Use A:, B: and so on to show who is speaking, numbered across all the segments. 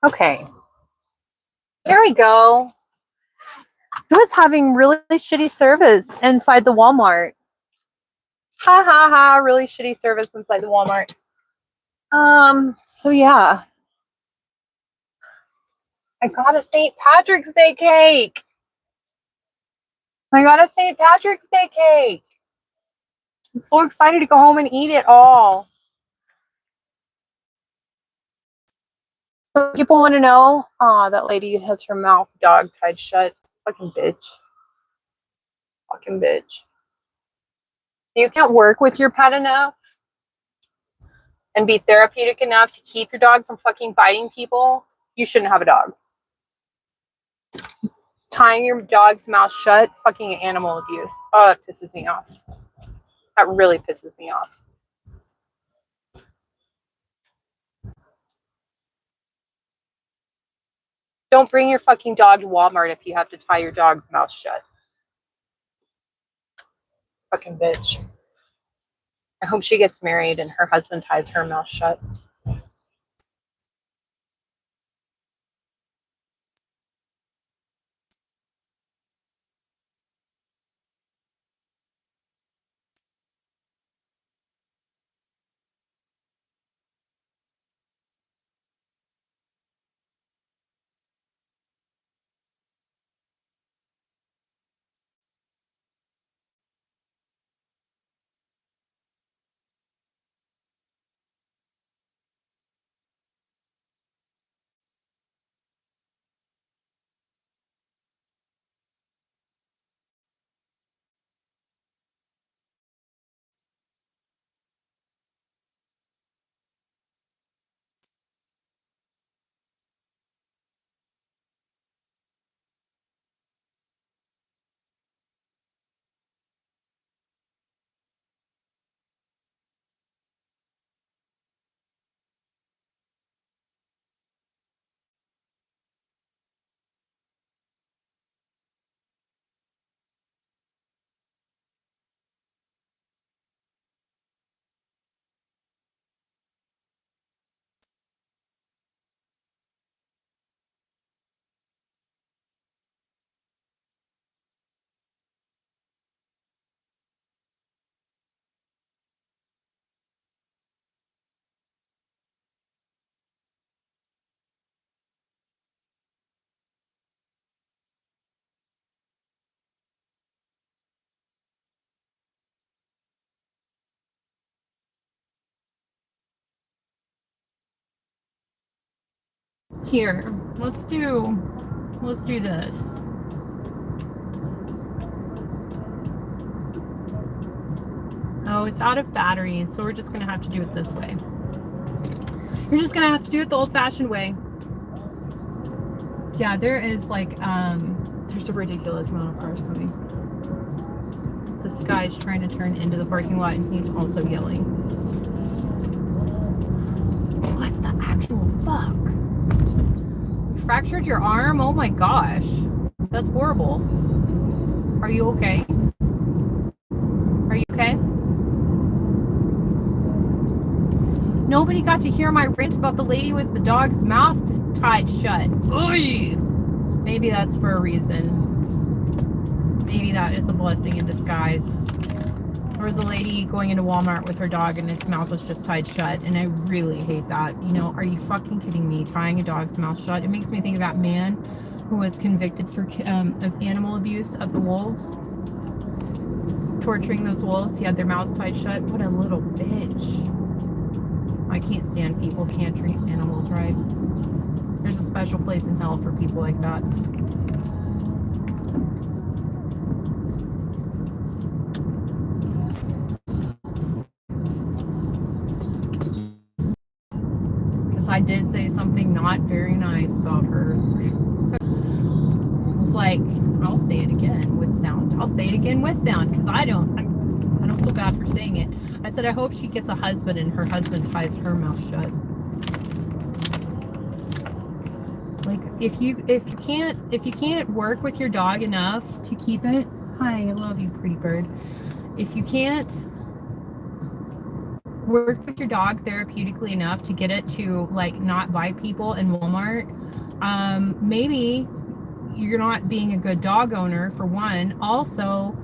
A: Okay. There we go. It was having really shitty service inside the Walmart. Ha ha ha, really shitty service inside the Walmart. So yeah. I got a St. Patrick's Day cake. I'm so excited to go home and eat it all. So people want to know, that lady has her mouth dog tied shut. Fucking bitch. Fucking bitch. You can't work with your pet enough and be therapeutic enough to keep your dog from fucking biting people. You shouldn't have a dog. Tying your dog's mouth shut, fucking animal abuse. Oh, it pisses me off. That really pisses me off. Don't bring your fucking dog to Walmart if you have to tie your dog's mouth shut. Fucking bitch. I hope she gets married and her husband ties her mouth shut. Here, let's do this. Oh, it's out of batteries, so we're just gonna have to do it this way. We're just gonna have to do it the old-fashioned way. Yeah, there is like there's a ridiculous amount of cars coming. This guy's trying to turn into the parking lot and he's also yelling. What the actual fuck? You fractured your arm? Oh my gosh. That's horrible. Are you okay? Are you okay? Nobody got to hear my rant about the lady with the dog's mouth tied shut. Oy! Maybe that's for a reason. Maybe that is a blessing in disguise. There was a lady going into Walmart with her dog and its mouth was just tied shut, and I really hate that. You know, are you fucking kidding me? Tying a dog's mouth shut? It makes me think of that man who was convicted for of animal abuse of the wolves. Torturing those wolves. He had their mouths tied shut. What a little bitch. I can't stand people who can't treat animals right. There's a special place in hell for people like that. Because I did say something not very nice about her. It's like, I'll say it again with sound. I'll say it again with sound because I don't feel bad for saying it. I said I hope she gets a husband and her husband ties her mouth shut. Like if you can't work with your dog enough to keep it. Hi, I love you, pretty bird. If you can't work with your dog therapeutically enough to get it to like not bite people in Walmart. Maybe you're not being a good dog owner, for one. Also,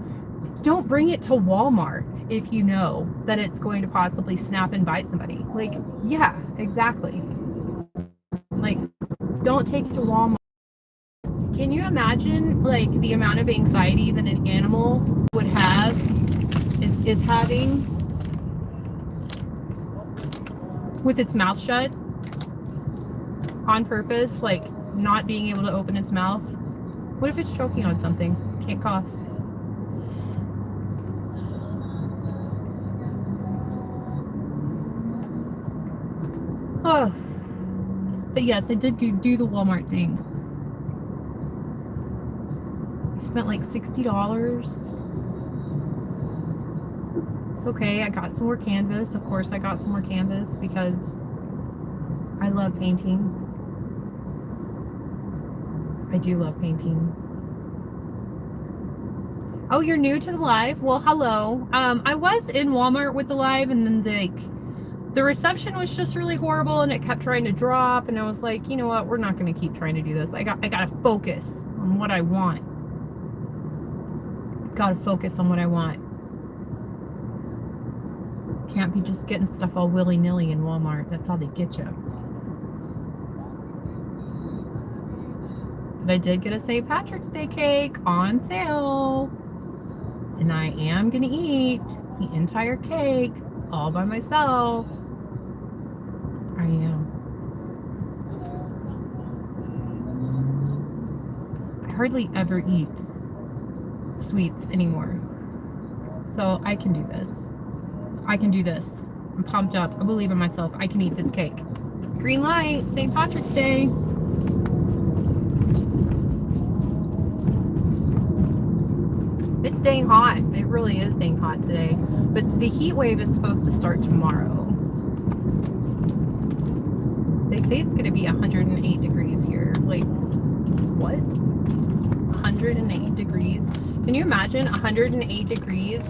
A: don't bring it to Walmart if you know that it's going to possibly snap and bite somebody. Like, yeah, exactly. Like, don't take it to Walmart. Can you imagine like the amount of anxiety that an animal would have is having with its mouth shut on purpose, like not being able to open its mouth? What if it's choking on something? Can't cough. Oh, but yes, I did do the Walmart thing. I spent like $60. It's okay. I got some more canvas. Of course, I got some more canvas because I love painting. I do love painting. Oh, you're new to the live? Well, hello. I was in Walmart with the live, and then the reception was just really horrible, and it kept trying to drop, and I was like, you know what? We're not going to keep trying to do this. I got to focus on what I want. Got to focus on what I want. Can't be just getting stuff all willy-nilly in Walmart. That's how they get you. But I did get a St. Patrick's Day cake on sale. And I am going to eat the entire cake all by myself. I am. I hardly ever eat sweets anymore. So I can do this. I can do this. I'm pumped up. I believe in myself. I can eat this cake. Green light, St. Patrick's Day. It's staying hot. It really is staying hot today. But the heat wave is supposed to start tomorrow. They say it's going to be 108 degrees here. Like, what? 108 degrees? Can you imagine 108 degrees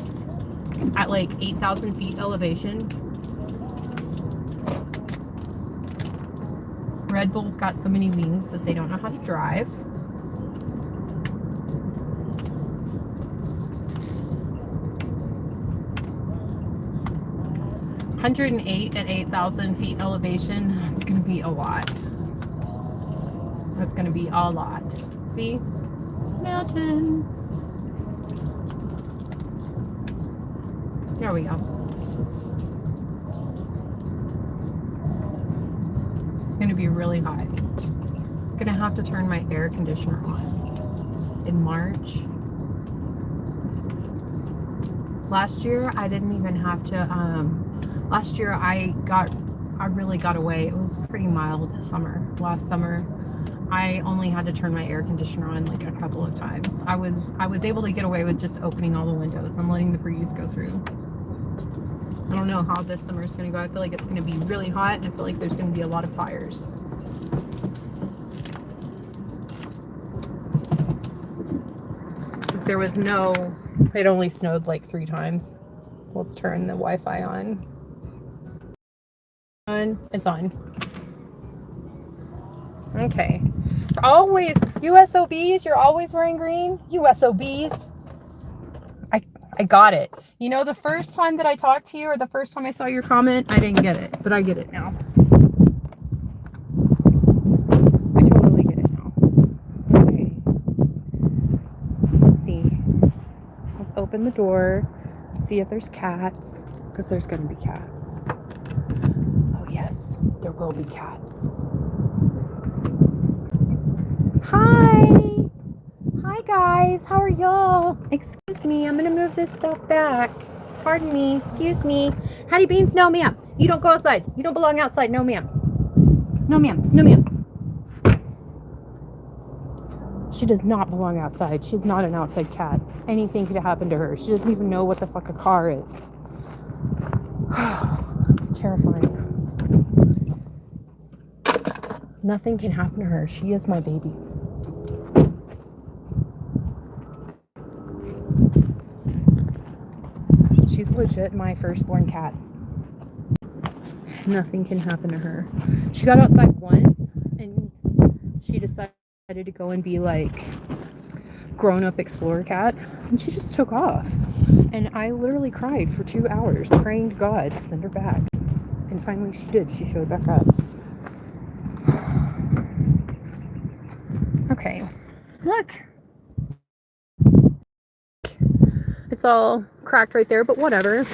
A: at like 8,000 feet elevation? Red Bull's got so many wings that they don't know how to drive. $108 at 8,000 feet elevation. That's going to be a lot. That's going to be a lot. See? Mountains. There we go. It's going to be really hot. I'm going to have to turn my air conditioner on in March. Last year, I didn't even have to, last year I really got away. It was a pretty mild summer. Last summer, I only had to turn my air conditioner on like a couple of times. I was able to get away with just opening all the windows and letting the breeze go through. I don't know how this summer is going to go. I feel like it's going to be really hot, and I feel like there's going to be a lot of fires. There was no, it only snowed like 3 times. Let's turn the Wi-Fi on. It's on. Okay. You're always, USOBs, you're always wearing green? USOBs. I got it. You know, the first time that I talked to you, or the first time I saw your comment, I didn't get it, but I get it now. I totally get it now. Okay. Let's see. Let's open the door, see if there's cats, because there's going to be cats. Oh yes, there will be cats. Hi! Hi guys, how are y'all? Excuse me, I'm gonna move this stuff back. Pardon me, excuse me. Hattie Beans, no ma'am. You don't go outside. You don't belong outside, no ma'am. No ma'am, no ma'am. She does not belong outside. She's not an outside cat. Anything could happen to her. She doesn't even know what the fuck a car is. It's terrifying. Nothing can happen to her. She is my baby. She's legit my firstborn cat. Nothing can happen to her. She got outside once and she decided to go and be like grown-up explorer cat, and she just took off. And I literally cried for 2 hours praying to God to send her back. And finally she did. She showed back up. Okay. Look. It's all cracked right there, but whatever.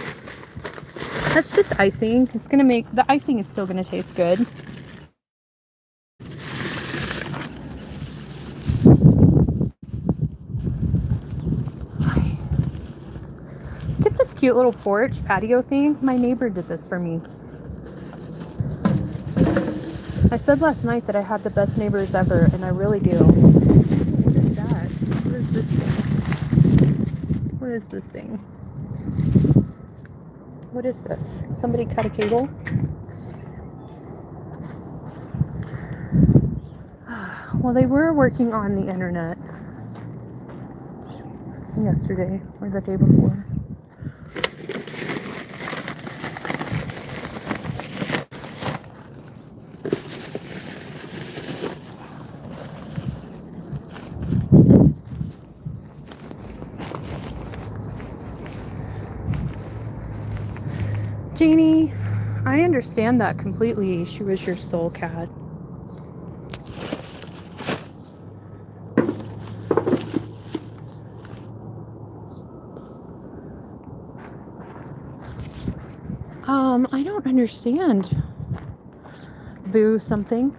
A: That's just icing. It's gonna make, the icing is still gonna taste good. Get this cute little porch patio thing. My neighbor did this for me. I said last night that I had the best neighbors ever, and I really do. What is that? What is this thing? What is this thing? What is this? Somebody cut a cable? Well, they were working on the internet yesterday or the day before. Jeannie, I understand that completely. She was your soul cat. I don't understand. Boo something.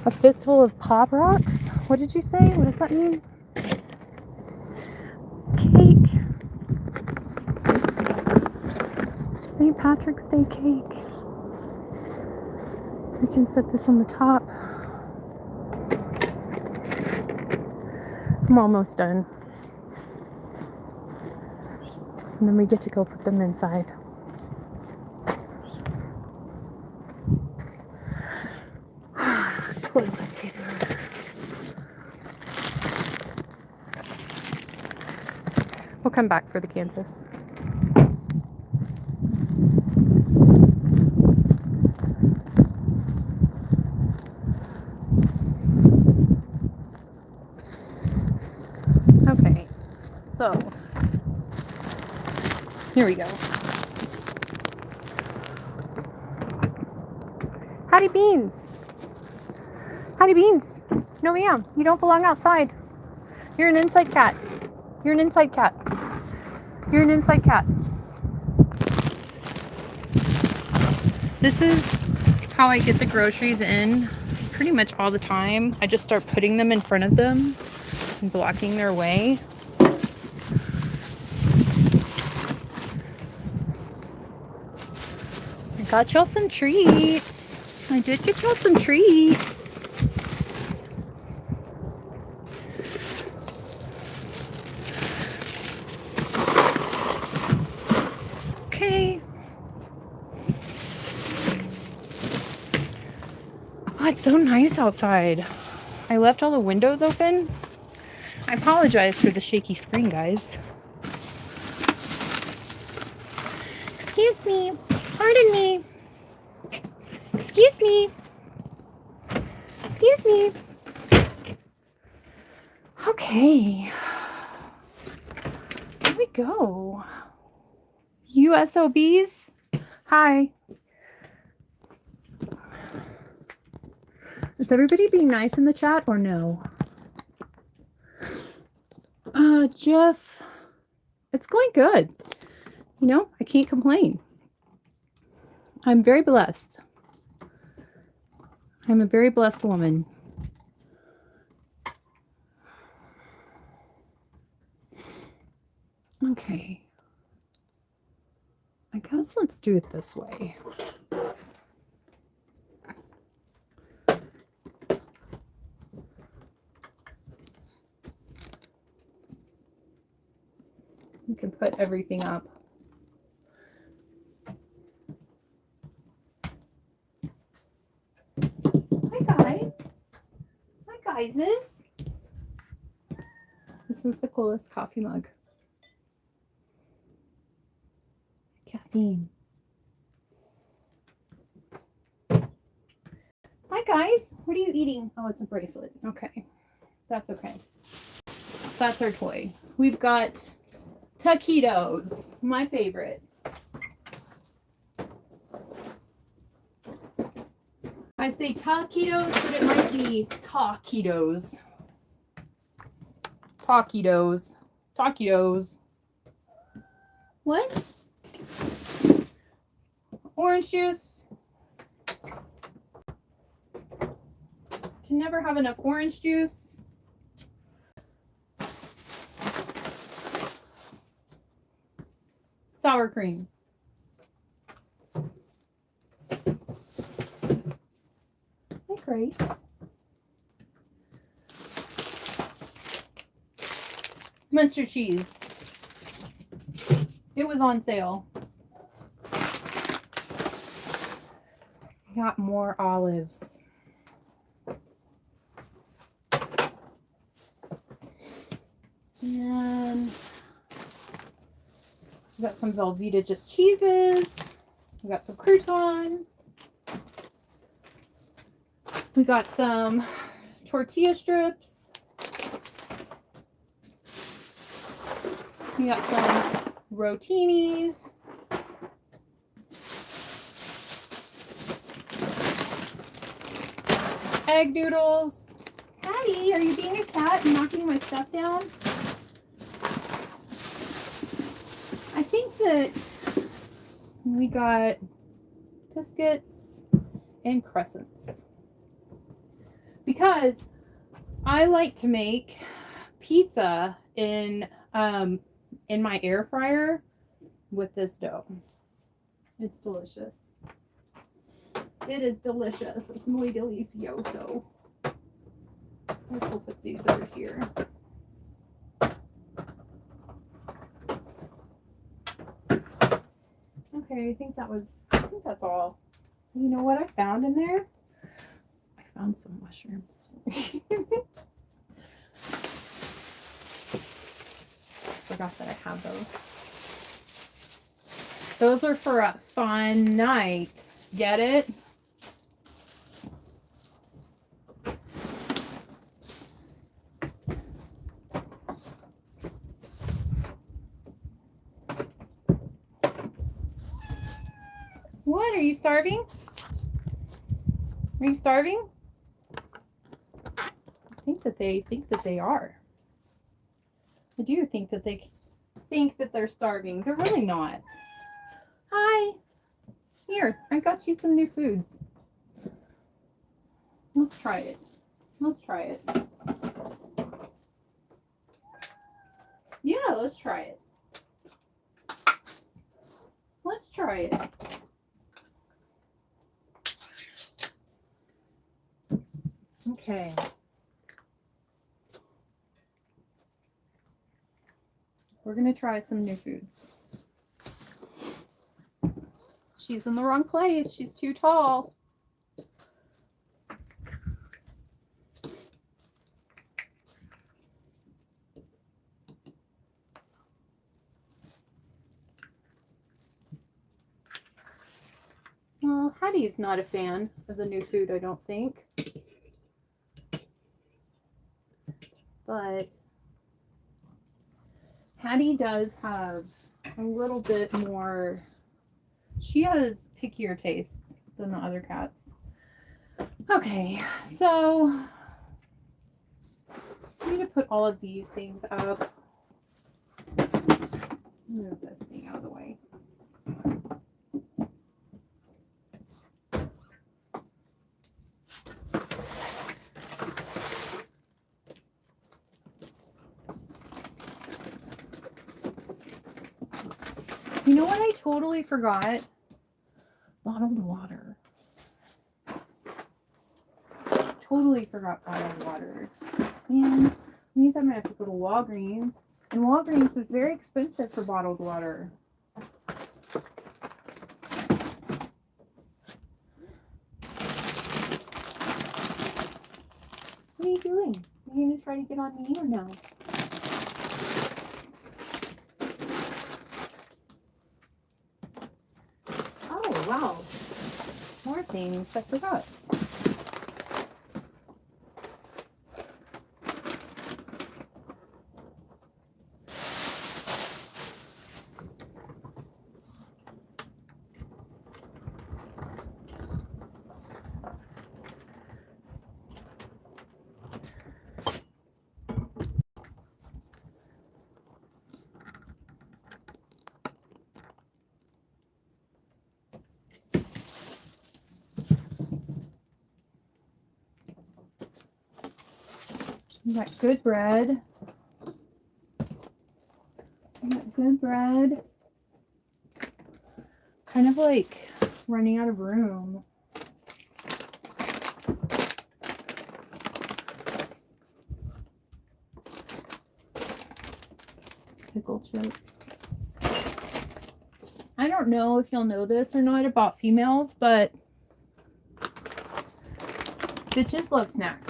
A: A fistful of pop rocks? What did you say? What does that mean? Cake. St. Patrick's Day cake. We can set this on the top. I'm almost done. And then we get to go put them inside. We'll come back for the canvas. Okay, so here we go. Howdy Beans. Howdy Beans. No ma'am, you don't belong outside. You're an inside cat. You're an inside cat. You're an inside cat. This is how I get the groceries in pretty much all the time. I just start putting them in front of them and blocking their way. I got y'all some treats. I did get y'all some treats. Okay. Oh, it's so nice outside. I left all the windows open. I apologize for the shaky screen, guys. Excuse me. Pardon me. Excuse me. Excuse me. Okay. Here we go. USOBs. Hi. Is everybody being nice in the chat or no? Jeff, it's going good. You know, I can't complain. I'm very blessed. I'm a very blessed woman. Okay. I guess let's do it this way. You can put everything up. Hi guys. Hi guyses. This is the coolest coffee mug. Caffeine. Hi, guys. What are you eating? Oh, it's a bracelet. Okay. That's okay. That's our toy. We've got taquitos, my favorite. I say taquitos, but it might be taquitos. Taquitos. Taquitos. What? Orange juice. Can never have enough orange juice. Sour cream. Hey, Grace. Munster cheese. It was on sale. Got more olives. And we got some Velveeta just cheeses. We got some croutons. We got some tortilla strips. We got some rotinis. Egg noodles. Patty, are you being a cat and knocking my stuff down? I think that we got biscuits and crescents. Because I like to make pizza in my air fryer with this dough. It's delicious. It is delicious. It's muy delicioso. Let's put these over here. Okay, I think that's all. You know what I found in there? I found some mushrooms. Forgot that I have those. Those are for a fun night. Get it? What? Are you starving? Are you starving? I think that they are. I do think that they think that they're starving. They're really not. Hi. Here, I got you some new foods. Let's try it. Let's try it. Yeah, let's try it. Let's try it. Okay. We're going to try some new foods. She's in the wrong place. She's too tall. Well, Hattie's not a fan of the new food, I don't think. But Hattie does have a little bit more, she has pickier tastes than the other cats. Okay, so I need to put all of these things up. Move this thing out of the way. You know what I totally forgot? Bottled water. Totally forgot bottled water. And means I'm gonna have to go to Walgreens. And Walgreens is very expensive for bottled water. What are you doing? Are you gonna try to get on me or no? Oh, wow. More things. I forgot. We got good bread. Kind of like running out of room. Pickle chips. I don't know if you'll know this or not about females, but bitches love snacks.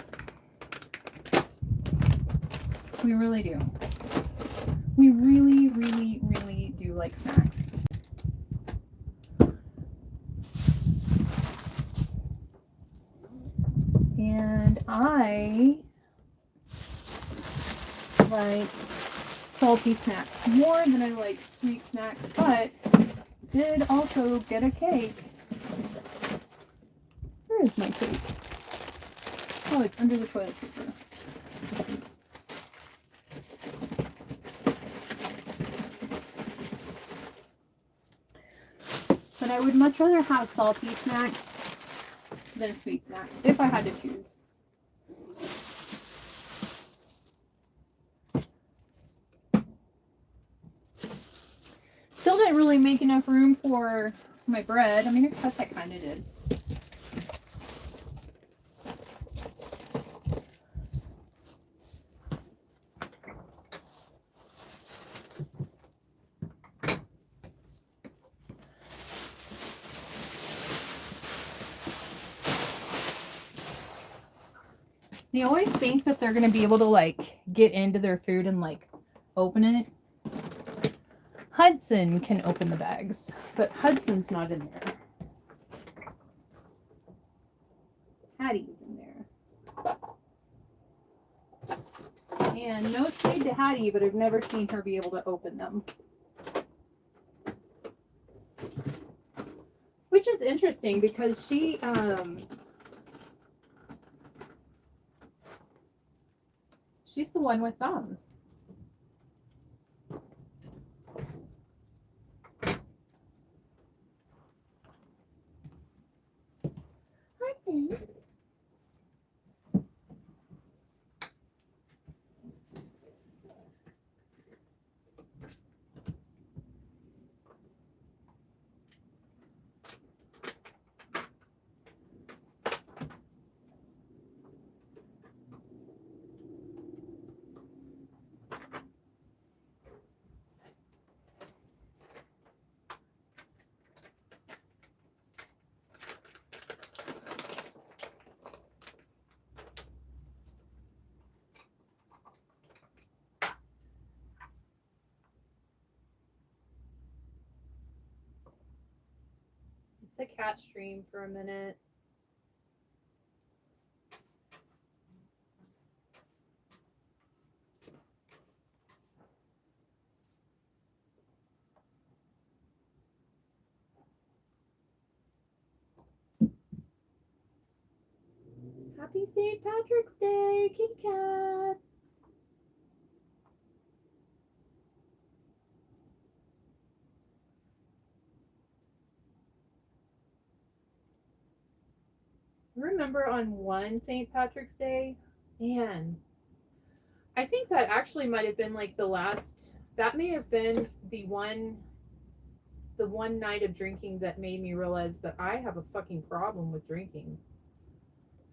A: We really do. We really, really, really do like snacks. And I like salty snacks more than I like sweet snacks, but did also get a cake. Where is my cake? Oh, it's under the toilet paper. But I would much rather have salty snacks than sweet snacks if I had to choose. Still didn't really make enough room for my bread. I mean, I guess I kind of did. They always think that they're going to be able to like get into their food and like open it. Hudson can open the bags, but Hudson's not in there. Hattie's in there. And no shade to Hattie, but I've never seen her be able to open them. Which is interesting because she's the one with thumbs. Hudson. A cat stream for a minute. Happy St. Patrick's Day, kitty cats. Remember on one St. Patrick's Day, man, I think that actually might have been like the last, that may have been the one night of drinking that made me realize that I have a fucking problem with drinking.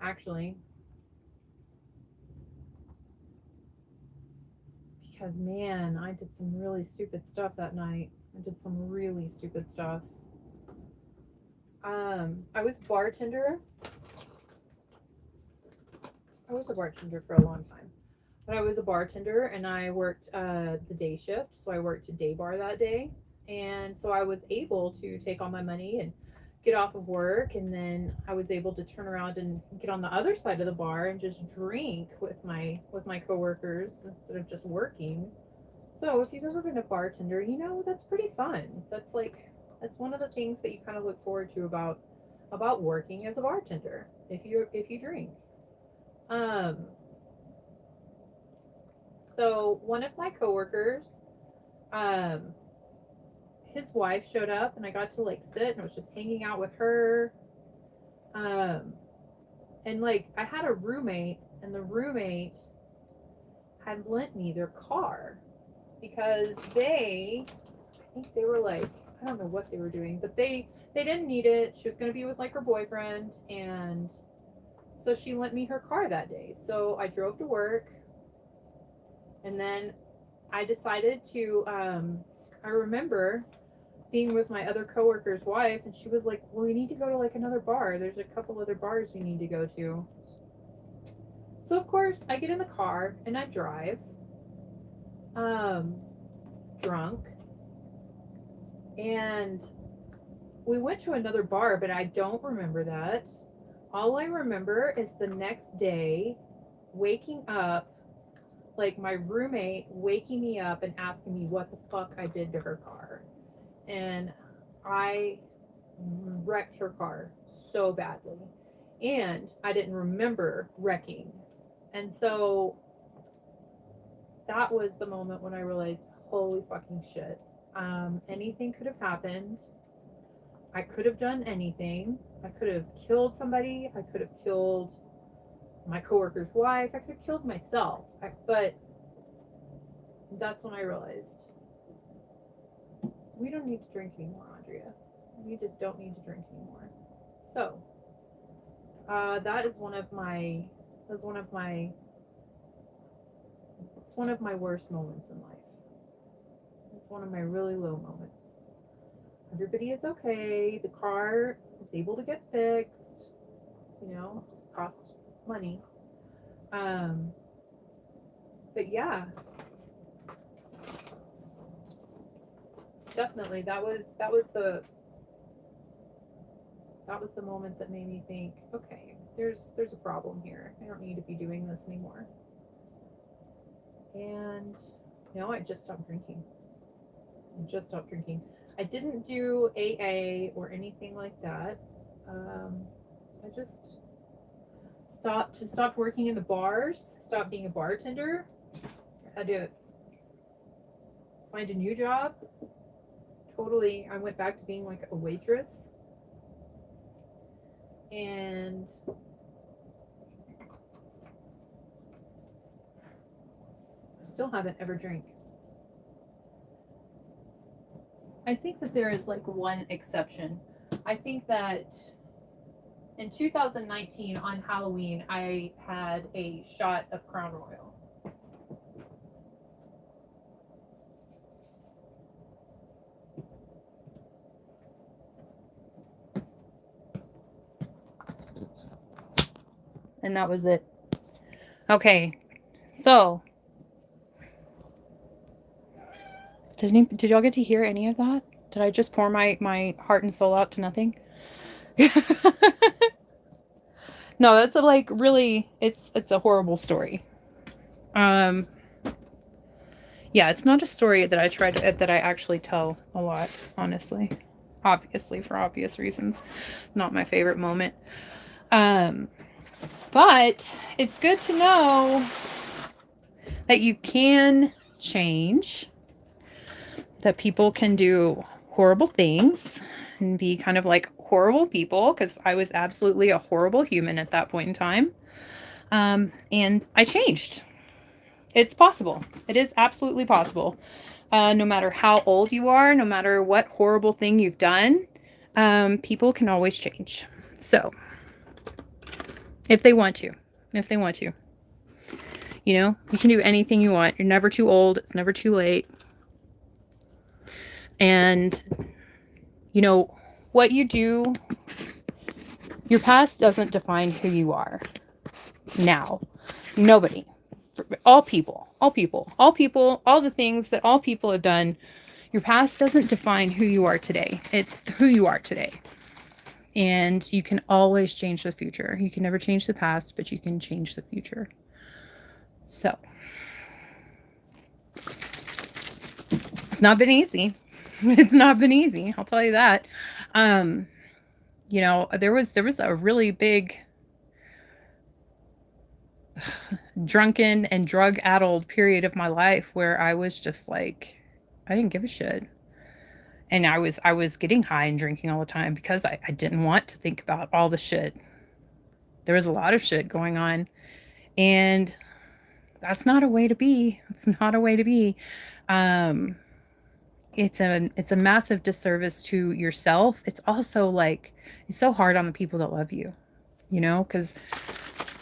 A: Actually. Because man, I did some really stupid stuff that night. I did some really stupid stuff. I was a bartender. I was a bartender for a long time. But I was a bartender and I worked the day shift. So I worked a day bar that day. And so I was able to take all my money and get off of work. And then I was able to turn around and get on the other side of the bar and just drink with my coworkers instead of just working. So if you've ever been a bartender, you know, that's pretty fun. That's one of the things that you kind of look forward to about working as a bartender if you drink. So one of my coworkers, his wife showed up and I got to like sit and I was just hanging out with her. And like I had a roommate and the roommate had lent me their car because I think they were like, I don't know what they were doing, but they didn't need it. She was going to be with like her boyfriend, and so she lent me her car that day. So I drove to work, and then I decided to I remember being with my other coworker's wife, and she was like, well, we need to go to like another bar. There's a couple other bars you need to go to. So of course I get in the car and I drive, um, drunk, and we went to another bar, but I don't remember that. All I remember is the next day waking up, like my roommate waking me up and asking me what the fuck I did to her car. And I wrecked her car so badly. And I didn't remember wrecking. And so that was the moment when I realized, holy fucking shit. Anything could have happened. I could have done anything. I could have killed somebody. I could have killed my coworker's wife. I could have killed myself. But that's when I realized we don't need to drink anymore, Andrea. We just don't need to drink anymore. So that is one of my. That's one of my. It's one of my worst moments in life. It's one of my really low moments. Everybody is okay. The car is able to get fixed. You know, it just costs money. But yeah, definitely that was the moment that made me think, okay, there's a problem here. I don't need to be doing this anymore. And I just stopped drinking. I didn't do AA or anything like that. I just stopped working in the bars, stopped being a bartender. I had to find a new job. Totally, I went back to being like a waitress. And I still haven't ever drank. I think that there is like one exception. I think that in 2019 on Halloween, I had a shot of Crown Royal. And that was it. Okay, so did y'all get to hear any of that? Did I just pour my heart and soul out to nothing? No, that's like really, it's a horrible story. Yeah, it's not a story that I actually tell a lot, honestly. Obviously, for obvious reasons. Not my favorite moment. But it's good to know that you can change, that people can do horrible things and be kind of like horrible people, because I was absolutely a horrible human at that point in time. And I changed. It's possible. It is absolutely possible. No matter how old you are, no matter what horrible thing you've done, people can always change. So, if they want to, you can do anything you want. You're never too old. It's never too late. And, what you do, your past doesn't define who you are now. Nobody. All people, all the things that all people have done. Your past doesn't define who you are today. It's who you are today. And you can always change the future. You can never change the past, but you can change the future. So, it's not been easy. It's not been easy. I'll tell you that. There was a really big drunken and drug-addled period of my life where I was just like, I didn't give a shit. And I was getting high and drinking all the time because I didn't want to think about all the shit. There was a lot of shit going on. And
B: that's not a way to be. It's not a way to be. Um, it's a massive disservice to yourself. It's also like it's so hard on the people that love you, you know, because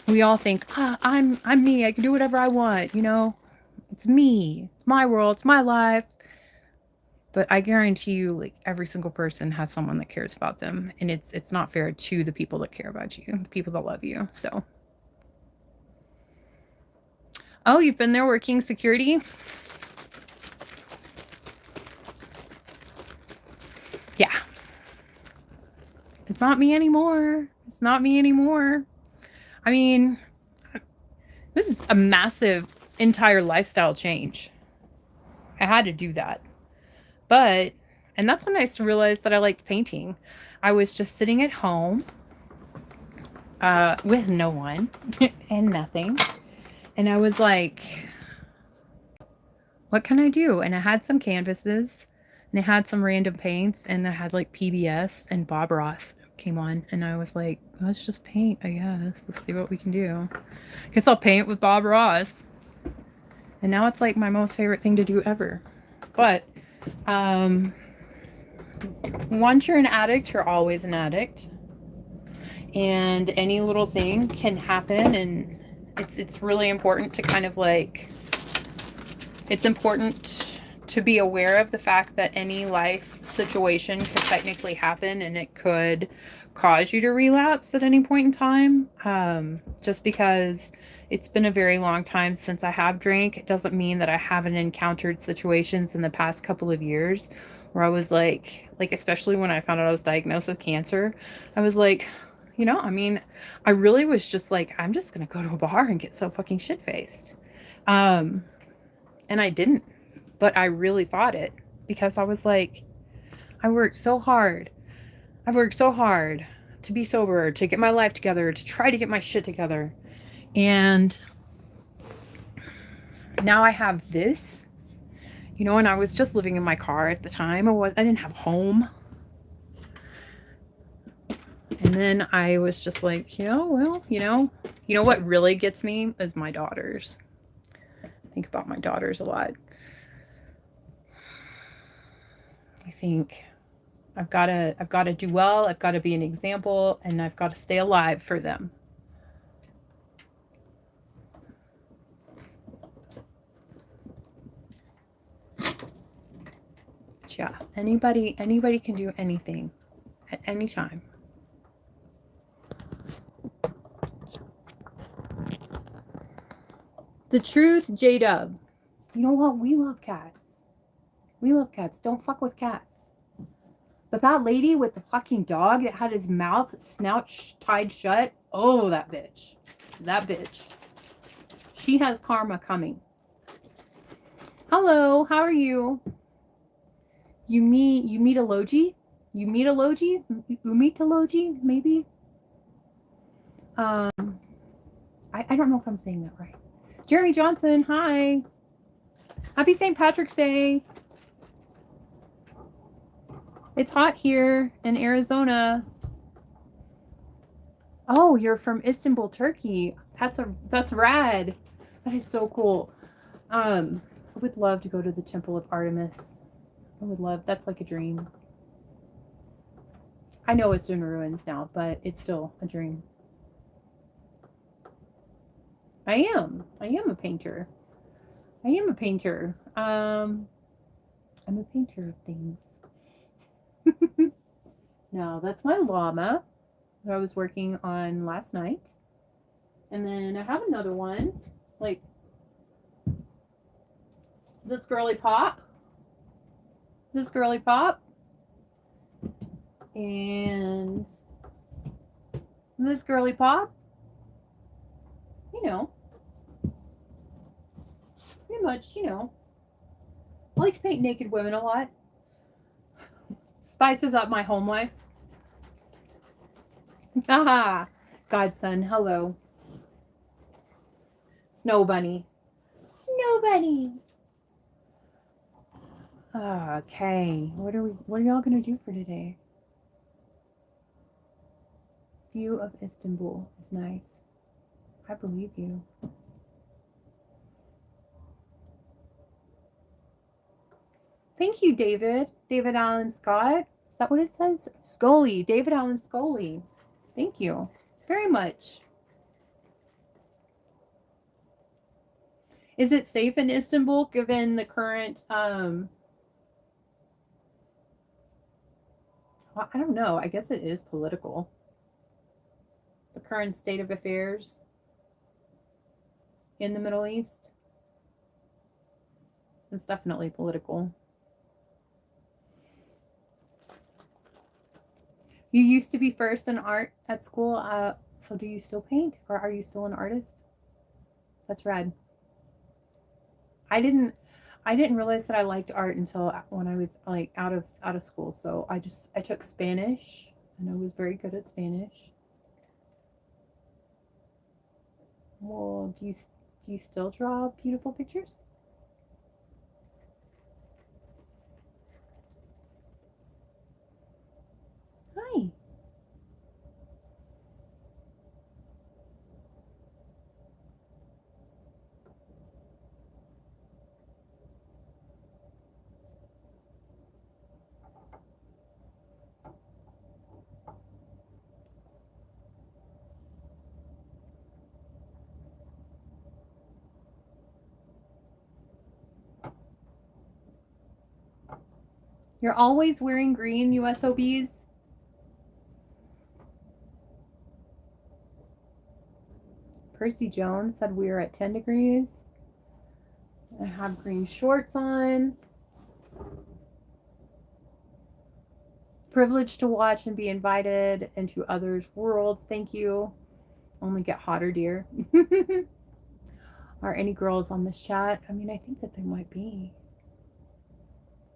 B: we all think, I'm me. I can do whatever I want, you know. It's me. It's my world. It's my life. But I guarantee you, like every single person has someone that cares about them, and it's not fair to the people that care about you, the people that love you. So, oh, you've been there working security? Yeah. It's not me anymore. It's not me anymore. I mean, this is a massive entire lifestyle change. I had to do that. But, and that's when I realized that I liked painting. I was just sitting at home with no one and nothing. And I was like, what can I do? And I had some canvases and I had some random paints and I had like PBS and Bob Ross came on and I was like, let's just paint, I guess. Let's see what we can do. Guess I'll paint with Bob Ross. And now it's like my most favorite thing to do ever. But um, once you're an addict, you're always an addict. And any little thing can happen and it's really important to kind of like it's important to be aware of the fact that any life situation could technically happen and it could cause you to relapse at any point in time. Just because it's been a very long time since I have drank, it doesn't mean that I haven't encountered situations in the past couple of years where I was like especially when I found out I was diagnosed with cancer, I was like, you know, I mean, I really was just like, I'm just gonna go to a bar and get so fucking shit faced. Um, and I didn't, but I really thought it because I was like, I worked so hard. I've worked so hard to be sober, to get my life together, to try to get my shit together. And now I have this, you know, and I was just living in my car at the time. I didn't have home. And then I was just like, well, you know what really gets me is my daughters. I think about my daughters a lot. I think I've got to do well, I've got to be an example, and I've got to stay alive for them. Yeah, anybody can do anything at any time. The truth, J-Dub. You know what? We love cats. We love cats. Don't fuck with cats. But that lady with the fucking dog that had his mouth snout tied shut, oh, that bitch. That bitch. She has karma coming. Hello, how are you? You meet a Logi? You meet a Logi? Umit a Logi, maybe? Um, I don't know if I'm saying that right. Jeremy Johnson, hi. Happy St. Patrick's Day. It's hot here in Arizona. Oh, you're from Istanbul, Turkey. That's rad. That is so cool. I would love to go to the Temple of Artemis. I would love. That's like a dream. I know it's in ruins now, but it's still a dream. I am. I am a painter. I am a painter. I'm a painter of things. Now, that's my llama that I was working on last night. And then I have another one, like this girly pop. This girly pop. And this girly pop. You know, pretty much, I like to paint naked women a lot. Spices up my home life. Haha. Godson, hello. Snow bunny. Snow bunny. Okay. What are y'all gonna do for today? View of Istanbul is nice. I believe you. Thank you, David. David Allen Scott. Is that what it says? Scully. David Allen Scully. Thank you very much. Is it safe in Istanbul given the current well, I don't know. I guess it is political. The current state of affairs in the Middle East. It's definitely political. You used to be first in art at school. So do you still paint or are you still an artist? That's rad. I didn't realize that I liked art until when I was like out of school. So I took Spanish and I was very good at Spanish. Well, do you still draw beautiful pictures? Hi. You're always wearing green, USOBs? Percy Jones said we are at 10 degrees. I have green shorts on. Privileged to watch and be invited into others' worlds. Thank you. Only get hotter, dear. Are any girls on this chat? I mean, I think that there might be.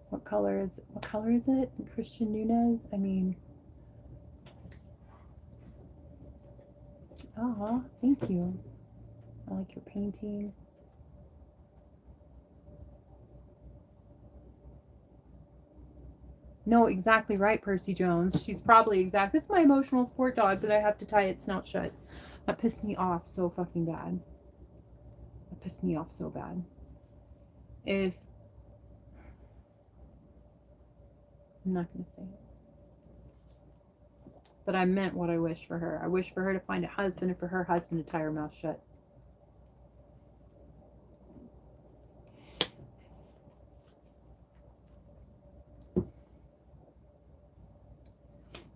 B: What color is it? Christian Nunez? I mean, oh, thank you. I like your painting. No, exactly right, Percy Jones. She's probably exact. It's my emotional support dog, but I have to tie its snout shut. That pissed me off so fucking bad. That pissed me off so bad. If I'm not gonna say it. But I meant what I wished for her. I wished for her to find a husband and for her husband to tie her mouth shut.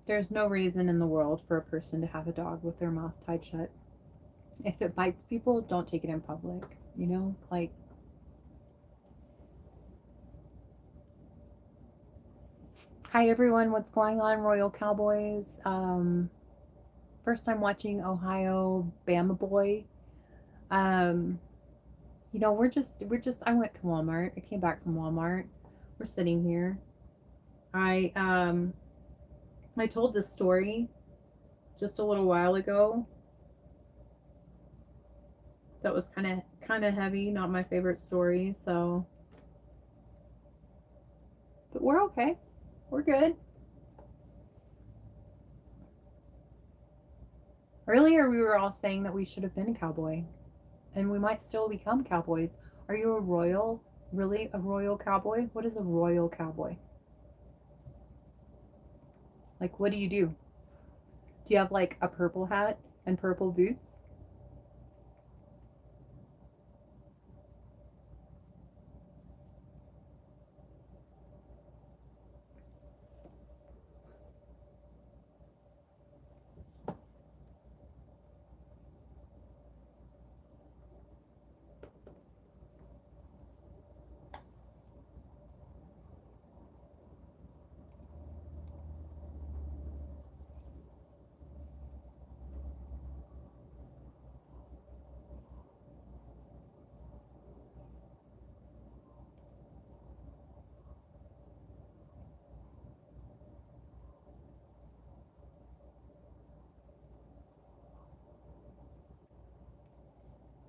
B: There's no reason in the world for a person to have a dog with their mouth tied shut. If it bites people, don't take it in public. You know, like. Hi everyone, what's going on, Royal Cowboys? First time watching Ohio Bama Boy. You know, we're just. I went to Walmart. I came back from Walmart. We're sitting here. I told this story just a little while ago. That was kind of heavy, not my favorite story, so but we're okay. We're good. Earlier we were all saying that we should have been a cowboy and we might still become cowboys. Are you a royal? Really a royal cowboy? What is a royal cowboy? Like what do you do? Do you have like a purple hat and purple boots?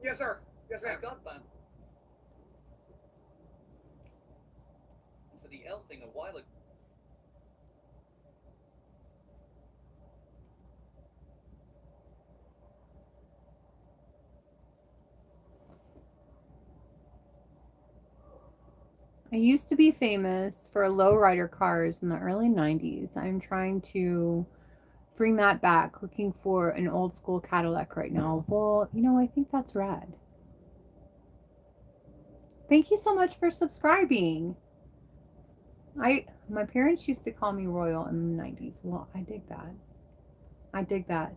C: Yes, sir. Yes, ma'am. I got that. For the L thing a while ago.
A: I used to be famous for lowrider cars in the early 90s. I'm trying to bring that back, looking for an old school Cadillac right now. Well, you know, I think that's rad. Thank you so much for subscribing. My parents used to call me Royal in the 90s. Well, I dig that. I dig that.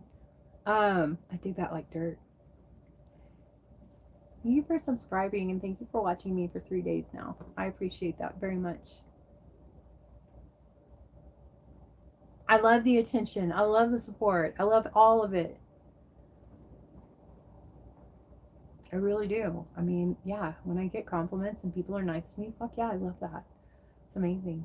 A: I dig that like dirt. Thank you for subscribing and thank you for watching me for 3 days now. I appreciate that very much. I love the attention. I love the support. I love all of it. I really do. I mean, yeah, when I get compliments and people are nice to me, fuck yeah, I love that. It's amazing.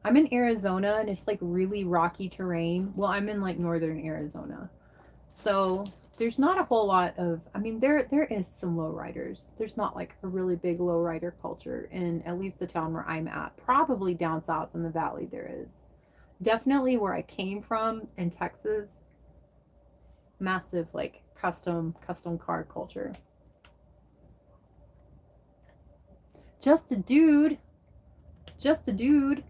A: I'm in Arizona and it's like really rocky terrain. Well, I'm in like northern Arizona. So there's not a whole lot of, I mean, there is some lowriders. There's not like a really big lowrider culture in at least the town where I'm at. Probably down south in the valley there is. Definitely where I came from in Texas, massive like custom car culture. Just a dude. Just a dude.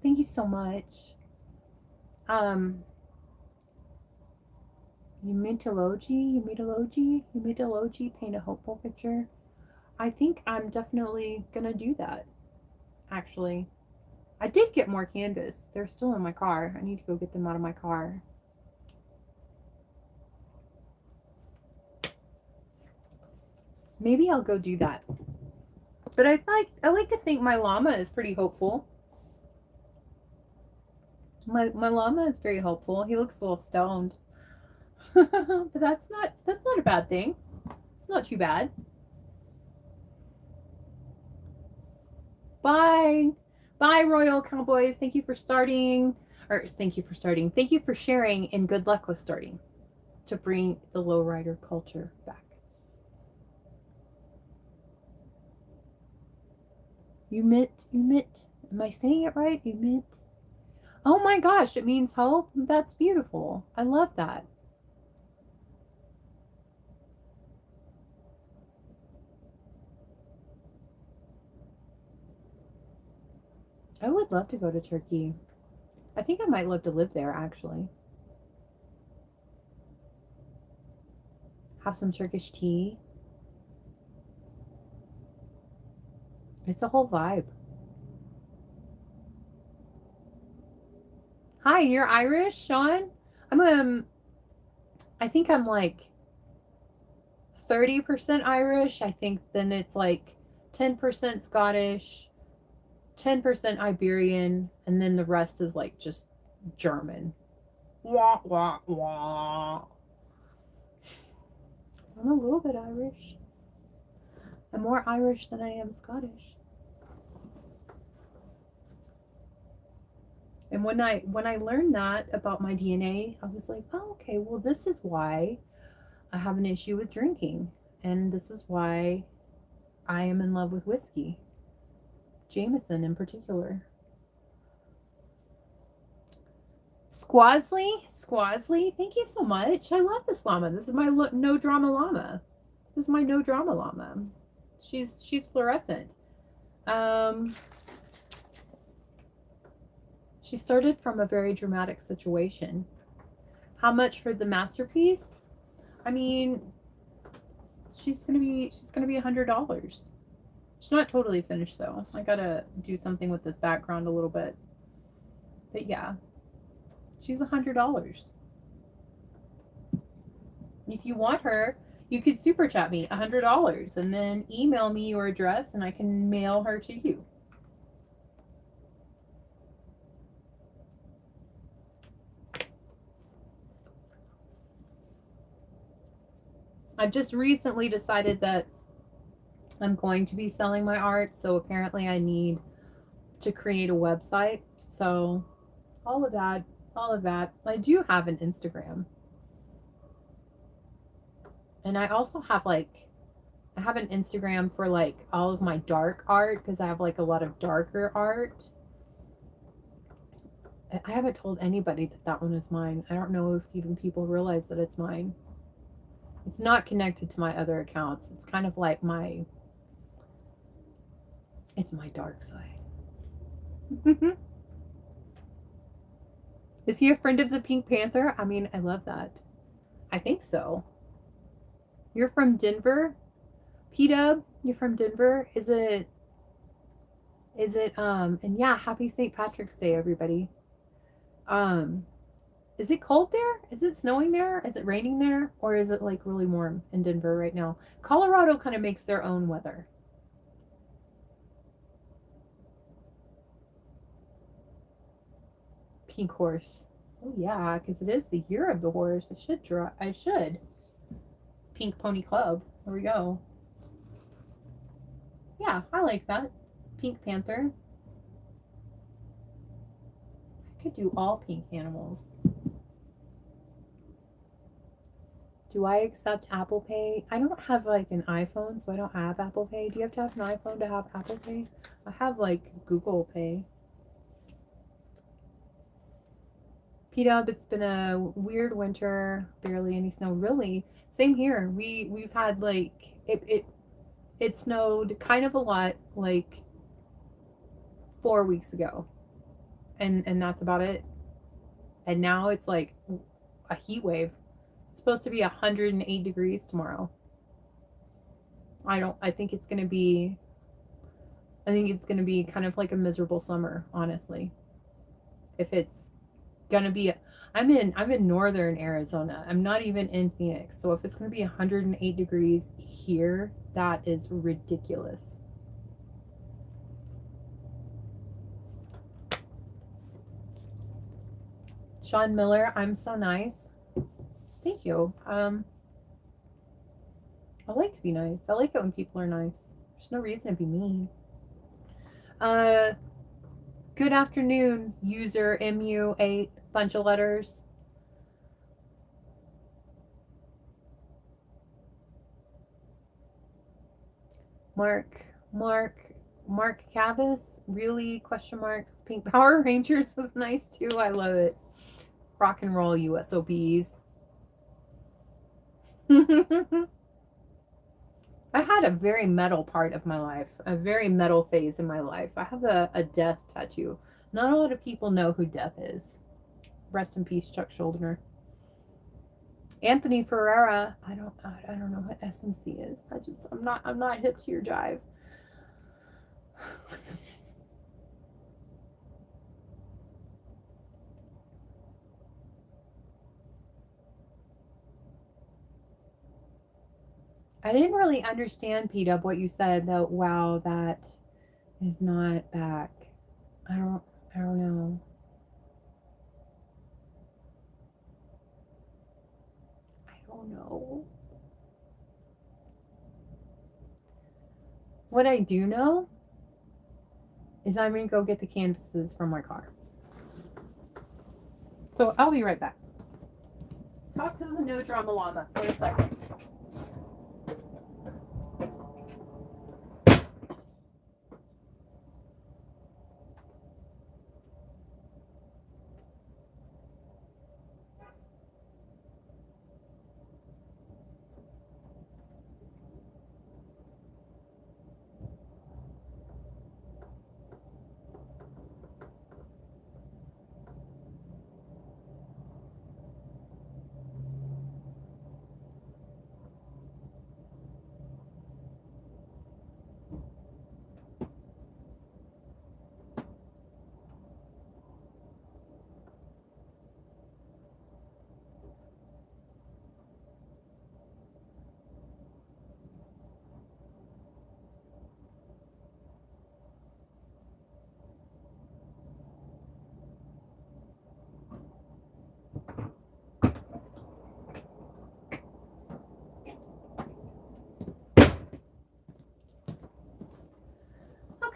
A: Thank you so much. Humidology, paint a hopeful picture. I think I'm definitely gonna do that. Actually, I did get more canvas. They're still in my car. I need to go get them out of my car. Maybe I'll go do that. But I like to think my llama is pretty hopeful. My llama is very hopeful. He looks a little stoned. But that's not a bad thing. It's not too bad. Bye. Bye, Royal Cowboys. Thank you for starting. Or thank you for starting. Thank you for sharing and good luck with starting to bring the lowrider culture back. Umit. Am I saying it right? Umit. Oh my gosh, it means hope. That's beautiful. I love that. I would love to go to Turkey. I think I might love to live there actually. Have some Turkish tea. It's a whole vibe. Hi, you're Irish, Sean? I think I'm like 30% Irish. I think then it's like 10% Scottish, 10% Iberian, and then the rest is like just German. Wah, wah, wah. I'm a little bit Irish. I'm more Irish than I am Scottish. And when I learned that about my DNA, I was like, oh, okay, well, this is why I have an issue with drinking. And this is why I am in love with whiskey. Jameson in particular. Squasley, thank you so much. I love this llama. This is my no drama llama. This is my no drama llama. She's fluorescent. She started from a very dramatic situation. How much for the masterpiece? I mean, she's gonna be $100. She's not totally finished though. I gotta do something with this background a little bit. But yeah, she's $100. If you want her, you could super chat me $100 and then email me your address and I can mail her to you. I've just recently decided that I'm going to be selling my art, so apparently I need to create a website. So all of that. I do have an Instagram. And I also have I have an Instagram for like all of my dark art because I have like a lot of darker art. I haven't told anybody that that one is mine. I don't know if even people realize that it's mine. It's not connected to my other accounts. It's kind of like it's my dark side. Is he a friend of the Pink Panther? I mean, I love that. I think so. You're from Denver? P-Dub, you're from Denver? Is it, and yeah, happy St. Patrick's Day, everybody. Is it cold there? Is it snowing there? Is it raining there? Or is it like really warm in Denver right now? Colorado kind of makes their own weather. Pink horse. Oh yeah, because it is the year of the horse. I should. Pink Pony Club. There we go. Yeah, I like that. Pink Panther. I could do all pink animals. Do I accept Apple Pay? I don't have like an iPhone, so I don't have Apple Pay. Do you have to have an iPhone to have Apple Pay? I have like Google Pay. P-Dub, it's been a weird winter, barely any snow. Really, same here. We've had like it snowed kind of a lot like 4 weeks ago, and that's about it. And now it's like a heat wave. It's supposed to be 108 degrees tomorrow. I think it's gonna be kind of like a miserable summer, honestly. If it's gonna be, I'm in northern Arizona. I'm not even in Phoenix. So if it's gonna be 108 degrees here, that is ridiculous. Sean Miller, I'm so nice. Thank you. I like to be nice. I like it when people are nice. There's no reason to be mean. Good afternoon, user MU8, bunch of letters. Mark Cavis, really? Question marks. Pink Power Rangers was nice too. I love it. Rock and roll, USOBs. I had a very metal part of my life, a very metal phase in my life. I have a death tattoo. Not a lot of people know who Death is. Rest in peace, Chuck Schuldiner. Anthony Ferreira. I don't know what SMC is. I'm not hip to your jive. I didn't really understand, P-Dub, what you said though. Wow, that is not back. I don't know. I don't know. What I do know is I'm gonna go get the canvases from my car. So I'll be right back. Talk to the no drama llama for a second.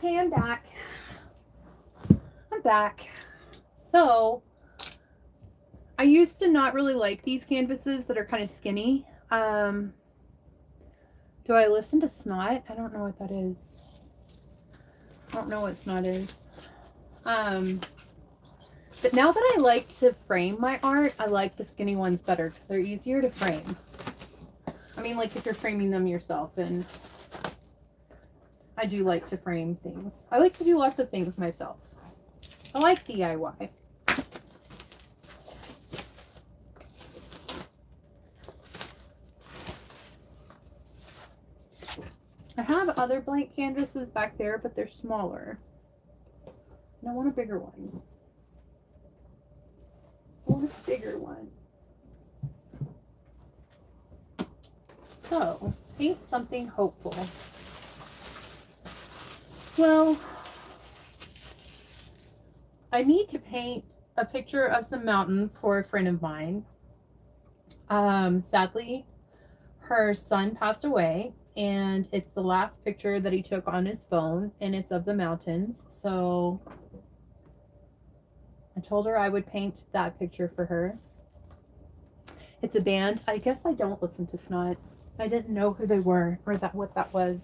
A: Okay, I'm back. So, I used to not really like these canvases that are kind of skinny. Do I listen to snot? I don't know what that is. I don't know what snot is.
B: But now that I like to frame my art, I like the skinny ones better because they're easier to frame. I mean, like if you're framing them yourself, and I do like to frame things. I like to do lots of things myself. I like DIY. I have other blank canvases back there, but they're smaller. And I want a bigger one. I want a bigger one. So, paint something hopeful. Well, I need to paint a picture of some mountains for a friend of mine. Sadly, her son passed away, and it's the last picture that he took on his phone, and it's of the mountains. So I told her I would paint that picture for her. It's a band. I guess I don't listen to Snot. I didn't know who they were or what that was.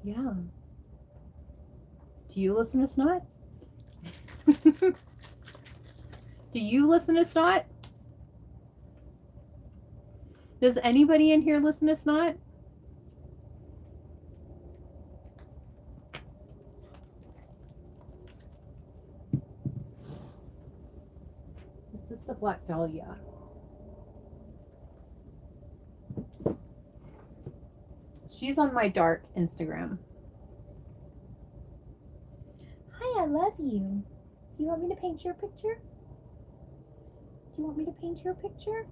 B: Yeah. Do you listen to Snot? Do you listen to Snot? Does anybody in here listen to Snot? This is the Black Dahlia. She's on my dark Instagram. Hi, I love you. Do you want me to paint your picture? Do you want me to paint your picture?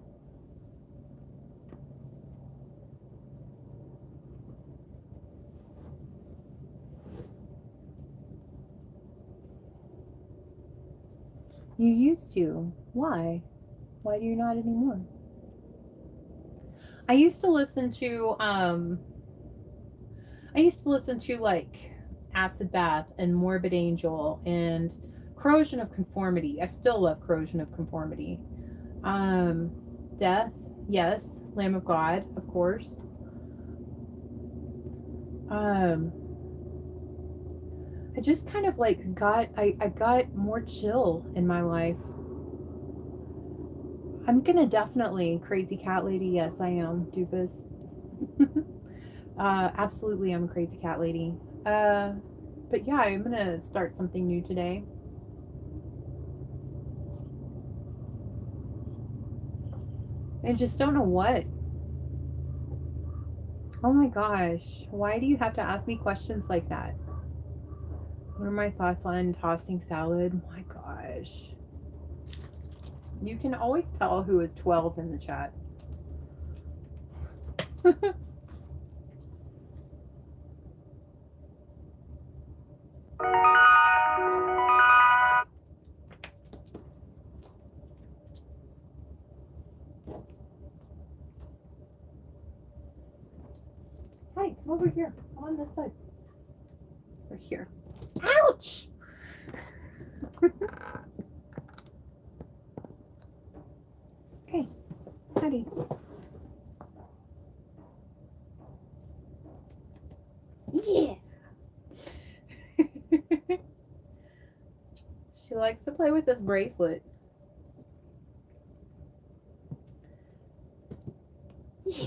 B: You used to. Why? Why do you not anymore? I used to listen to like Acid Bath and Morbid Angel and Corrosion of Conformity. I still love Corrosion of Conformity. Death, yes. Lamb of God, of course. I just kind of like I got more chill in my life. I'm gonna definitely crazy cat lady. Yes, I am, doofus. Absolutely, I'm a crazy cat lady. But yeah, I'm gonna start something new today. I just don't know what. Oh my gosh, why do you have to ask me questions like that? What are my thoughts on tossing salad? My gosh. You can always tell who is 12 in the chat. Hi, come over here. Come on this side. Or here. Ouch! Okay, Patty. Yeah. She likes to play with this bracelet. Yeah.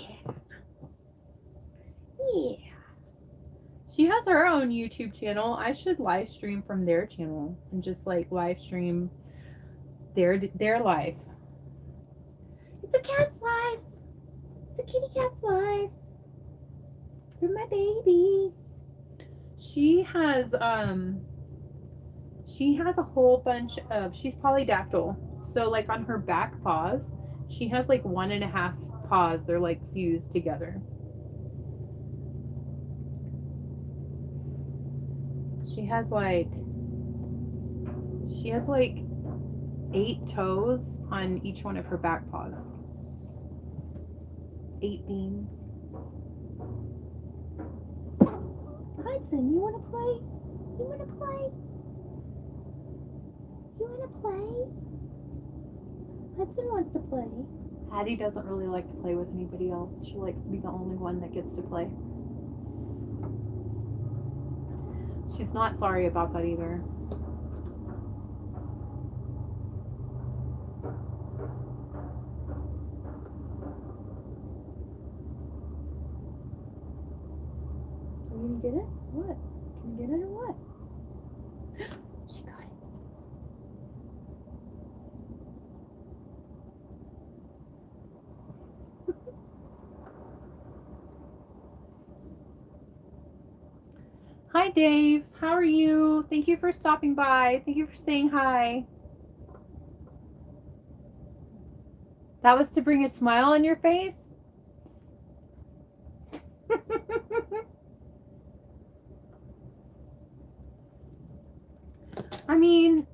B: Yeah. She has her own YouTube channel. I should live stream from their channel and just like live stream their life. It's a cat's life. It's a kitty cat's life. For my babies. She has a whole bunch of, she's polydactyl. So like on her back paws, she has like 1.5 paws. They're like fused together. She has like 8 toes on each one of her back paws. 8 beans. Hudson, you wanna play? You wanna play? You wanna play? Hudson wants to play. Hattie doesn't really like to play with anybody else. She likes to be the only one that gets to play. She's not sorry about that either. Are you gonna get it? What? Can you get it or what? She got it. Hi, Dave. How are you? Thank you for stopping by. Thank you for saying hi. That was to bring a smile on your face? I mean,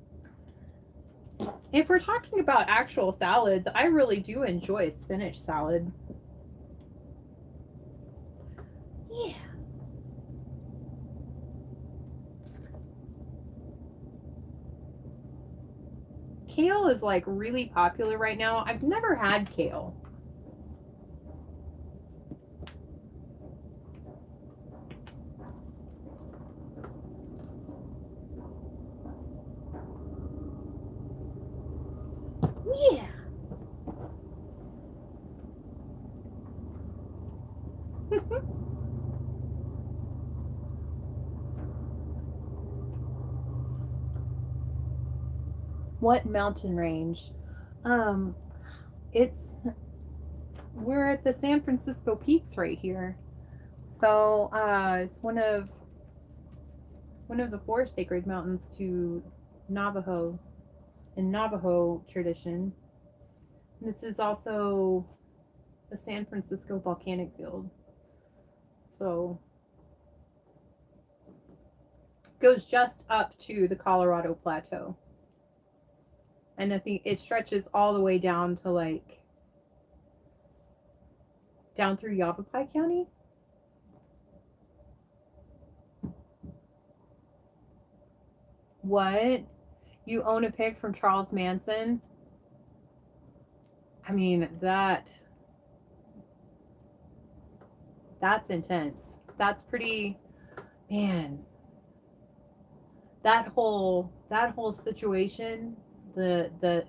B: if we're talking about actual salads, I really do enjoy spinach salad. Yeah. Kale is like really popular right now. I've never had kale. Yeah. What mountain range? It's we're at the San Francisco Peaks right here. So it's one of the four sacred mountains to Navajo in Navajo tradition. This is also the San Francisco volcanic field. So goes just up to the Colorado Plateau. And I think it stretches all the way down to like down through Yavapai County. What? You own a pig from Charles Manson? I mean, that's intense. That's pretty, man. That whole situation, the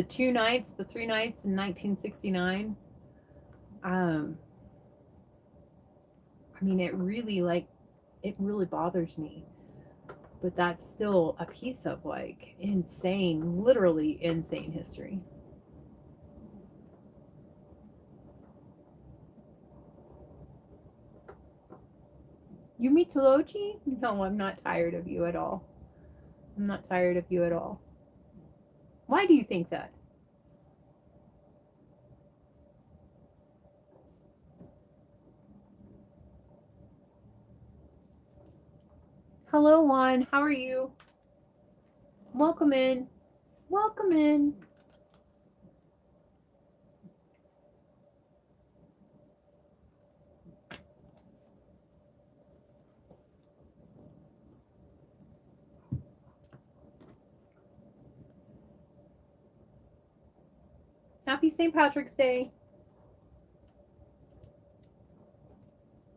B: 2 nights, the 3 nights in 1969. I mean, it really bothers me. But that's still a piece of like insane, literally insane history. You meet Tolochi? No, I'm not tired of you at all. I'm not tired of you at all. Why do you think that? Hello, Juan. How are you? Welcome in. Welcome in. Happy St. Patrick's Day.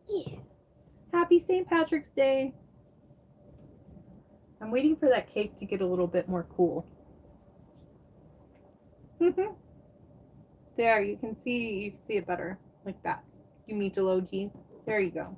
B: Yeah. Happy St. Patrick's Day. I'm waiting for that cake to get a little bit more cool. There, you can see it better. Like that. You meet Deloji. There you go.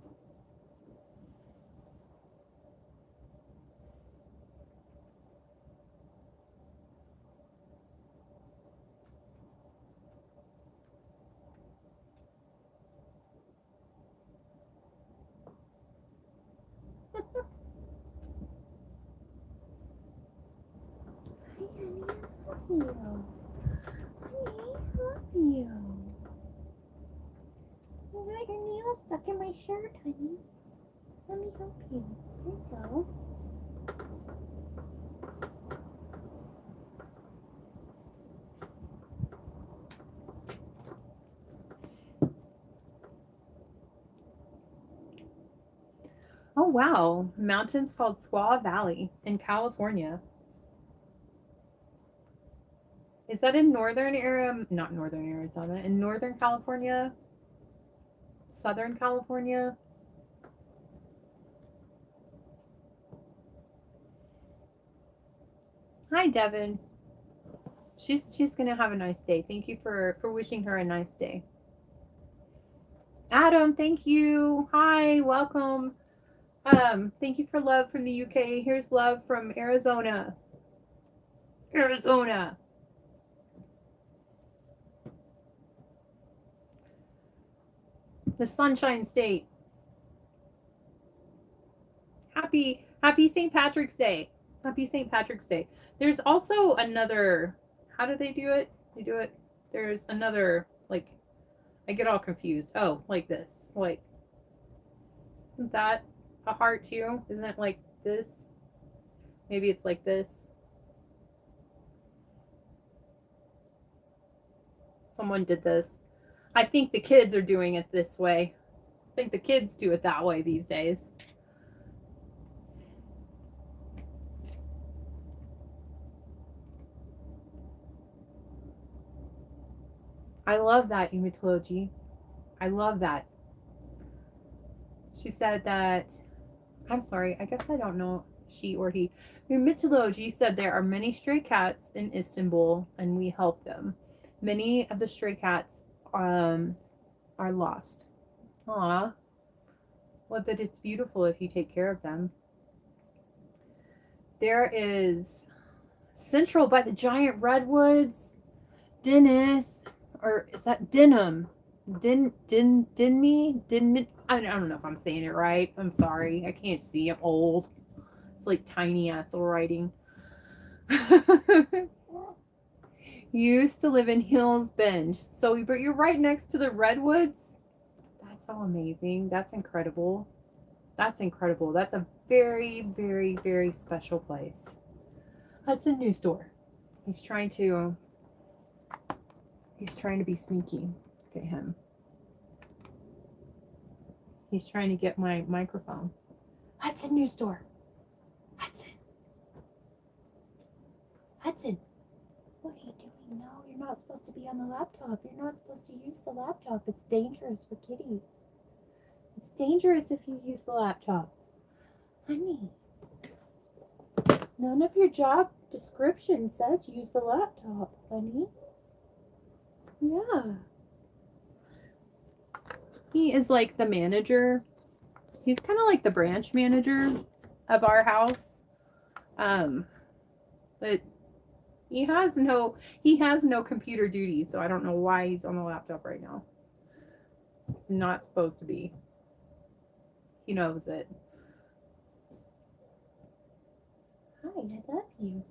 B: You. You got your nails stuck in my shirt, honey. Let me help you. There you go. Oh wow, mountains called Squaw Valley in California.
A: Is that in northern area? Not northern Arizona. In northern California? Southern California? Hi, Devin. She's gonna have a nice day. Thank you for wishing her a nice day. Adam, thank you. Hi, welcome. Thank you for love from the UK. Here's love from Arizona. Arizona. The Sunshine State. Happy St. Patrick's Day. Happy St. Patrick's Day. There's also another, how do they do it? They do it, there's another, like, I get all confused. Oh, like this. Like, isn't that a heart too? Isn't it like this? Maybe it's like this. Someone did this. I think the kids are doing it this way. I think the kids do it that way these days. I love that, Umitology. I love that. She said that, I'm sorry, I guess I don't know she or he. Umitology said there are many stray cats in Istanbul and we help them. Many of the stray cats are lost. Aw. Well, but it's beautiful if you take care of them. There is Central by the giant redwoods. Dennis, or is that Denham? Dinme? I don't know if I'm saying it right. I'm sorry. I can't see. I'm old. It's like tiny ass little writing. You used to live in Hills Bend. So, but you're right next to the redwoods. That's so amazing. That's incredible. That's incredible. That's a very, very, very special place. Hudson News Store. He's trying to be sneaky. Look at him. He's trying to get my microphone. Hudson News Store. Hudson. Hudson. What are you doing? No, you're not supposed to be on the laptop. You're not supposed to use the laptop. It's dangerous for kitties. It's dangerous if you use the laptop. Honey. None of your job description says use the laptop, honey. Yeah. He is like the manager. He's kind of like the branch manager of our house. But he has no computer duty, so I don't know why he's on the laptop right now. He's not supposed to be. He knows it. Hi, I love you.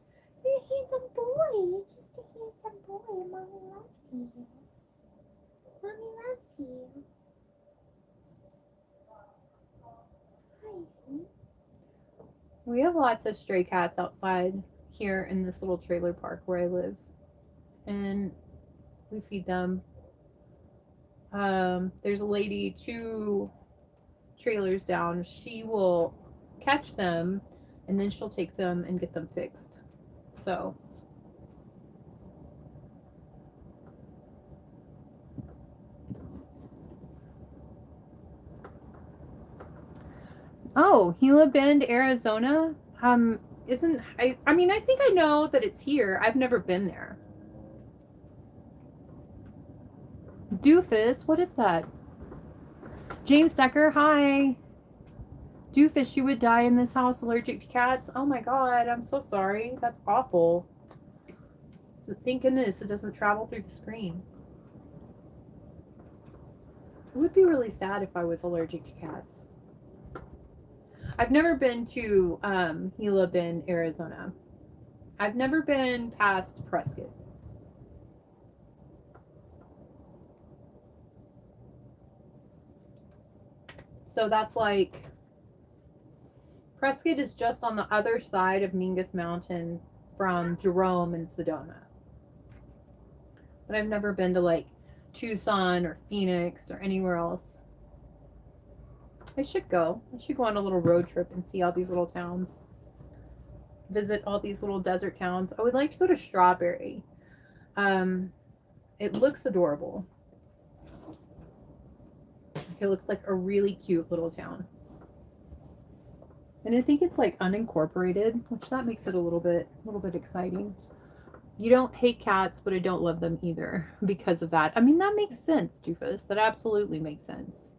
A: You're a handsome boy. You're just a handsome boy. Mommy loves you. Mommy loves you. Hi. We have lots of stray cats outside here in this little trailer park where I live. And we feed them. There's a lady 2 trailers down. She will catch them and then she'll take them and get them fixed. So oh, Gila Bend, Arizona. Isn't I mean I think I know that it's here. I've never been there. Doofus, what is that? James Decker, hi. Doofus, you would die in this house allergic to cats? Oh my god, I'm so sorry. That's awful. Thank goodness it doesn't travel through the screen. It would be really sad if I was allergic to cats. I've never been to Gila Bend, Arizona. I've never been past Prescott. So that's like, Prescott is just on the other side of Mingus Mountain from Jerome and Sedona. But I've never been to like Tucson or Phoenix or anywhere else. I should go. I should go on a little road trip and see all these little towns. Visit all these little desert towns. I would like to go to Strawberry.
B: It looks adorable. It looks like a really cute little town. And I think it's like unincorporated, which that makes it a little bit exciting. You don't hate cats, but I don't love them either because of that. I mean, that makes sense, Doofus. That absolutely makes sense.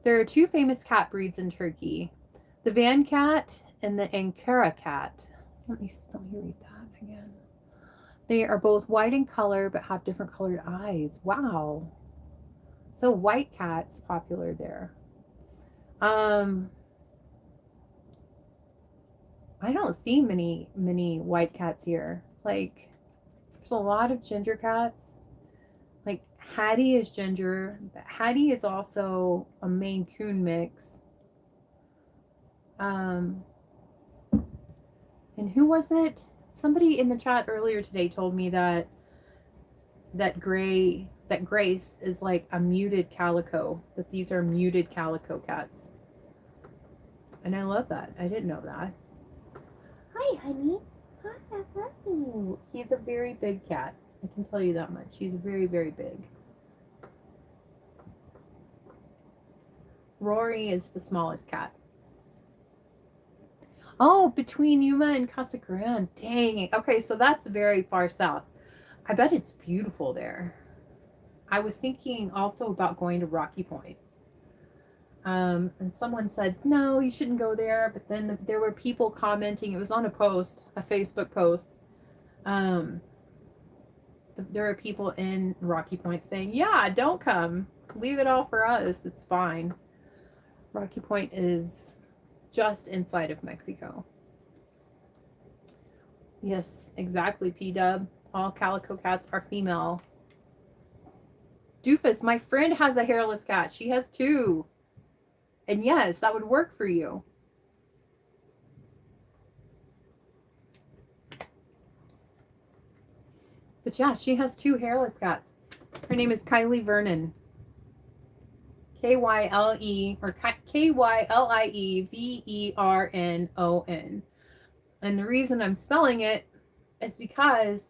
B: There are two famous cat breeds in Turkey, the Van cat and the Ankara cat. Let me read that again. They are both white in color but have different colored eyes. Wow. So white cat's popular there. I don't see many white cats here. Like, there's a lot of ginger cats. Like, Hattie is ginger, but Hattie is also a Maine Coon mix. And who was it? Somebody in the chat earlier today told me that Grace is like a muted calico, that these are muted calico cats. And I love that. I didn't know that. Hi, honey. Hi, I love you. He's a very big cat. I can tell you that much. He's very, very big. Rory is the smallest cat. Oh, between Yuma and Casa Grande. Dang it. Okay, so that's very far south. I bet it's beautiful there. I was thinking also about going to Rocky Point. And someone said, no, you shouldn't go there. But then there were people commenting. It was on a post, a Facebook post. There were people in Rocky Point saying, yeah, don't come. Leave it all for us. It's fine. Rocky Point is just inside of Mexico. Yes, exactly, P-Dub. All calico cats are female. Doofus, my friend has a hairless cat. She has two. And yes, that would work for you. But yeah, she has two hairless cats. Her name is Kylie Vernon. K-Y-L-E or K-Y-L-I-E-V-E-R-N-O-N. And the reason I'm spelling it is because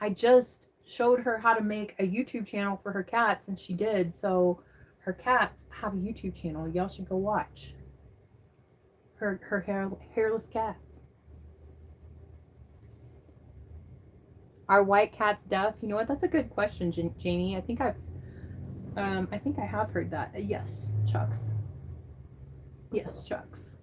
B: I just showed her how to make a YouTube channel for her cats, and she did. So her cats have a YouTube channel. Y'all should go watch her hairless cats. Are white cats deaf? You know what? That's a good question, Jamie. I think I have heard that. Yes, Chucks. Yes, Chucks.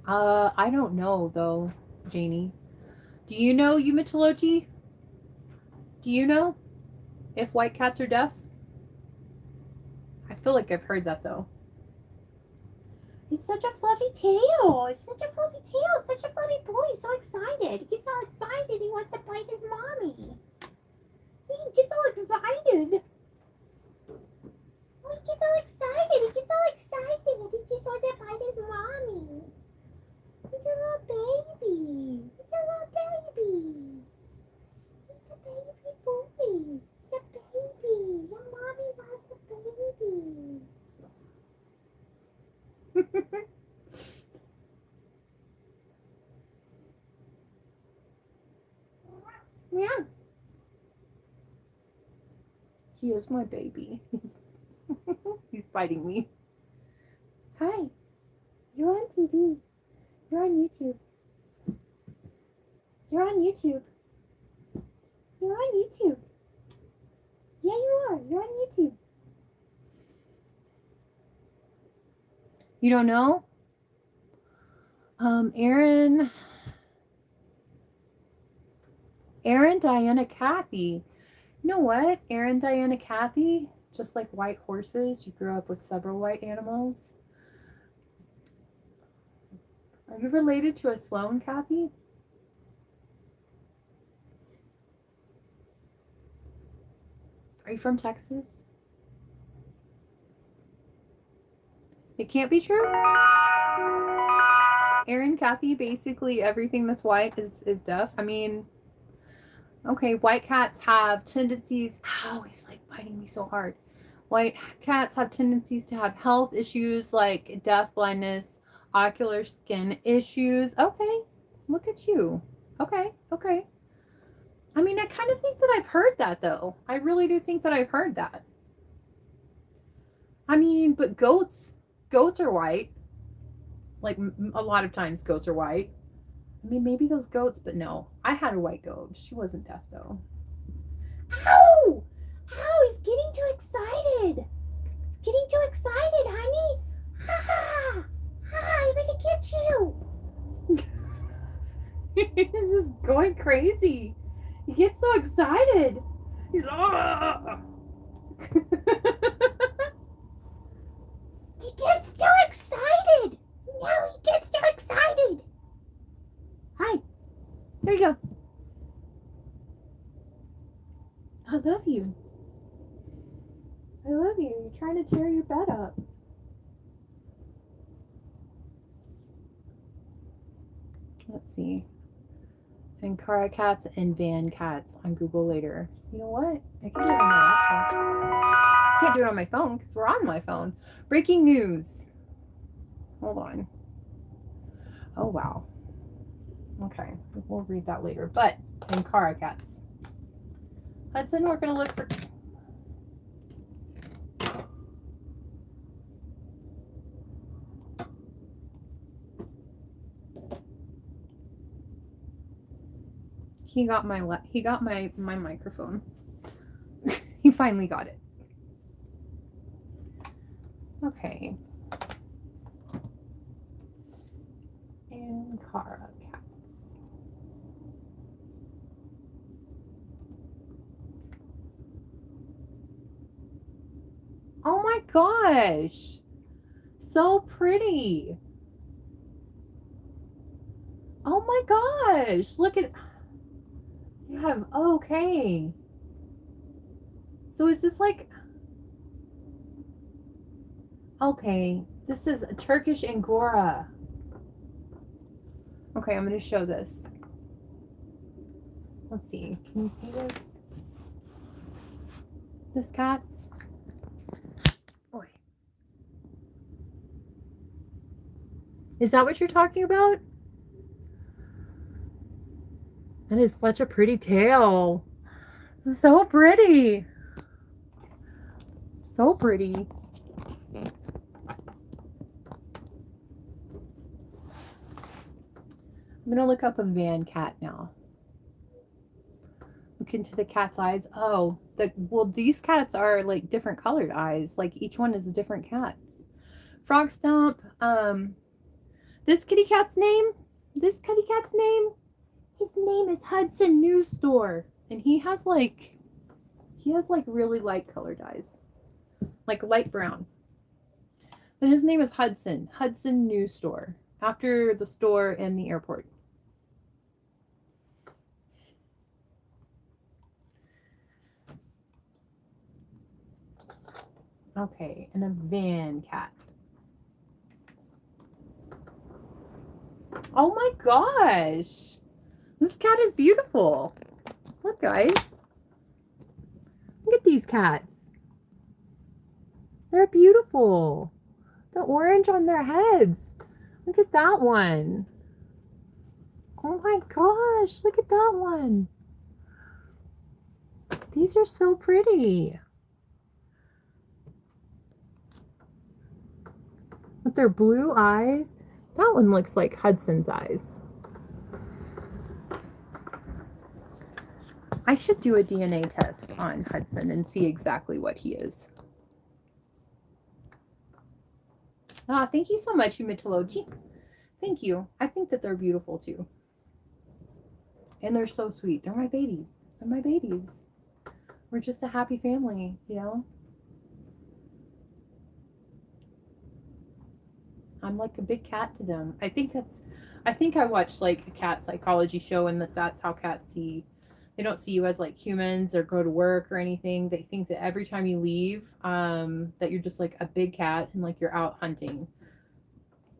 B: I don't know though, Janie. Do you know, Yumitology? Do you know if white cats are deaf? I feel like I've heard that though. He's such a fluffy tail. He's such a fluffy tail. Such a fluffy boy. He's so excited. He gets all excited. He wants to bite his mommy. He gets all excited. Oh, he gets all excited. He gets all excited. He just wants to bite his mommy. He's a little baby. He's a little baby. He's a baby boy. He's a baby. Your mommy wants a baby. Yeah. He is my baby. He's biting me. Hi. You're on TV. You're on YouTube. You're on YouTube. You're on YouTube. Yeah, you are. You're on YouTube. You don't know? Aaron, Diana, Kathy. You know what? Aaron, Diana, Kathy, just like white horses, you grew up with several white animals. Are you related to a Sloan, Kathy? Are you from Texas? It can't be true. Aaron, Kathy, basically everything that's white is deaf. I mean, okay, white cats have tendencies. Ow, he's like biting me so hard. White cats have tendencies to have health issues like deaf, blindness, Ocular skin issues. Okay. Look at you. Okay. Okay. I mean, I kind of think that I've heard that though. I really do think that I've heard that. I mean, but goats are white. Like a lot of times goats are white. I mean, maybe those goats, but no. I had a white goat. She wasn't deaf though. Ow! Ow, he's getting too excited. He's getting too excited, honey. Ha ha! Ha, I'm gonna get you. He's just going crazy. He gets so excited. He's He gets too excited. Now he gets too excited. Hi. There you go. I love you. I love you. You're trying to tear your bed up. Let's see. Ankara cats and van cats on Google later. You know what? I can do it on my laptop. I can't do it on my phone because we're on my phone. Breaking news. Hold on. Oh, wow. Okay. We'll read that later. But Ankara cats. Hudson, we're going to look for... He got my microphone. He finally got it. Okay. Ankara cats. Oh my gosh. So pretty. Oh my gosh. Look at... You have... Okay. So is this like... Okay. This is a Turkish Angora. Okay, I'm going to show this. Let's see. Can you see this? This cat? Boy. Is that what you're talking about? That is such a pretty tail. So pretty. So pretty. I'm going to look up a van cat now. Look into the cat's eyes. Oh, well, these cats are like different colored eyes. Like each one is a different cat. Frog Stump. This kitty cat's name? His name is Hudson News Store. And he has like really light colored eyes. Like light brown. But his name is Hudson. Hudson News Store. After the store and the airport. Okay, and a van cat. Oh my gosh. This cat is beautiful. Look, guys. Look at these cats. They're beautiful. The orange on their heads. Look at that one. Oh my gosh, look at that one. These are so pretty. With their blue eyes. That one looks like Hudson's eyes. I should do a DNA test on Hudson and see exactly what he is. Ah, thank you so much, Humitology. Thank you. I think that they're beautiful too. And they're so sweet. They're my babies. They're my babies. We're just a happy family, you know? I'm like a big cat to them. I think I watched like a cat psychology show, and that's how cats see. They don't see you as like humans or go to work or anything. They think that every time you leave, that you're just like a big cat and like you're out hunting.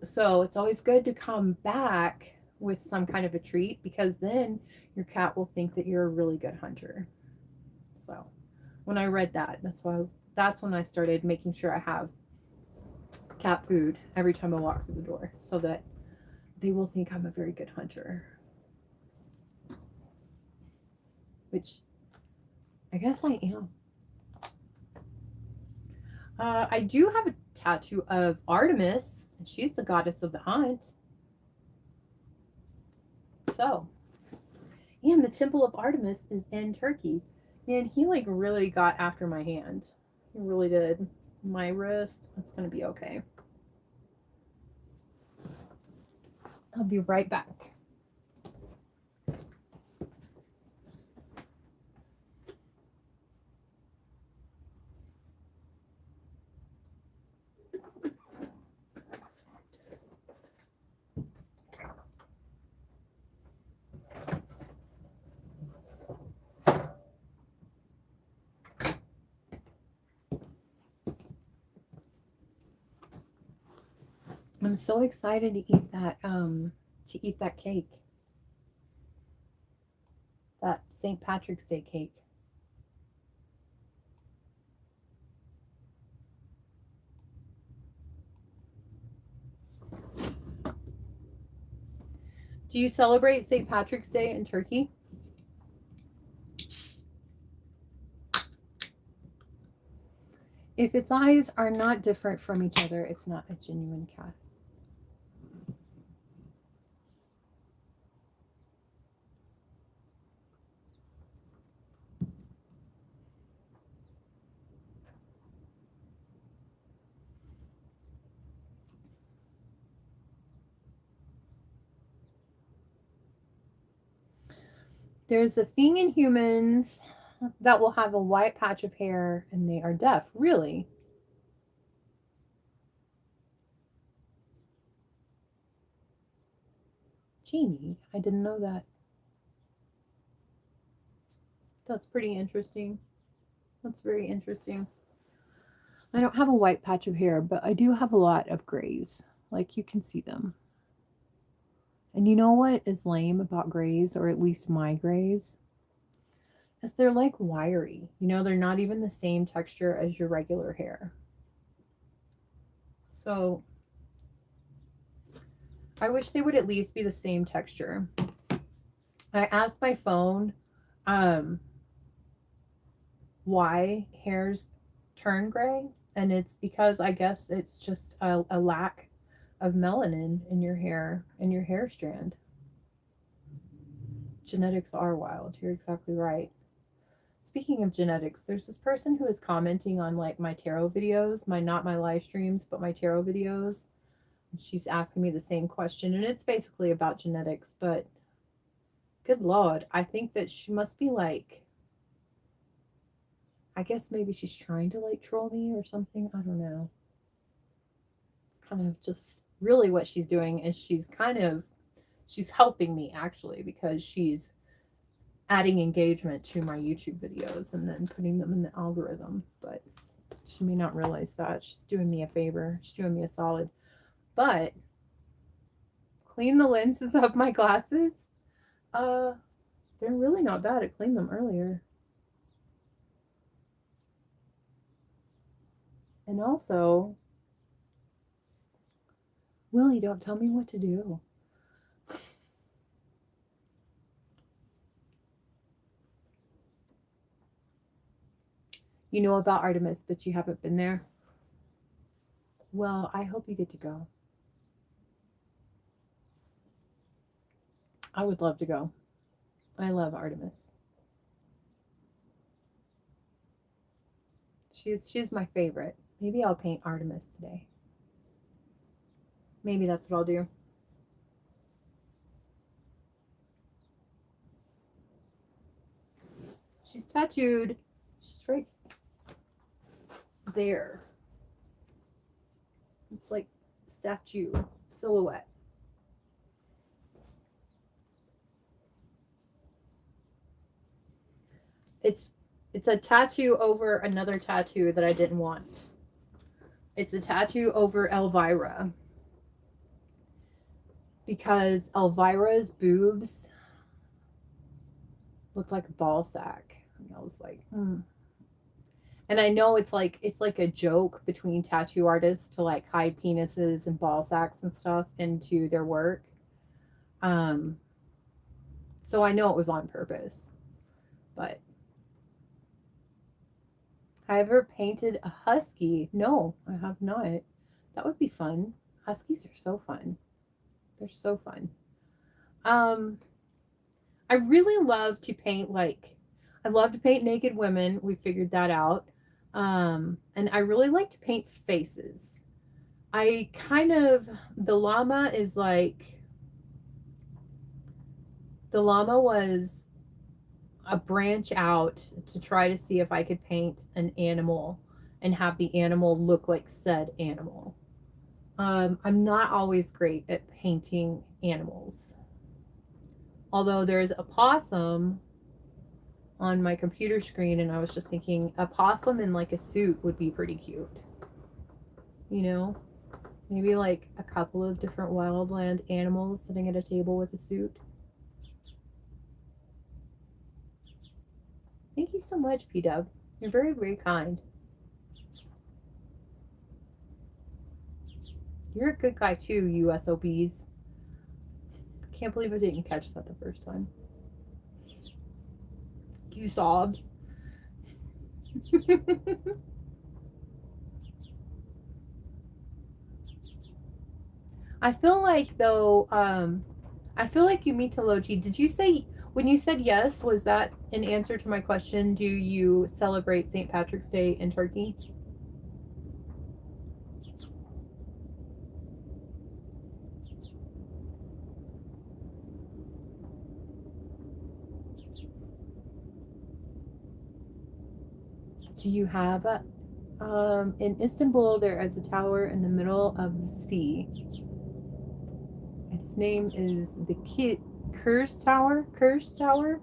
B: So it's always good to come back with some kind of a treat, because then your cat will think that you're a really good hunter. So when I read that, that's when I started making sure I have
A: cat food every time I walk through the door so that they will think I'm a very good hunter. Which I guess I am. I do have a tattoo of Artemis. She's the goddess of the hunt. So, and the Temple of Artemis is in Turkey. And he like really got after my hand. He really did. My wrist, it's going to be okay. I'll be right back. I'm so excited to eat that cake. That St. Patrick's Day cake. Do you celebrate St. Patrick's Day in Turkey? If its eyes are not different from each other, it's not a genuine cat. There's a thing in humans that will have a white patch of hair and they are deaf. Really? Jeannie, I didn't know that. That's pretty interesting. That's very interesting. I don't have a white patch of hair, but I do have a lot of grays. Like you can see them. And you know what is lame about grays, or at least my grays? Is they're like wiry. You know, they're not even the same texture as your regular hair. So I wish they would at least be the same texture. I asked my phone why hairs turn gray, and it's because I guess it's just a lack of melanin in your hair strand. Genetics are wild. You're exactly right. Speaking of genetics, there's this person who is commenting on like my tarot videos, not my live streams, but my tarot videos. She's asking me the same question, and it's basically about genetics, but good Lord, I think that she must be like, I guess maybe she's trying to like troll me or something. I don't know. It's kind of just really what she's doing is she's helping me actually, because she's adding engagement to my YouTube videos and then putting them in the algorithm. But she may not realize that. She's doing me a favor. She's doing me a solid. But clean the lenses of my glasses. They're really not bad. I cleaned them earlier. And also, Willie, don't tell me what to do. You know about Artemis, but you haven't been there. Well, I hope you get to go. I would love to go. I love Artemis. She's my favorite. Maybe I'll paint Artemis today. Maybe that's what I'll do. She's tattooed. She's right there. It's like statue silhouette. It's a tattoo over another tattoo that I didn't want. It's a tattoo over Elvira. Because Elvira's boobs looked like a ball sack. And I was like, And And I know it's like a joke between tattoo artists to like hide penises and ball sacks and stuff into their work. Um, so I know it was on purpose. But have I ever painted a husky? No, I have not. That would be fun. Huskies are so fun. They're so fun. I really love to paint I love to paint naked women. We figured that out. And I really like to paint faces. I kind of the llama is like the llama was a branch out to try to see if I could paint an animal and have the animal look like said animal. I'm not always great at painting animals. Although there's a possum on my computer screen, and I was just thinking a possum in like a suit would be pretty cute. You know? Maybe like a couple of different wildland animals sitting at a table with a suit. Thank you so much, P-Dub. You're very, very kind. You're a good guy too, you SOBs. Can't believe I didn't catch that the first time. You sobs. I feel like though, I feel like you meet Logi. Did you say when you said yes, was that an answer to my question? Do you celebrate St. Patrick's Day in Turkey? Do you have in Istanbul there is a tower in the middle of the sea. Its name is the Kurz Tower. Kurz Tower.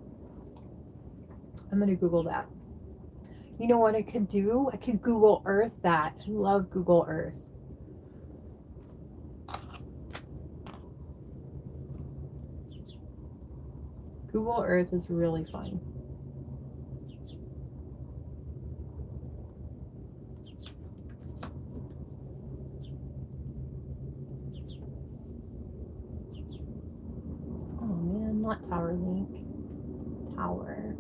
A: I'm gonna Google that. You know what I could do? I could Google Earth that. I love Google Earth. Google Earth is really fun. Oh man, not Tower Link. Tower.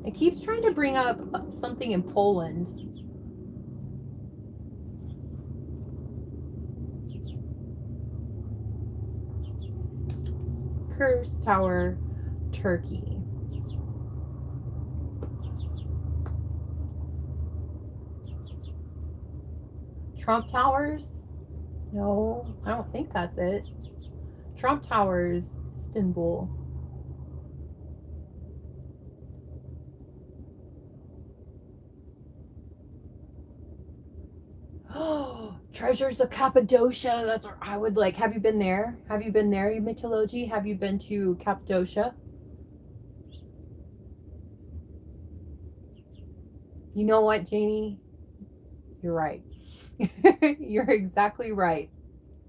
A: It keeps trying to bring up something in Poland. Kurz Tower, Turkey. Trump Towers? No, I don't think that's it. Trump Towers, Istanbul. Oh, Treasures of Cappadocia. That's where I would like. Have you been there? Have you been there, you mythology? Have you been to Cappadocia? You know what, Janie? You're right. You're exactly right.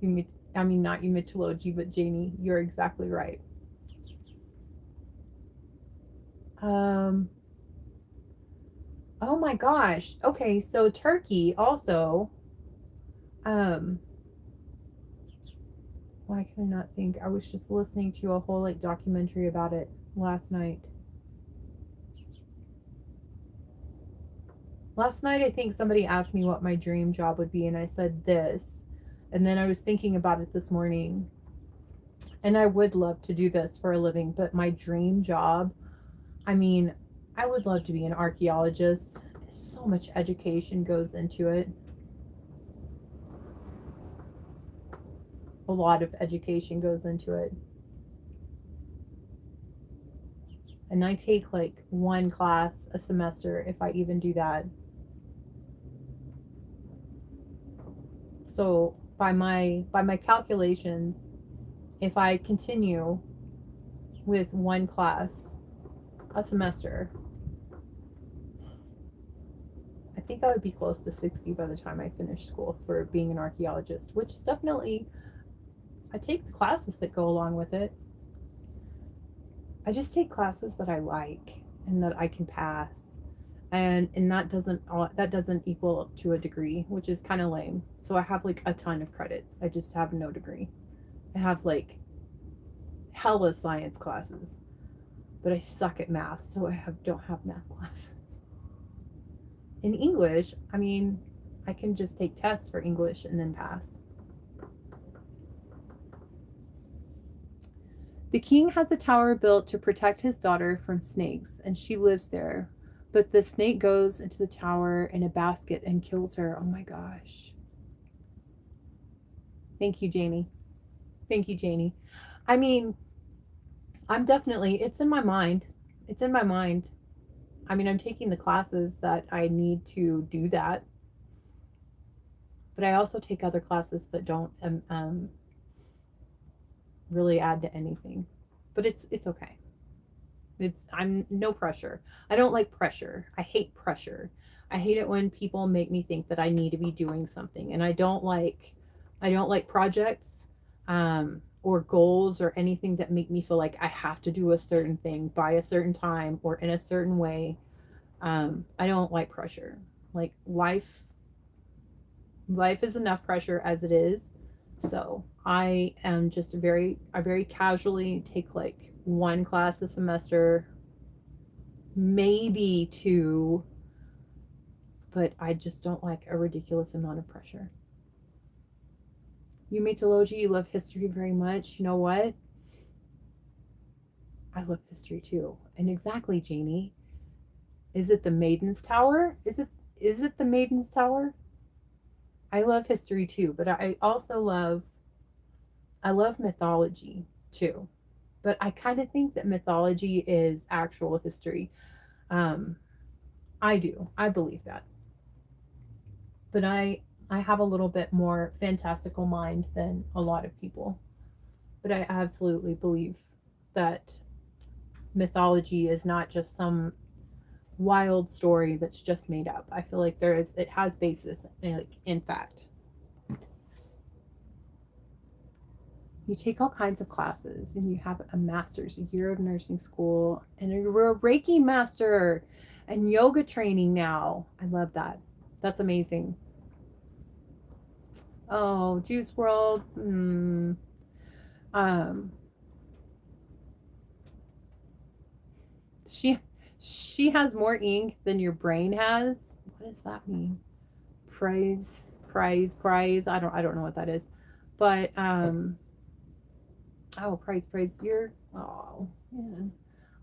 A: I mean, not you mythology, but Janie, you're exactly right. Oh my gosh. Okay, so Turkey also. Why can I not think? I was just listening to a whole like documentary about it last night. Last night, I think somebody asked me what my dream job would be, and I said this. And then I was thinking about it this morning. And I would love to do this for a living, but my dream job, I mean, I would love to be an archaeologist. So much education goes into it. A lot of education goes into it. And I take like one class a semester if I even do that. So by my calculations, if I continue with one class a semester, I think I would be close to 60 by the time I finish school for being an archaeologist, which is definitely, I take the classes that go along with it. I just take classes that I like. and that I can pass. And that doesn't equal up to a degree, which is kind of lame. So I have like a ton of credits. I just have no degree. I have like hella science classes, but I suck at math, so don't have math classes. In English, I mean, I can just take tests for English and then pass. The king has a tower built to protect his daughter from snakes, and she lives there. But the snake goes into the tower in a basket and kills her. Oh my gosh. Thank you, Janie. Thank you, Janie. I mean, it's in my mind. It's in my mind. I mean, I'm taking the classes that I need to do that. But I also take other classes that don't really add to anything. But it's okay. I'm no pressure. I don't like pressure. I hate pressure. I hate it when people make me think that I need to be doing something, and I don't like projects or goals or anything that make me feel like I have to do a certain thing by a certain time or in a certain way. I don't like pressure. Like life is enough pressure as it is. So I am just I very casually take like one class a semester, maybe two, but I just don't like a ridiculous amount of pressure. You mythology, you love history very much. You know what? I love history too. And exactly, Janie. Is it the Maiden's Tower? Is it the Maiden's Tower? I love history too, but I love mythology too. But I kind of think that mythology is actual history. Um, I do. I believe that. But I have a little bit more fantastical mind than a lot of people. But I absolutely believe that mythology is not just some wild story that's just made up. I feel like it has basis in fact. You take all kinds of classes and you have a master's, a year of nursing school, and you're a Reiki master and yoga training now. I love that. That's amazing. Oh, Juice World. Um, she she has more ink than your brain has. What does that mean? Praise. I don't know what that is. But oh, praise. You're oh man.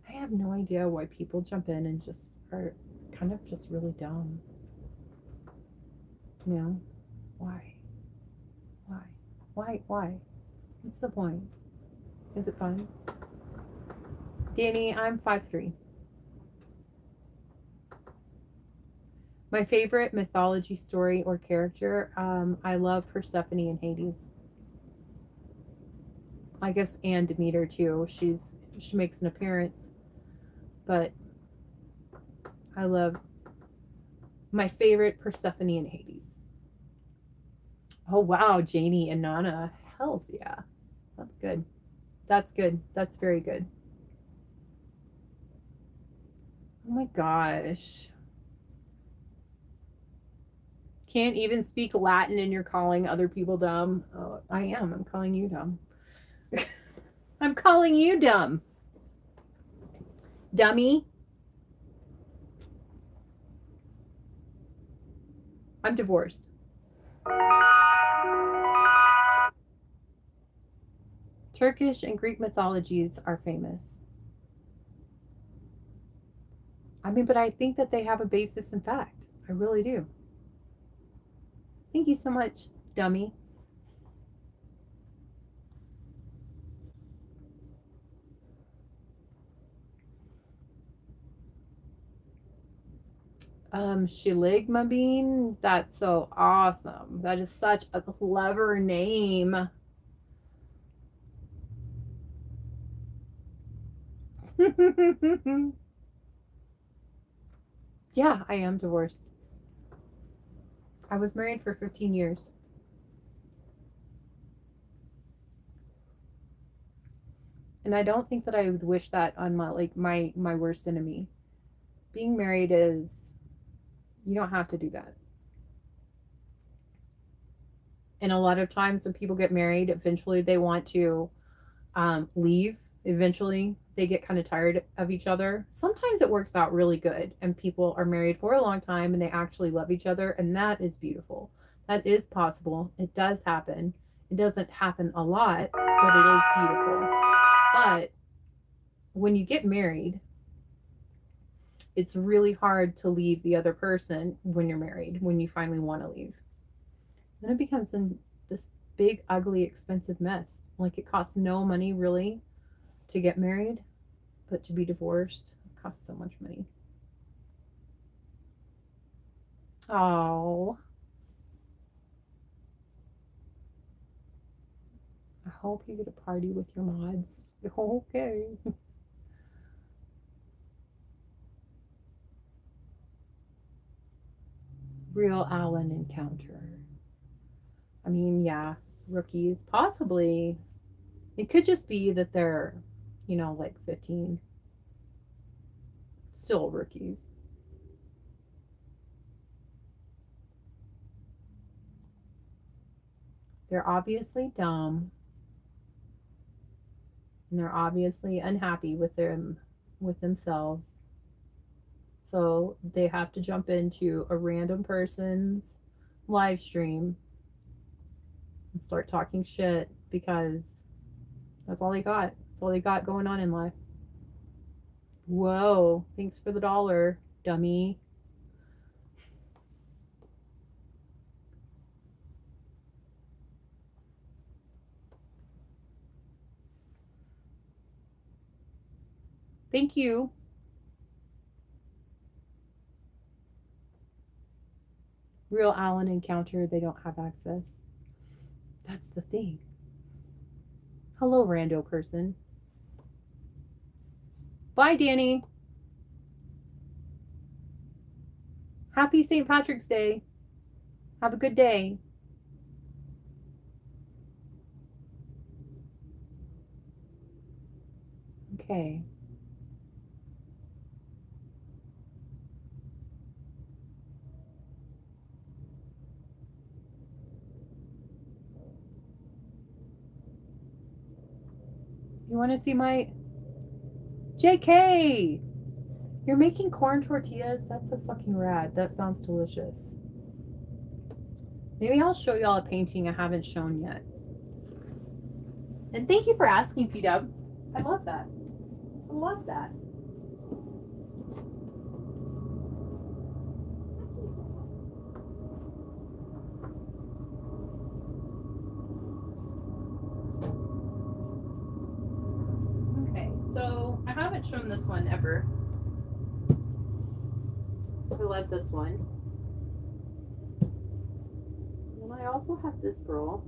A: I have no idea why people jump in and just are kind of just really dumb. You know? Why? Why? Why? What's the point? Is it fun? Danny, I'm 5'3". My favorite mythology story or character, I love Persephone and Hades. I guess and Demeter too. She makes an appearance, but I love my favorite Persephone and Hades. Oh wow, Janie and Nana. Hells yeah. That's good. That's good. That's very good. Oh my gosh. Can't even speak Latin and you're calling other people dumb. Oh, I am. I'm calling you dumb. I'm calling you dumb. Dummy. I'm divorced. Turkish and Greek mythologies are famous. I mean, but I think that they have a basis in fact. I really do. Thank you so much, dummy. Shaligma Bean, that's so awesome. That is such a clever name. Yeah, I am divorced. I was married for 15 years. And I don't think that I would wish that on my worst enemy. Being married is, you don't have to do that. And a lot of times when people get married, eventually they want to leave. Eventually they get kind of tired of each other. Sometimes it works out really good and people are married for a long time and they actually love each other. And that is beautiful. That is possible. It does happen. It doesn't happen a lot, but it is beautiful. But when you get married, it's really hard to leave the other person when you're married, when you finally want to leave. Then it becomes this big, ugly, expensive mess. Like it costs no money really to get married, but to be divorced costs so much money. Oh. I hope you get a party with your mods. Okay. Real Allen encounter. I mean, yeah, rookies. Possibly. It could just be that they're, like 15. Still rookies. They're obviously dumb. And they're obviously unhappy with themselves. So they have to jump into a random person's live stream and start talking shit because that's all they got. That's all they got going on in life. Whoa, thanks for the $1, dummy. Thank you. Real Allen encounter, they don't have access. That's the thing. Hello, rando person. Bye, Danny. Happy St. Patrick's Day. Have a good day. Okay. You want to see my JK? You're making corn tortillas? That's so fucking rad. That sounds delicious. Maybe I'll show y'all a painting I haven't shown yet. And thank you for asking, P-Dub. I love that. I love that. Okay, so I haven't shown this one ever. I love this one. And I also have this girl.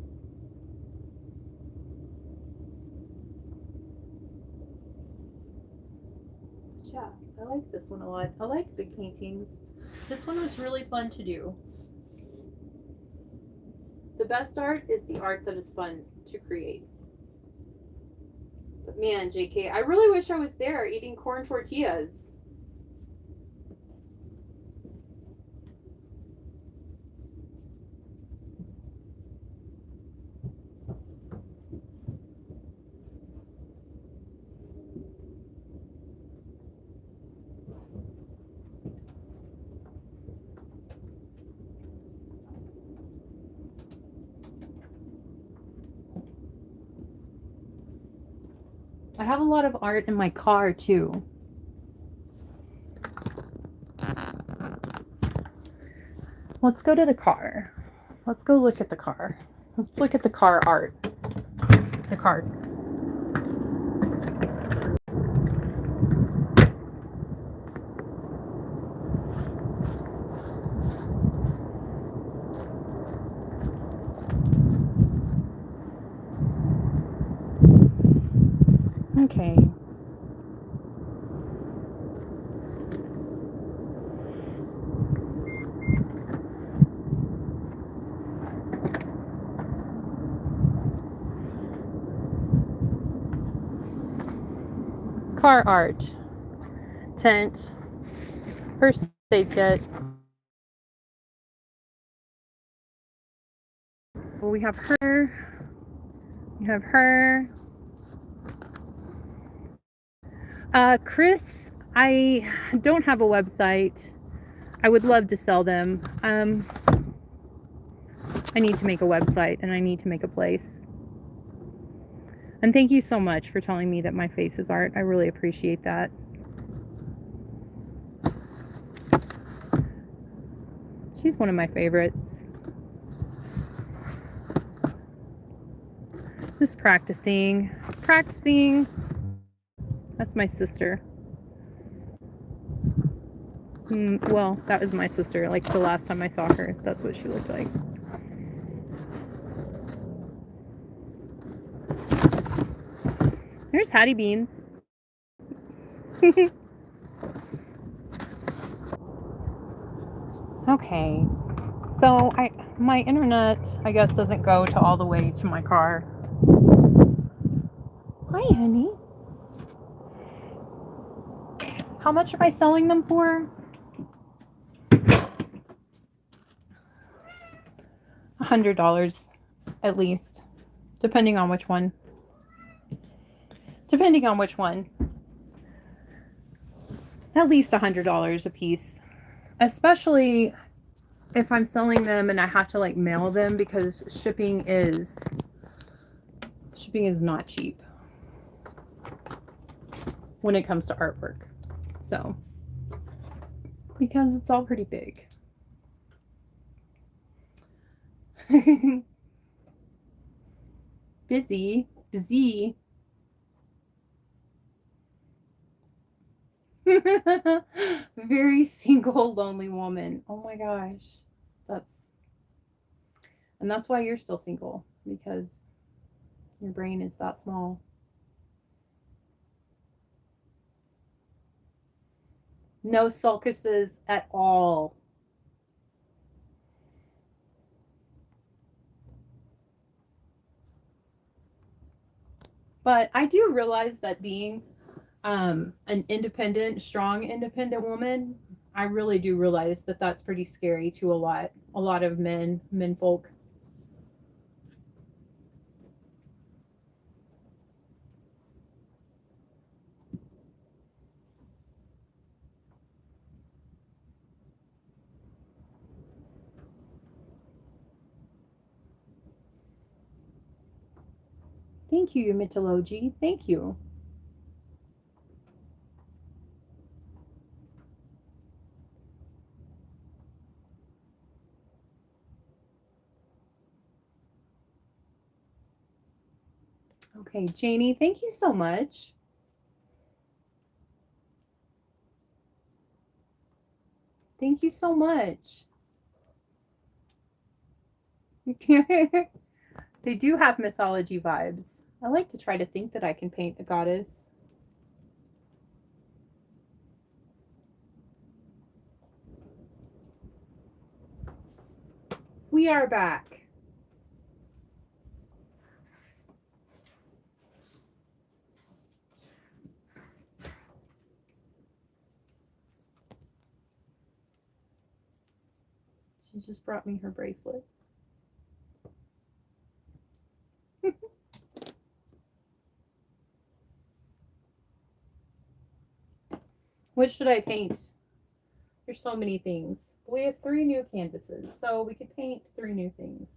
A: Yeah, I like this one a lot. I like big paintings. This one was really fun to do. The best art is the art that is fun to create. But man, JK, I really wish I was there eating corn tortillas. I have a lot of art in my car too. Let's go to the car. Let's go look at the car. Let's look at the car art. The car. Okay. Car art. Tent.
B: her safe yet. Well, we have her. We have her. Chris, I don't have a website. I would love to sell them. I need to make a website and I need to make a place. And thank you so much for telling me that my face is art. I really appreciate that. She's one of my favorites. Just practicing. That's my sister. Well, that was my sister. Like the last time I saw her, that's what she looked like. There's Hattie Beans. Okay. So my internet, I guess, doesn't go to all the way to my car. Hi, honey. How much am I selling them for? $100 at least, depending on which one. At least $100 a piece, especially if I'm selling them and I have to like mail them, because shipping is not cheap when it comes to artwork. So, because it's all pretty big. Busy. Very single, lonely woman. Oh my gosh. That's why you're still single, because your brain is that small. No sulcuses at all. But I do realize that being an independent, strong, independent woman, I really do realize that that's pretty scary to a lot of menfolk. Thank you, Mythology. Thank you. Okay, Janie, thank you so much. Thank you so much. They do have mythology vibes. I like to try to think that I can paint a goddess. We are back. She just brought me her bracelet. What should I paint? There's so many things. We have 3 new canvases, so we could paint 3 new things.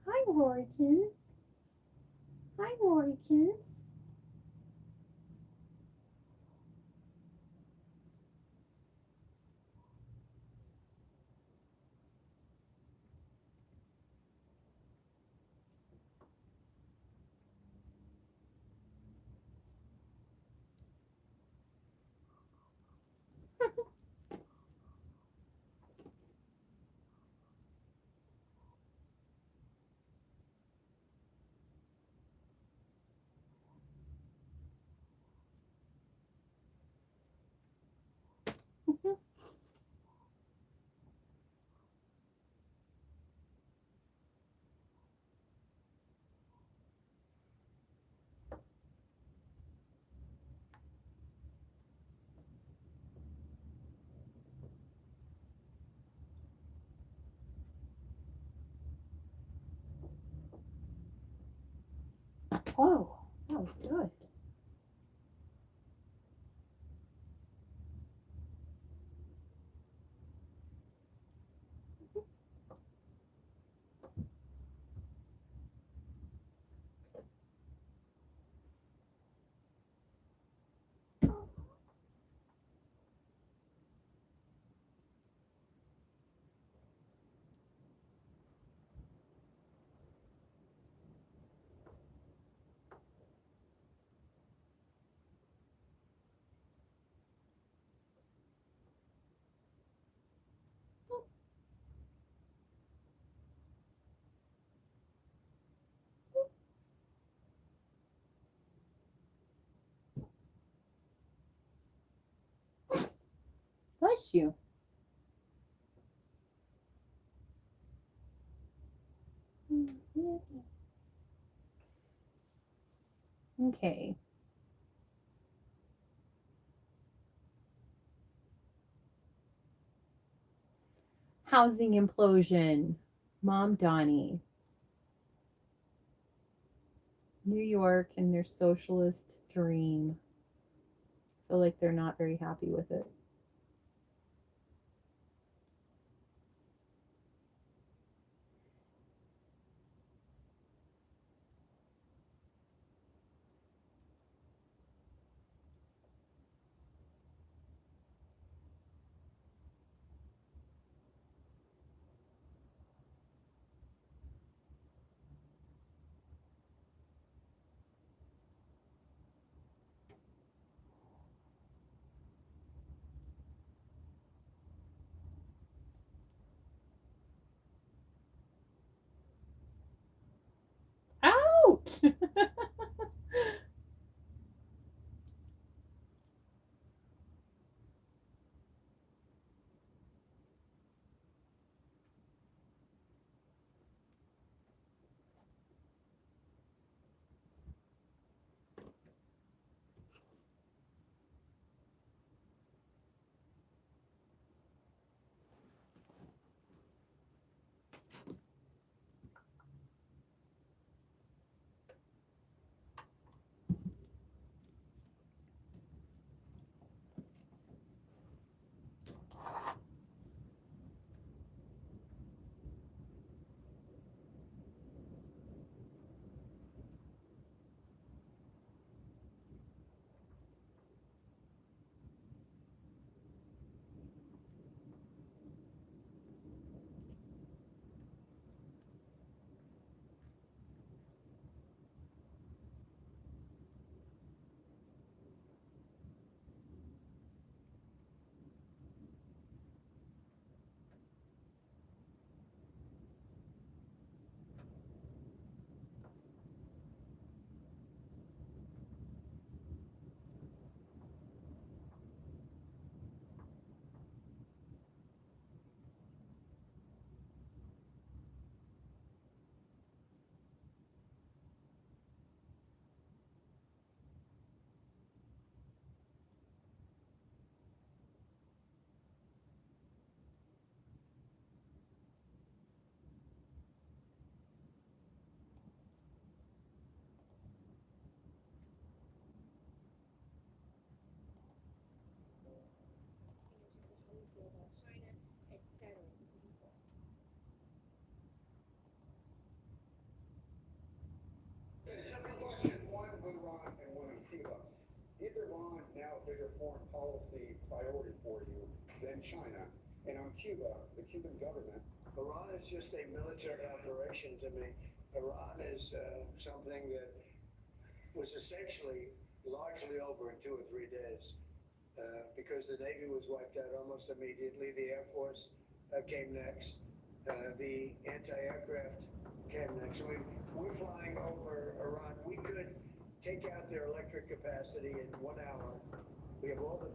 B: Hi, Rorikins. Hi, Rorikins.
A: Oh, that was good. Bless you. Okay. Housing implosion. Mom Donnie. New York and their socialist dream. I feel like they're not very happy with it. Ouch!
D: One on Iran and one on Cuba. Is Iran now a bigger foreign policy priority for you than China? And on Cuba, the Cuban government.
E: Iran is just a military operation to me. Iran is something that was essentially largely over in 2 or 3 days because the Navy was wiped out almost immediately. The Air Force came next. The anti-aircraft came next. We're flying over Iran. We could take out their electric capacity in 1 hour. We have all the,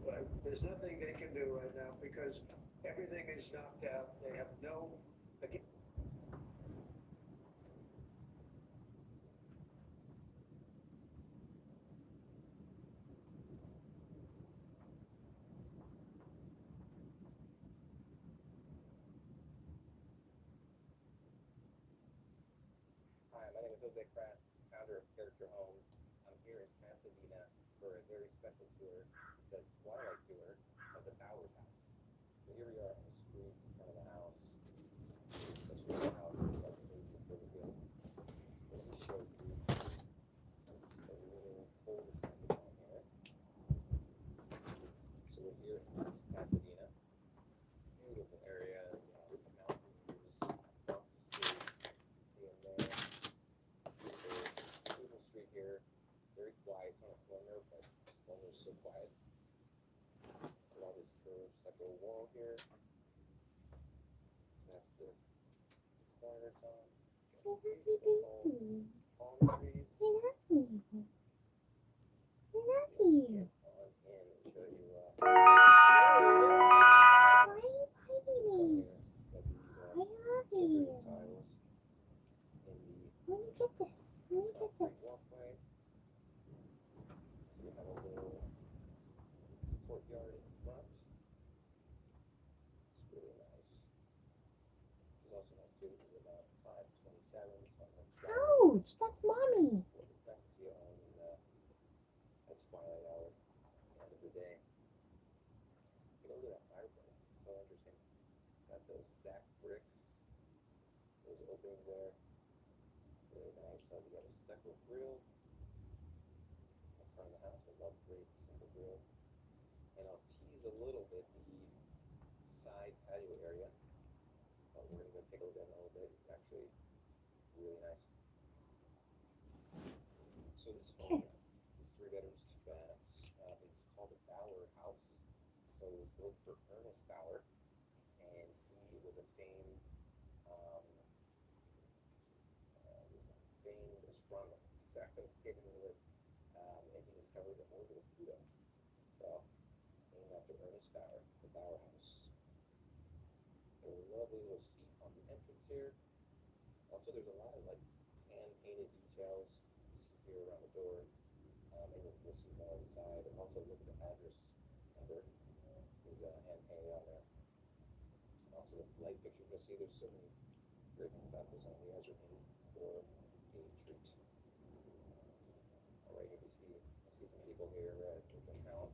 E: there's nothing they can do right now because everything is knocked out. They have no, again,
F: Hi, my name is Jose Kratz. founder of Character Homes. I'm here in Pasadena for a very special tour. It's a twilight tour of the Bowers house. So here we are on the street in front of the house. It's such a great house. It's like amazing for the good. Let me show you a little cul-de-sac down here. So we're here in Pasadena. Beautiful area, with the mountain views across the street. You can see them there. Beautiful street here. Very quiet. It's on a corner, but this corner is so quiet. Along this curved stucco wall here. That's the corner it's on. Palm trees. Let's get on in and show you. Walkway. We have a little courtyard in front. It's really nice. This is also nice too. This is about 527, so I'm
A: Ouch, that's mommy.
F: It's nice to see it on at twilight hour, end of the day. You know, look at that fireplace. It's so interesting. Got those stacked bricks. Those openings there. Really nice. So we got a stucco grill in front of the house. I love great stucco grill. And I'll tease a little bit the side patio area. But we're gonna go take a look at it in a little bit. It's actually really nice. So this home is 3 bedrooms, 2 baths. It's called the Bower House. So it was built for Ernest Bower, and he was a famed astronomer. Sorry, I was skipping the words. And he discovered the orbit of Pluto. So, named after Ernest Bower, the Bower House. A lovely little seat on the entrance here. Also, there's a lot of like hand-painted details you see here around the door, and you'll see more on the side. And also, look at the address number is hand-painted on there. Also, the light picture. You'll see there's so many great things about this home. You guys are in for a treat. All right, here we see some people here at the house.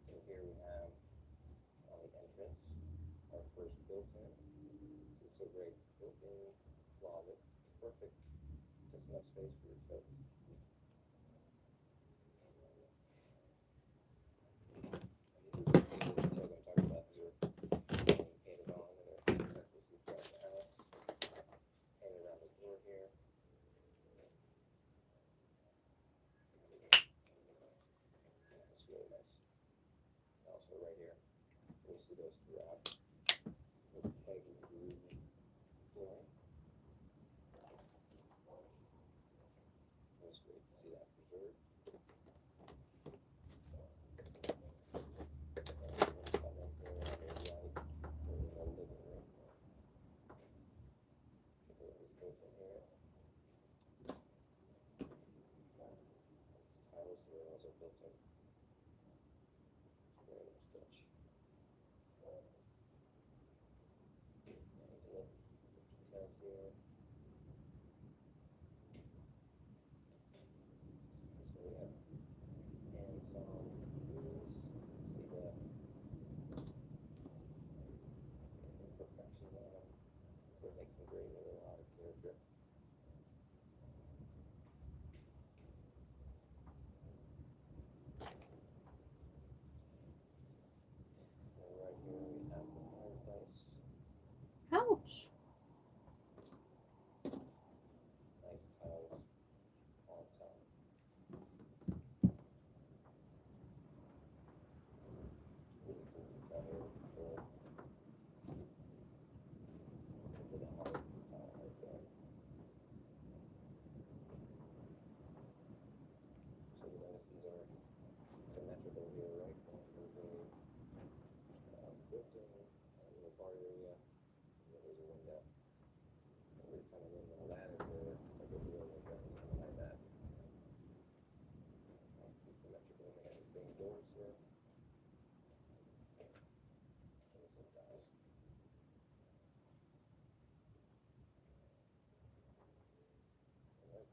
F: So here we have on the entrance our first built-in. This is so great. Built-in closet, perfect. Just enough space for your coats. And these are the details I'm talking about. These are painted on, and they're accessible throughout the house. Painted around the door here. It's really nice. Also right here, you see those throughout. With peg and groove flooring. It was great to see that preserved. Tiles here are also built in. Very nice touch. Details here. So we have hands-on wheels. See the imperfections on them. So it makes them great with a lot of character.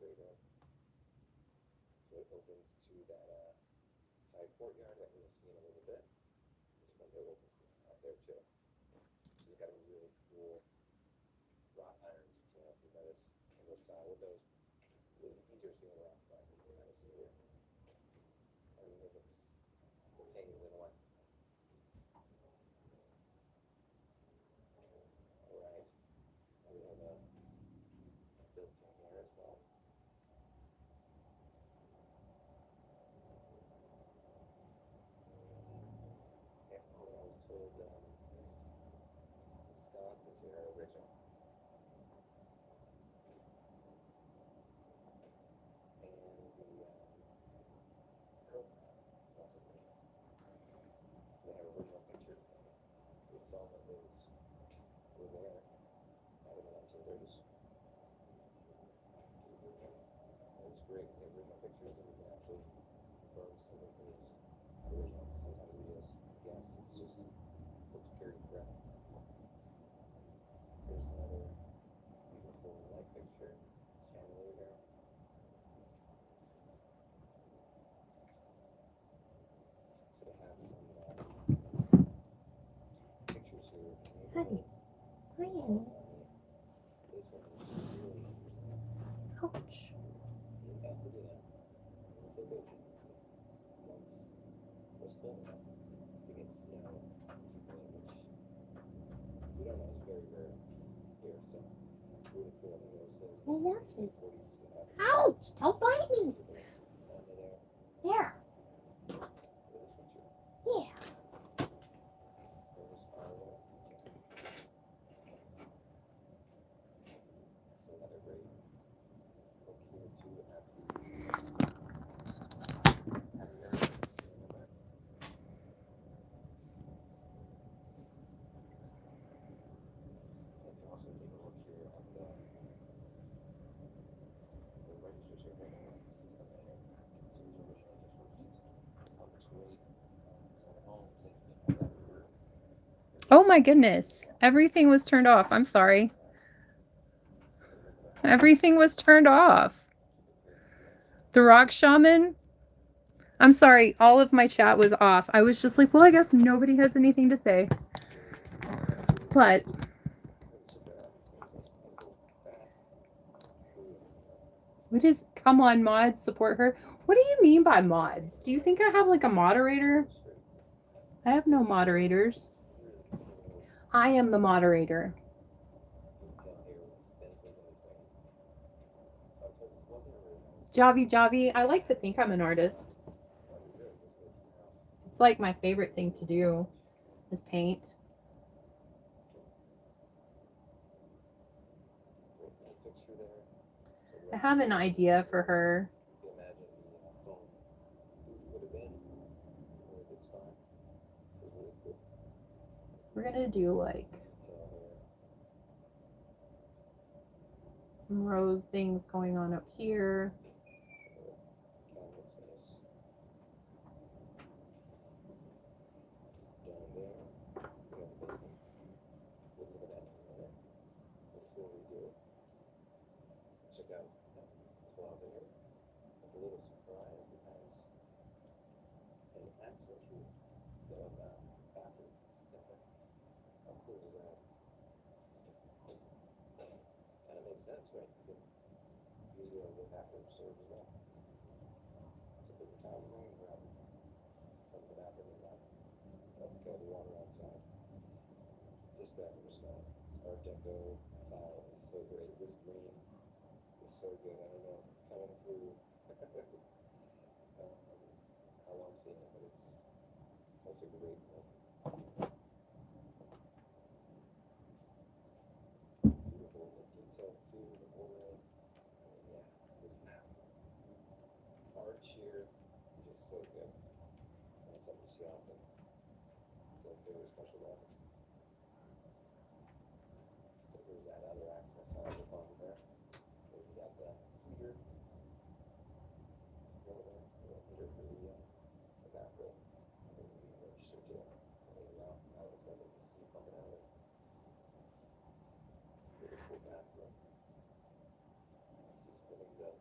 F: great room. So it opens to that side courtyard that we'll see in a little bit. This window opens out there too. It's got a really cool wrought iron detail, if you notice, in the side windows. Really easier to see on the wrong side than you kind of see here. Everything looks okay in one. Alright. We have a built-in here as well. Yeah, I was told this sconces here are original. And the curb is also original. They have original pictures with some of those were there back in the 1930s. It's great. The original pictures, and you can actually confirm some of these original. Sometimes we just guess it just looks very correct. There's another beautiful light picture, chandelier there. So to have some pictures here.
A: Honey.
F: This one is really interesting.
A: Ouch.
F: It has to do that. It's so good. Once it was cold enough to get snow, which we don't know is very rare here, so really cool. I mean, those
A: I love it.
F: 40s that have
A: Ouch! Don't bite me.
F: under there.
A: There.
F: Look at this picture.
A: Yeah.
F: There's our It's another great look here too at the area. And you also take a look here at the registers here. Right now, it's up there. So these are originally just for heat. It's great. At homes and all that.
B: Oh my goodness. Everything was turned off. I'm sorry. Everything was turned off. The rock shaman. I'm sorry. All of my chat was off. I was just like, well, I guess nobody has anything to say. But what is, come on, mods, support her. What do you mean by mods? Do you think I have like a moderator? I have no moderators. I am the moderator. Javi, I like to think I'm an artist. It's like my favorite thing to do is paint. I have an idea for her. We're gonna do like some rose things going on up here.
F: Check out that closet here. A little surprise. It has an access room to the bathroom. How cool is that? Kind of makes sense, right? You can use it as a bathroom storage as well. So put your towels in and grab them from the bathroom and let the water outside. This bathroom is Art Deco tile is so great. This green is so good. I don't know if it's coming through how I'm seeing it, but it's such a great look. Beautiful the details too, the bordering. I mean, yeah, this arch here is just so good. It's not something you see often. It's a very special level. So here's that other access side of the closet there. Then you got the heater. Over there, the heater for the bathroom. And then you register too. And now it's got the AC pumping out of it. Really cool bathroom. Let's see some things up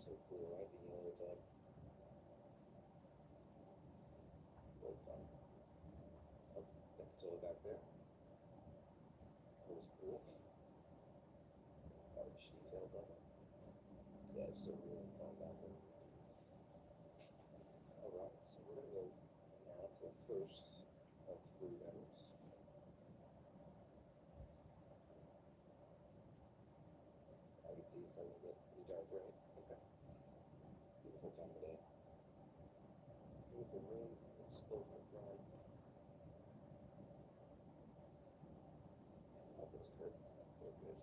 F: so cool, right? The yellow dub. Really fun. Oh, that's all back there. That was cool. Large detail button. Yeah, it's so really fun back there. Alright, so we're gonna go now to the first of 3 bedrooms. I can see it's starting to get pretty dark, right? Okay. Beautiful time of day. Beautiful rooms, and slope in the front. I love this curtain, that's so good.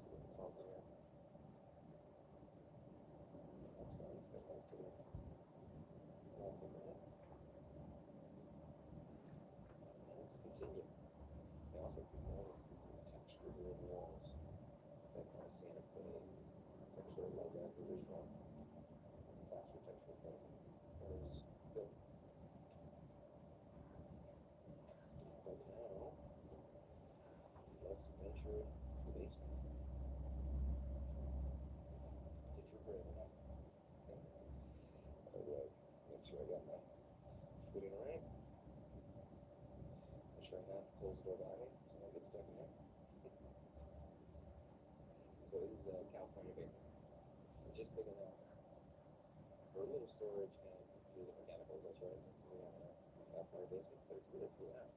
F: So we can pause here. That's fun, it's got a nice little walk in there. And let's continue. I also notice the texture here in the walls. That kind of Santa Fe texture, like that, the original plaster texture from was built. But now, let's venture to the basement. If you're brave enough. Alright, let's make sure I got my footing right. Make sure not to close the door behind me so I don't get stuck in there. So it is a California basement. So just big enough for a little storage and a few different mechanicals, that's right. So we have California basements, but it's really cool now.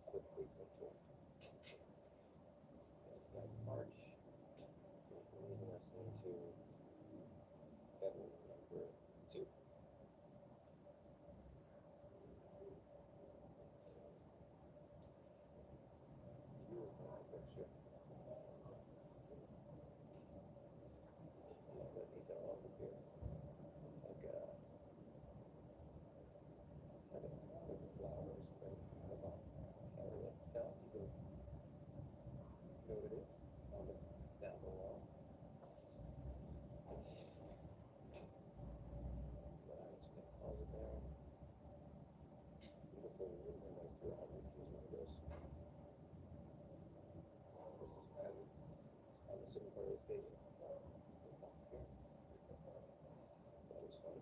F: Quick basement tour. That's nice arch. Leading us into bedroom number 2. Beautiful architecture. Love that detail all over here. Looks like a with the flowers, but kind of on. Can't really tell. You can know what it is. Comment down below. Nice big closet there. Beautiful, really nice 300 keys windows. This is I'm assuming part of the staging. The box here. That is fun.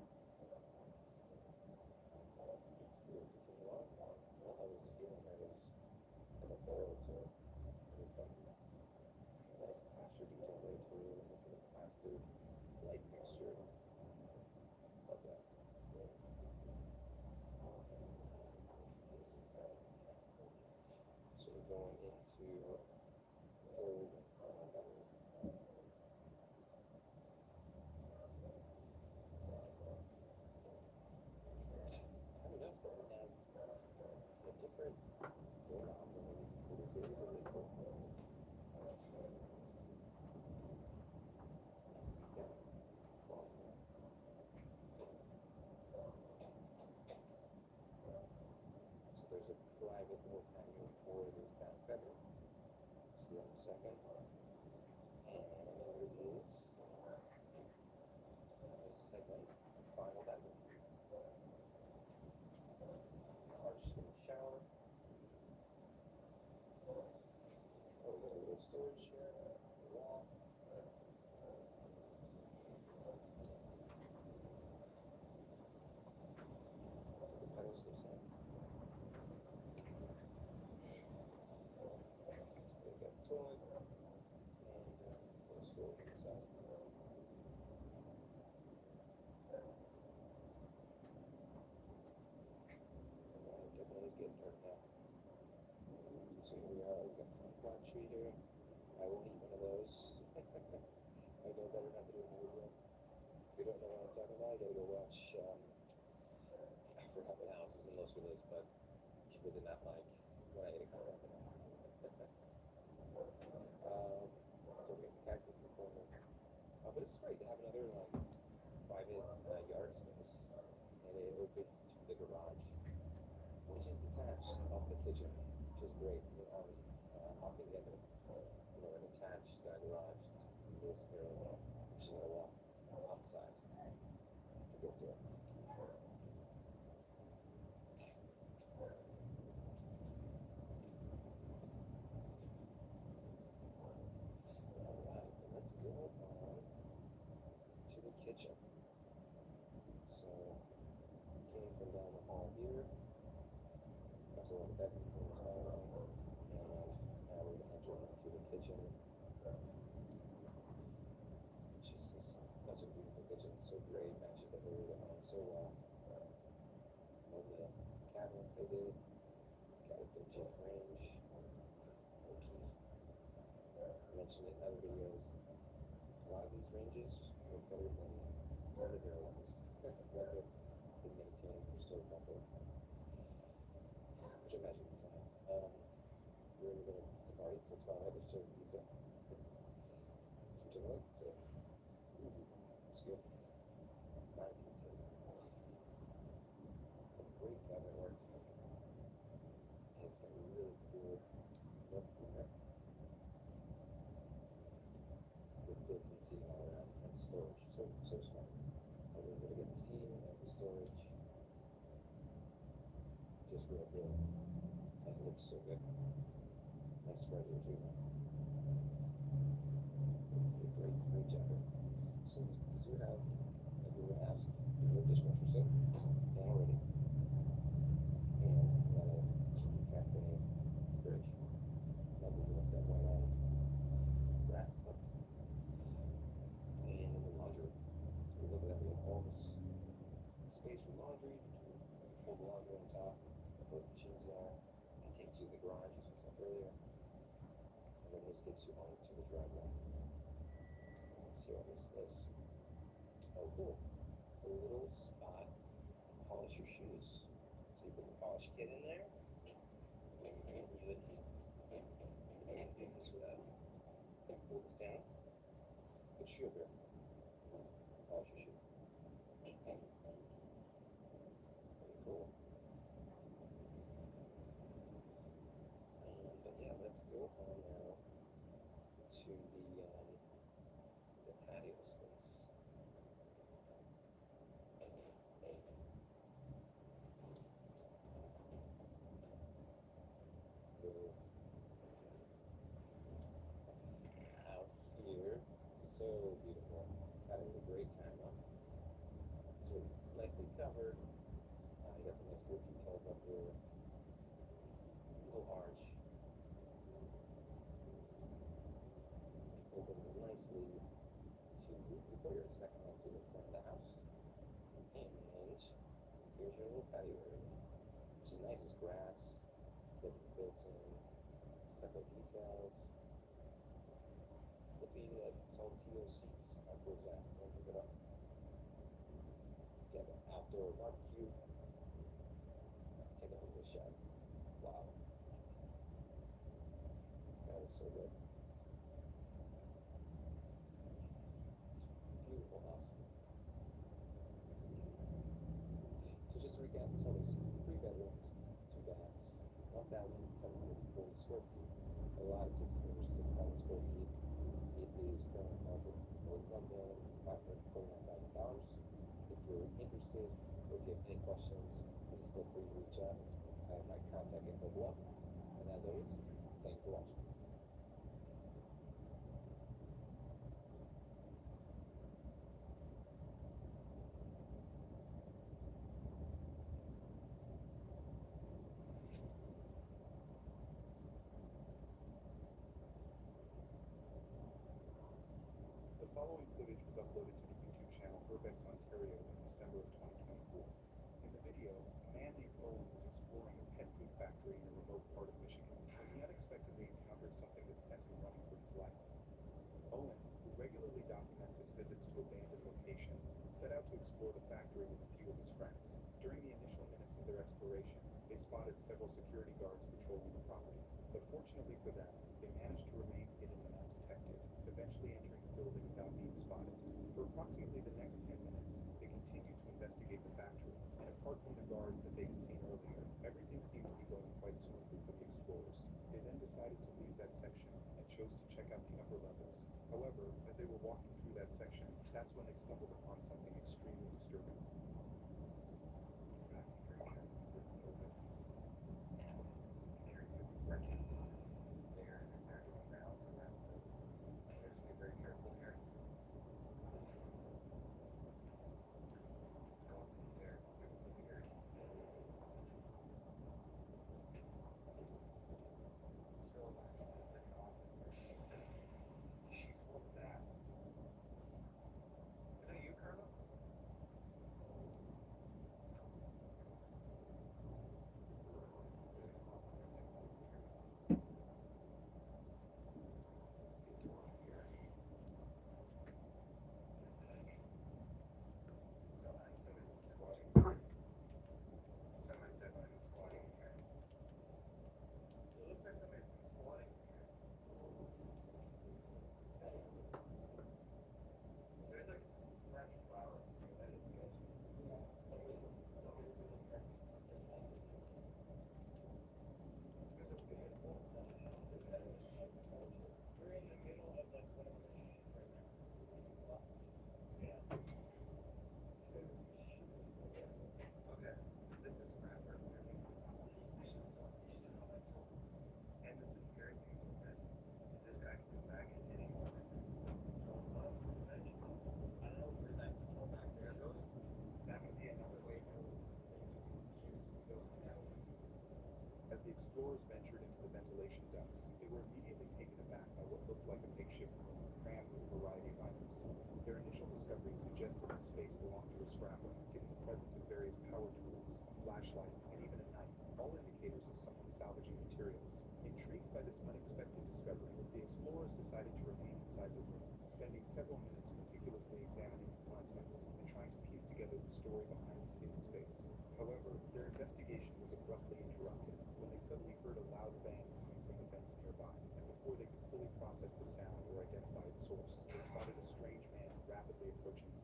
F: We'll continue on. I love how the ceiling there is like a bowl, so really fun. Nice plaster detail there too. This is a plaster light mixture. Love that. So we're going into third and final bedroom. I haven't noticed that we have a different doorknob than we previously did. Really cool. Nice detail. Awesome. So there's a private little patio for this back bedroom. See that in a second. And there it is. Nice second and final bedroom. Arched in the shower. Oh, we got a little storage here. Wall. The pedestals in. We've got a toilet and a little storage inside. It definitely is getting dark now. So here we are, we've got a plant tree here. I won't eat one of those. I know better not to do it in the video. If you don't know what I'm talking about, you gotta go watch, I forgot what house was in Los Feliz, but people did not like when I ate a Colorado. So we have cactus in the corner. But it's great to have another private yard space. And it opens to the garage, which is detached off the kitchen, which is great. Altogether, an attached garage to this area, which is gonna walk outside. kitchen. So came from down the hall here. That's where the bedroom is hallway. And now we're gonna enter into the kitchen. It's just such a beautiful kitchen. It's so great, matches the area of the home so well. Love the cabinets they did. Got a 15th range. O'Keefe. I mentioned it in other videos. A lot of these ranges work better than other hair ones. Better than maintained for still comfort. Which I imagine is fine. We're gonna go to party till 12. They're serving pizza. Some Chipotle. So, it's good. My pizza. Great cabinet work. And it's got a really cool look in there. With built-in seating all around and storage. So smart. And we're gonna get the seating and the storage. Just real good. And it looks so good. Nice spread here too. Great job here. So we have, like we were gonna ask, your dishwasher soap now ready. And got a cafe fridge. Lovely with that white on brass look. And in the laundry. So we look at that, we have all this space for laundry. Fold the laundry on top. Put the machines there. It takes you to the garage, as we saw earlier. And then this takes you on to the driveway. Let's see what this is. Oh, cool. It's a little spot to polish your shoes. So you put the polish kit in there. And you would do this with that. Pull this down. Put your shoe up here. Polish your shoe. Pretty cool. But yeah, let's go on now to the patio space. Go out here. So beautiful. Having a great time on. So it's nicely covered. You got the nice wood details up here. Little arch. Opens nicely to the door you're expecting to the front of the house. And here's your little patio area, which is nice. It's grass, but it's built in stucco details. The baby that Saltillo seats upwards at. Don't pick it up. You have an outdoor barbecue. Take a look at the shed. Wow. That is so good. Beautiful house. So just to recap, this home is 3 bedrooms, 2 baths, 1,740 square feet. A lot is over 6,000 square feet. It is currently market for $1,549,000. If you're interested or if you have any questions, please feel free to reach out. I have my contact info below. And as always, thanks for watching.
D: The following footage was uploaded to the YouTube channel Burbanks, Ontario in December of 2024. In the video, a man named Owen was exploring a pet food factory in a remote part of Michigan when he unexpectedly encountered something that sent him running for his life. Owen, who regularly documents his visits to abandoned locations, set out to explore the factory with a few of his friends. During the initial minutes of their exploration, they spotted several security guards patrolling the property. But fortunately for them, they managed to remain hidden and undetected, eventually entering the building without being spotted. For approximately the next 10 minutes, they continued to investigate the factory, and apart from the guards that they had seen earlier, everything seemed to be going quite smoothly for the explorers. They then decided to leave that section and chose to check out the upper levels. However, as they were walking through that section, that's when they stumbled upon something extremely disturbing. decided to remain inside the room, spending several minutes meticulously examining the contents and trying to piece together the story behind this hidden space. However, their investigation was abruptly interrupted when they suddenly heard a loud bang coming from the vents nearby, and before they could fully process the sound or identify its source, they spotted a strange man rapidly approaching them.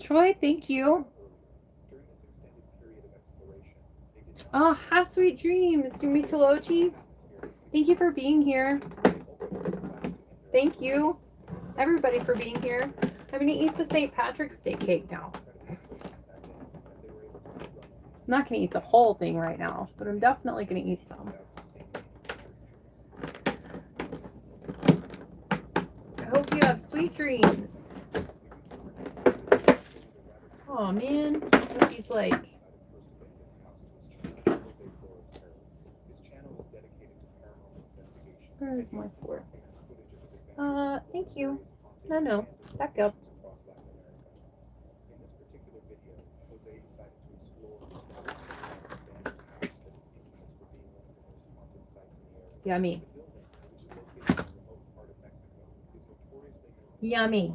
A: Troy, thank you. Oh, have sweet dreams, Sumitolochi. Thank you for being here. Thank you, everybody, for being here. I'm going to eat the St. Patrick's Day cake now. I'm not going to eat the whole thing right now, but I'm definitely going to eat some. I hope you have sweet dreams. Oh man, he's like. Where's my fork? Thank you. No, back up. Yummy. Yummy.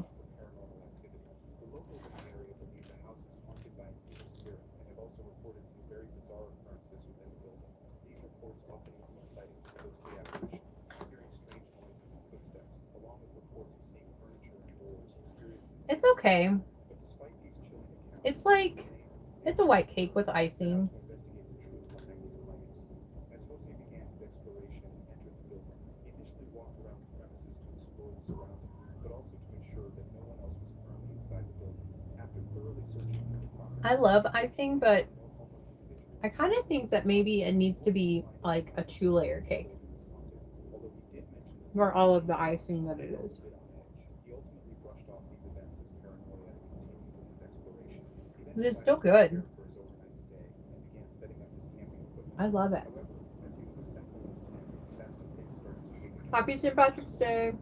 A: It's okay. It's like, it's a white cake with icing. I love icing, but I kind of think that maybe it needs to be like a 2-layer cake for all of the icing that it is. But it's still good. I love it. Happy St. Patrick's Day.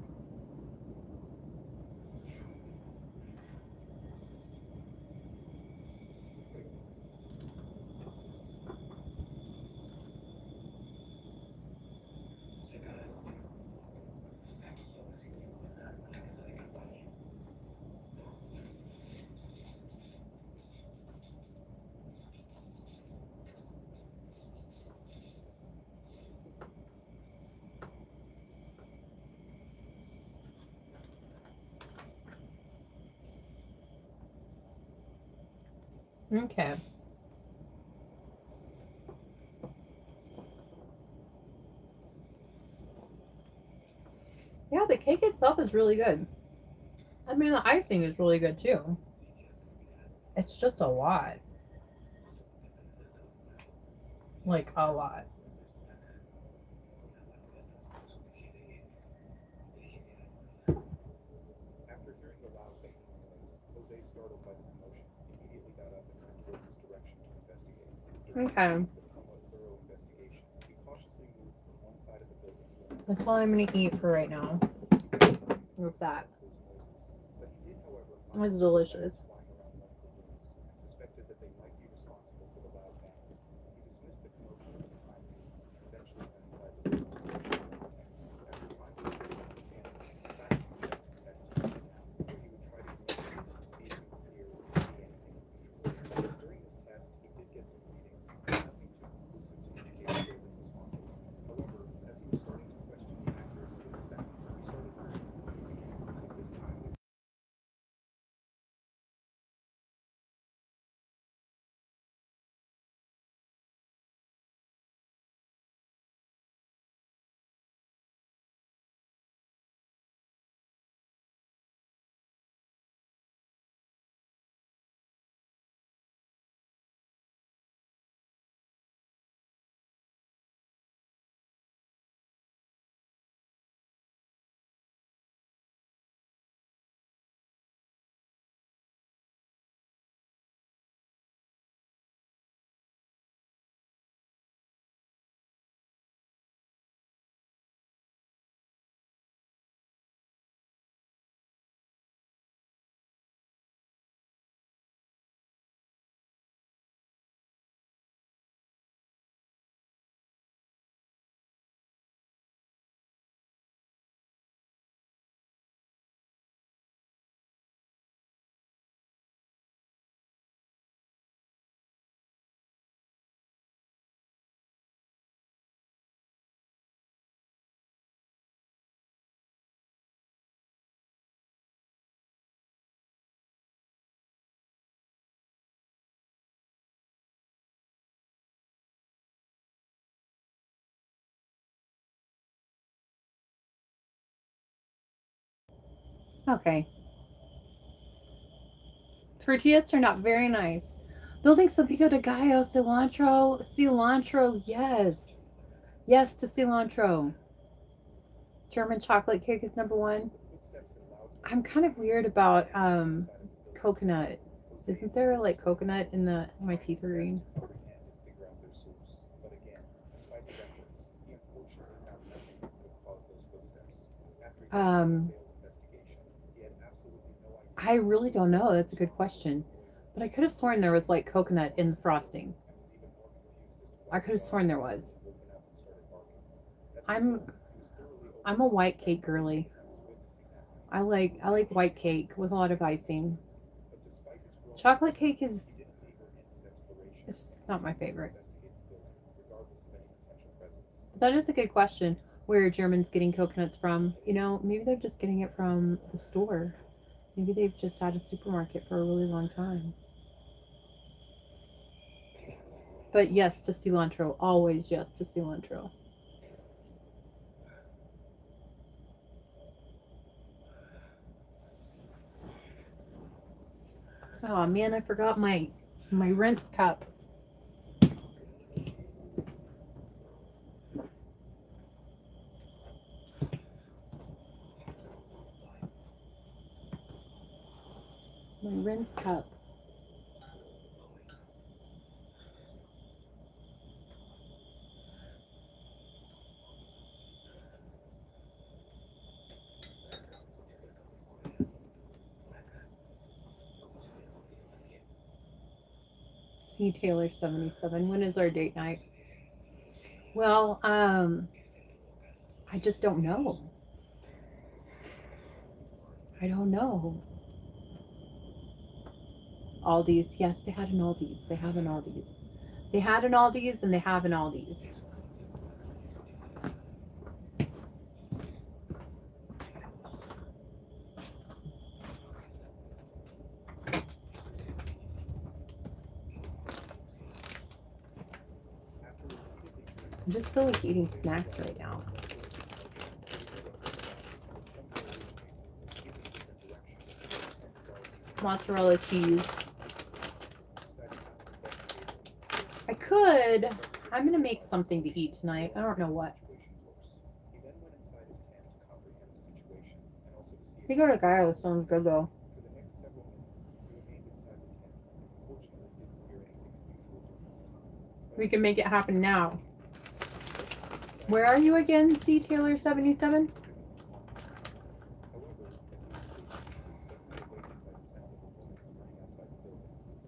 A: Okay. Yeah, the cake itself is really good. I mean, the icing is really good too. It's just a lot. Like, a lot.
D: After hearing the loud banging noise, Jose, startled by the commotion, immediately got up and ran towards his direction to investigate. During
A: Okay.
D: a but somewhat thorough investigation, he cautiously moved from one side of the building to another.
A: That's all I'm gonna eat for right now. With that.
D: But he did, however,
A: It was delicious.
D: flying around one of the rooms and suspected that they might be responsible for the loud bangs. He dismissed the commotion for the time being, and eventually went inside the room. After finally getting the chance, back to check to investigate now, where he would try to communicate and see if he could hear or see anything unusual. During this test, he did get some readings, but nothing too conclusive to indicate where this was haunted. However, as he was starting to question the accuracy of the sound, he started hearing noise again. This time it
A: Okay. Tortillas turned out very nice. Building some pico de gallo, cilantro. Cilantro, yes. Yes to cilantro. German chocolate cake is number one. I'm kind of weird about coconut. Isn't there like coconut in the my teeth are green?
D: figure out their source. But again, despite his efforts, he unfortunately found nothing that could have caused those footsteps. After yet another failed investigation, he had absolutely no idea.
A: I really don't know. That's a good question. But I could have sworn there was like coconut in the frosting. I could have sworn there was. I'm a white cake girly. I like white cake with a lot of icing. Chocolate cake is it's just not my favorite. But that is a good question. Where are Germans getting coconuts from? You know, maybe they're just getting it from the store. Maybe they've just had a supermarket for a really long time. But yes to cilantro. Always yes to cilantro. Oh man, I forgot my rinse cup. My rinse cup. C Taylor 77. When is our date night? Well, I just don't know. I don't know. Aldi's. Yes, they had an Aldi's. They have an Aldi's. They had an Aldi's and they have an Aldi's. I just feel like eating snacks right now. Mozzarella cheese. I could. I'm gonna make something to eat tonight. I don't know what. You got a guy that sounds good though. We can make it happen now. Where are you again, C. Taylor 77?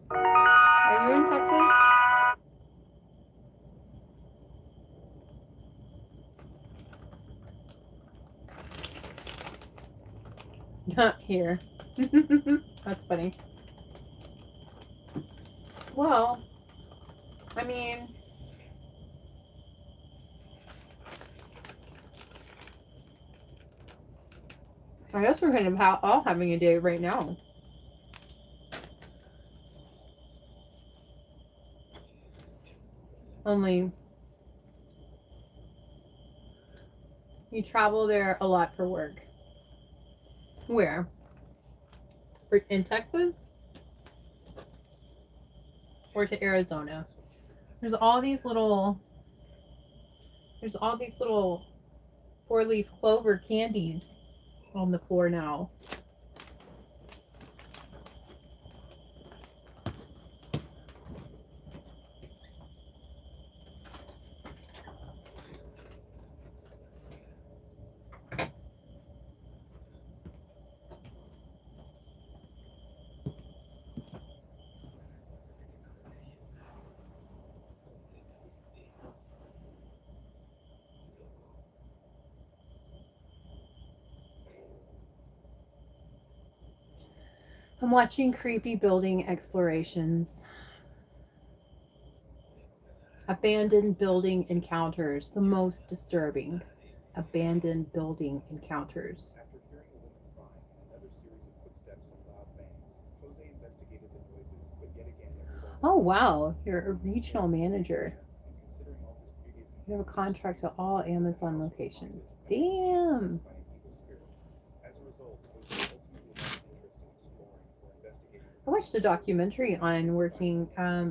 A: Are you in Texas? Not here. That's funny. Well, I mean, I guess we're kind of all having a day right now. Only you travel there a lot for work. Where? In Texas? Or to Arizona? There's all these little 4-leaf clover candies on the floor now. I'm watching creepy building explorations. Abandoned building encounters. The most disturbing. Abandoned building encounters.
D: After hearing a woman crying and another series of footsteps and loud bangs, Jose investigated the noises, but yet again it was all
A: Oh wow, you're a regional manager.
D: and considering all his previous
A: You have a contract to all Amazon locations. Damn.
D: by an evil spirit. As a result, Jose ultimately lost interest in exploring or investigating.
A: I watched a documentary on working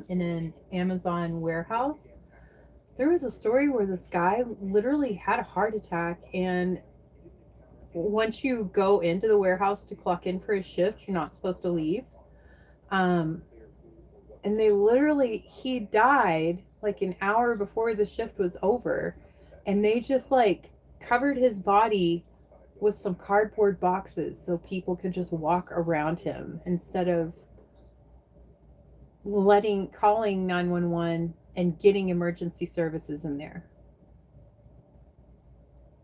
A: in an Amazon warehouse. There was a story where this guy literally had a heart attack, and once you go into the warehouse to clock in for his shift, you're not supposed to leave. And he died like an hour before the shift was over, and they just like covered his body with some cardboard boxes so people could just walk around him instead of calling 911 and getting emergency services in there.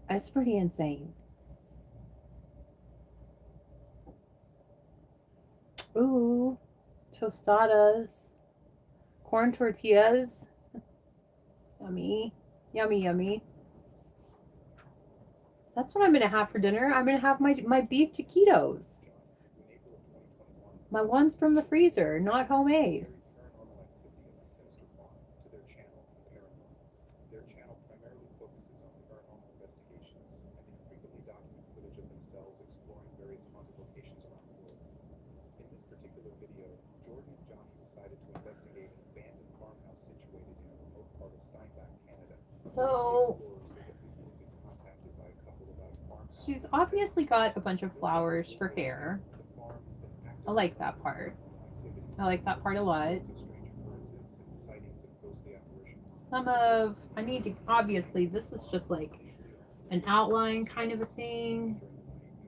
A: That's pretty insane. Ooh, tostadas, corn tortillas. Yummy, yummy, yummy. That's what I'm gonna have for dinner. I'm gonna have my beef taquitos. My ones from the freezer, not homemade.
D: Their channel primarily focuses on paranormal investigations and they frequently document footage of themselves exploring various haunted locations around the world. In this particular video, Jordan and Johnny decided to investigate an abandoned farmhouse situated in a remote part of Steinbach, Canada.
A: So
D: Explorers had recently been contacted by a couple about a farmhouse.
A: she's obviously got a bunch of flowers for hair.
D: The farm has been active
A: I like that part.
D: activity.
A: I like that part a lot.
D: Strange occurrences and sightings of ghostly apparitions.
A: Obviously, this is just like an outline kind of a thing.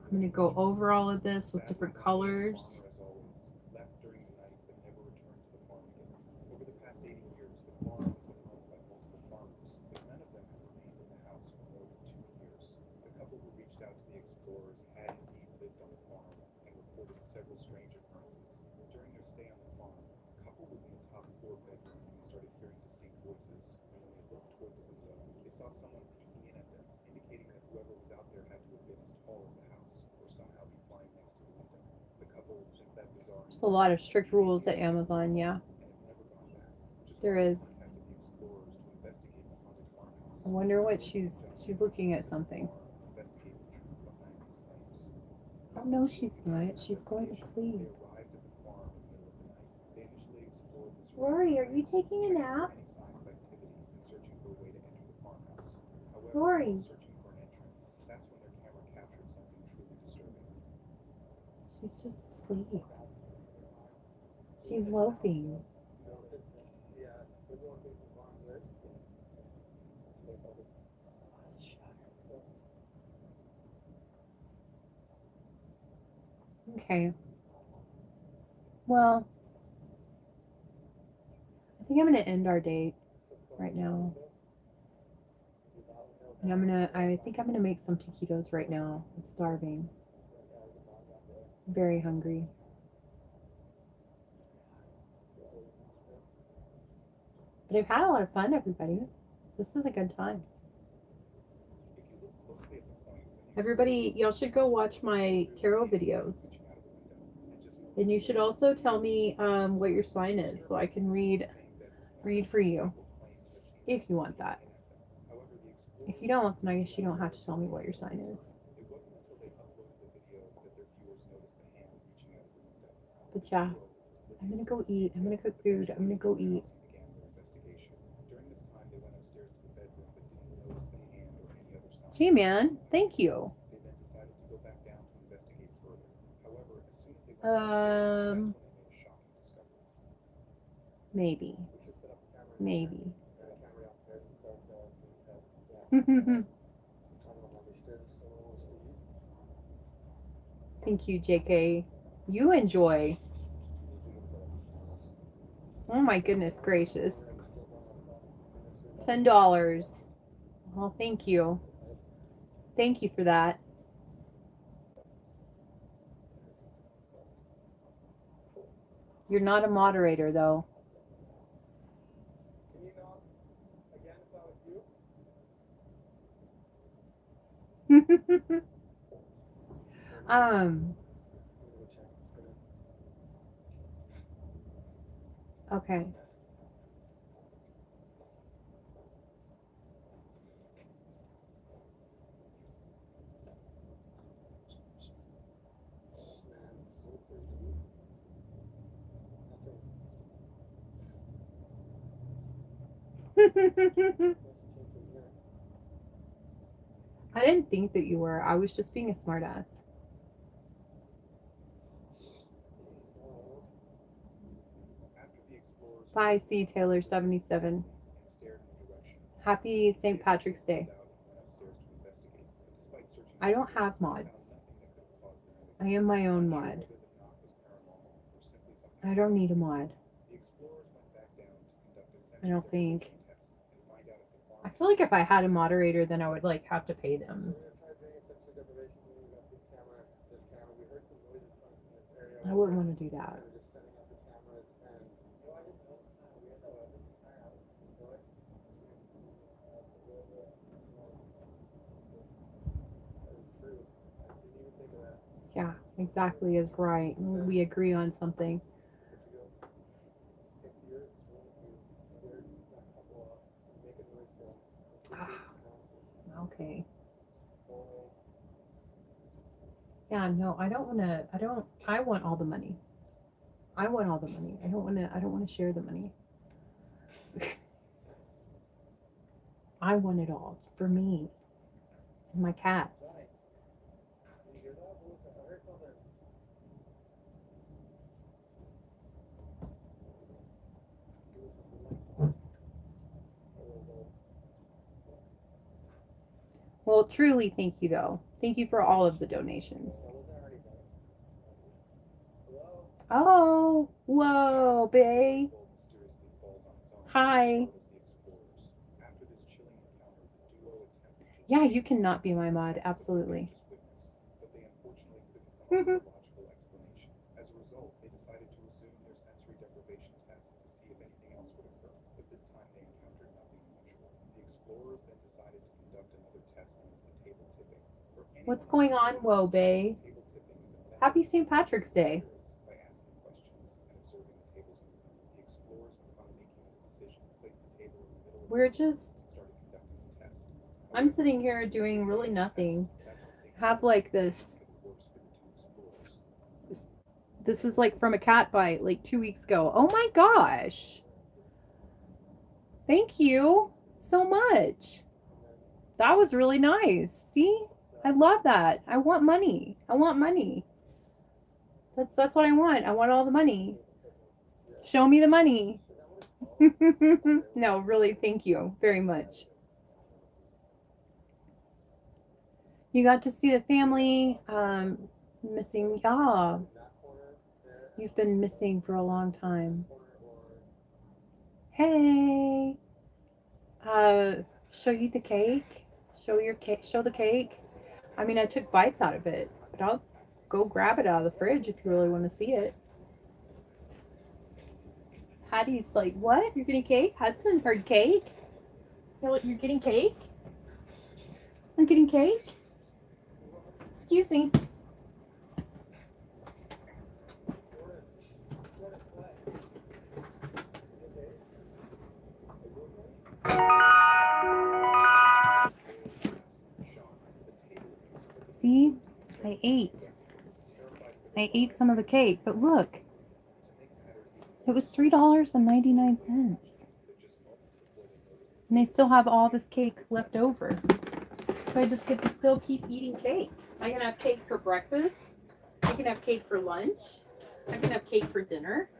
A: I'm going to go over all of this with different colors.
D: As always, left during the night but never returned to the farm again. Over the past 80 years, the farm has been owned by multiple farmers, but none of them have remained in the house for more than 2 years. The couple who reached out to the explorers had indeed lived on the farm and reported several strange occurrences. During their stay on the farm, the couple was in the top floor bedroom when they started hearing distinct voices, and when they looked toward the window, they saw someone peeking in at them, indicating that whoever was out there had to have been as tall as the house or somehow be flying next to the window. The couple, since that bizarre
A: There's a lot of strict rules at Amazon, yeah.
D: and have never gone back. Just
A: There is.
D: contacted the explorers to investigate the haunted farmhouse.
A: I wonder what she's looking at something. Oh no, she's not. She's going to sleep. Rory, are you taking a nap? Rory. She's just asleep. She's loafing. Okay. Well, I think I'm gonna end our date right now. And I think I'm gonna make some taquitos right now. I'm starving. I'm very hungry. But I've had a lot of fun, everybody. This was a good time. Everybody, y'all should go watch my tarot videos. And you should also tell me what your sign is so I can read for you if you want that. If you don't, then I guess you don't have to tell me what your sign is. But yeah, I'm gonna go eat. I'm gonna cook food. I'm gonna go eat. Gee, man, thank you. Maybe. Thank you, JK. You enjoy. Oh my goodness gracious. $10. Well, thank you. Thank you for that. You're not a moderator, though.
D: Can you knock again if that was you?
A: Okay. I didn't think that you were. I was just being a smartass. Bye, C. Taylor 77. Happy St. Patrick's Day. I don't have mods. I am my own mod. I don't need a mod. I don't think. I feel like if I had a moderator, then I would like have to pay them. I wouldn't want to do that. Yeah, exactly is right. We agree on something. Okay. Yeah, no, I don't want to. I want all the money. I want all the money. I don't want to share the money. I want it all for me and my cats. Well, truly, thank you, though. Thank you for all of the donations. Oh, whoa, bae. Hi. Yeah, you cannot be my mod. Absolutely. What's going on, whoa, bae? Happy St. Patrick's Day. We're just I'm sitting here doing really nothing. Have like this. This is like from a cat bite like 2 weeks ago. Oh my gosh. Thank you so much. That was really nice. See? I love that. I want money. I want money. That's what I want. I want all the money. Show me the money. No, really, thank you very much. You got to see the family. Missing. Ah, you've been missing for a long time. Hey. Show you the cake. Show your cake. Show the cake. I mean, I took bites out of it, but I'll go grab it out of the fridge if you really want to see it. Hattie's like, what? You're getting cake? Hudson heard cake? You're getting cake? I'm getting cake? Excuse me. See? I ate. I ate some of the cake, but look. It was $3.99. And I still have all this cake left over. So I just get to still keep eating cake. I can have cake for breakfast. I can have cake for lunch. I can have cake for dinner.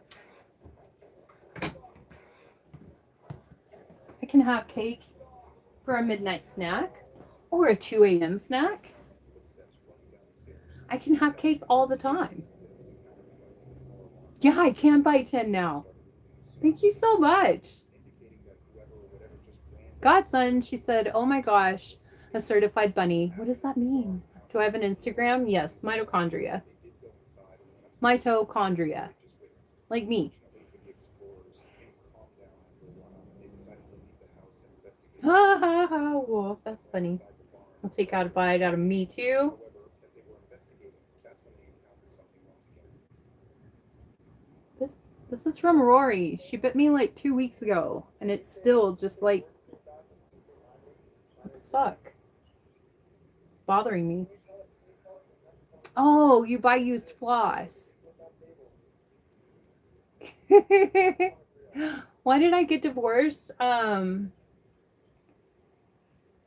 A: I can have cake for a midnight snack or a 2 a.m. snack. I can have cake all the time. Yeah, I can buy 10 now. Thank you so much. Godson, she said, oh my gosh, a certified bunny. What does that mean? Do I have an Instagram? Yes, mitochondria. Mitochondria. Like me. Ha ha ha, Wolf, that's funny. I'll take out a bite out of me too. This is from Rory. She bit me like 2 weeks ago, and it's still just like, what the fuck? It's bothering me. Oh, you buy used floss. Why did I get divorced? Why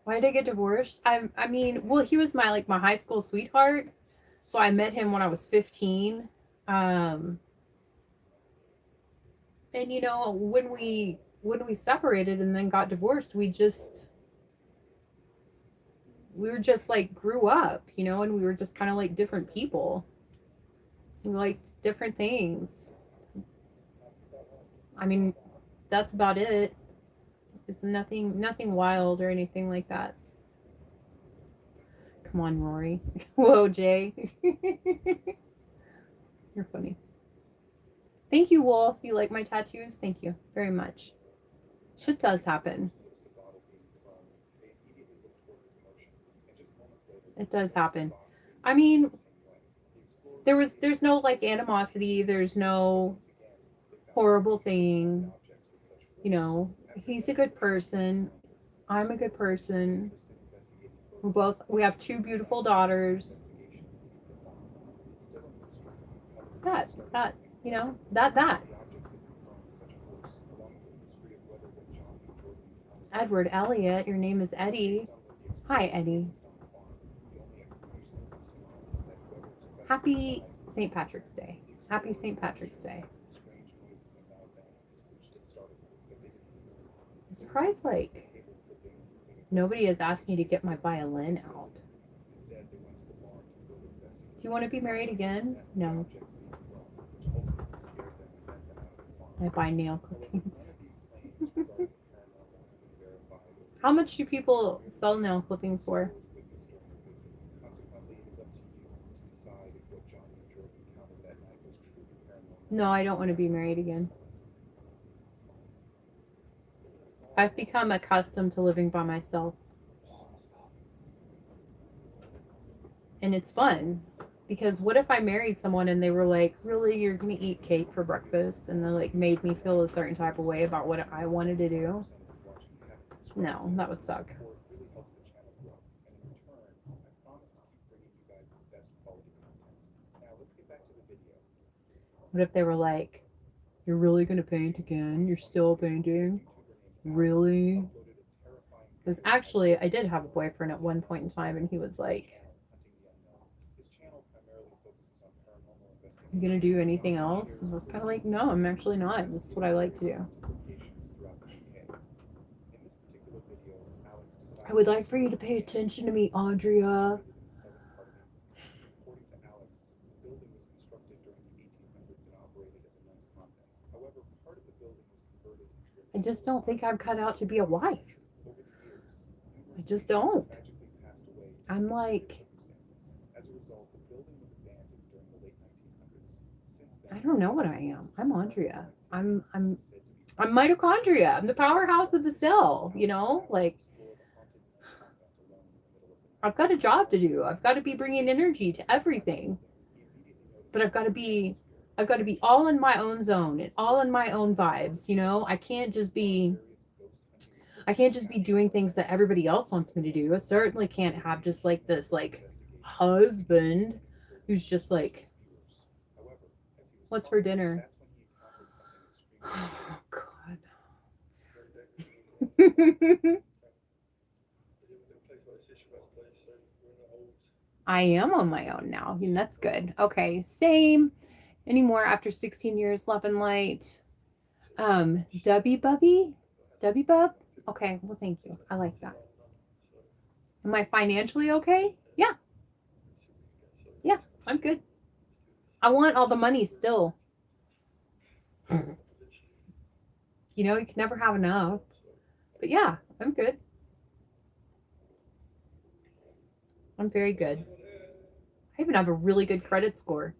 A: did I get divorced? I mean, well, he was my my high school sweetheart. So I met him when I was 15. And you know, when we separated and then got divorced, we were just like grew up, you know, and we were just kind of like different people. We liked different things. I mean, that's about it. It's nothing wild or anything like that. Come on, Rory. Whoa, Jay. You're funny. Thank you, Wolf. You like my tattoos? Thank you very much. Shit does happen. It does happen. I mean, there's no like animosity. There's no horrible thing. You know, he's a good person. I'm a good person. We have 2 beautiful daughters. That, you know, that. Edward Elliot, your name is Eddie. Hi, Eddie. Happy St. Patrick's Day. Happy St. Patrick's Day. I'm surprised, like, nobody has asked me to get my violin out. Do you want to be married again? No. I buy nail clippings. How much do people sell nail clippings for? No, I don't want to be married again. I've become accustomed to living by myself. And it's fun. Because what if I married someone and they were like, really, you're going to eat cake for breakfast? And they like made me feel a certain type of way about what I wanted to do? No, that would suck.
B: What if they were like, you're really gonna paint again? You're still painting? Really? Because actually, I did have a boyfriend at one point in time, and he was like, you gonna do anything else? And I was kind of like, no, I'm actually not. This is what I like to do. I would like for you to pay attention to me, Andrea. I just don't think I'm cut out to be a wife. I just don't. I'm like, I don't know what I am. I'm Andrea. I'm mitochondria. I'm the powerhouse of the cell, you know? Like, I've got a job to do. I've got to be bringing energy to everything. But I've got to be all in my own zone and all in my own vibes, you know? I can't just be doing things that everybody else wants me to do. I certainly can't have just like this like husband who's just like, what's for dinner? Oh God. I am on my own now, and that's good. Okay, same. Anymore after 16 years, love and light. W Bubby? W Bub? Okay, well, thank you. I like that. Am I financially okay? Yeah. Yeah, I'm good. I want all the money still. You know, you can never have enough. But yeah, I'm good. I'm very good. I even have a really good credit score.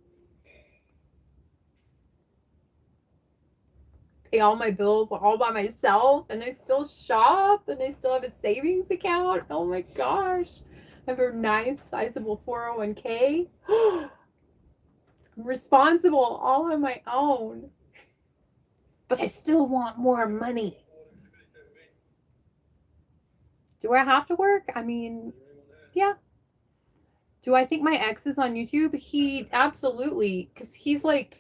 B: Pay all my bills all by myself, and I still shop, and I still have a savings account. Oh my gosh. I have a nice sizable 401k. I'm responsible all on my own. But I still want more money. Do I have to work? I mean, yeah. Do I think my ex is on YouTube? He absolutely, because he's like,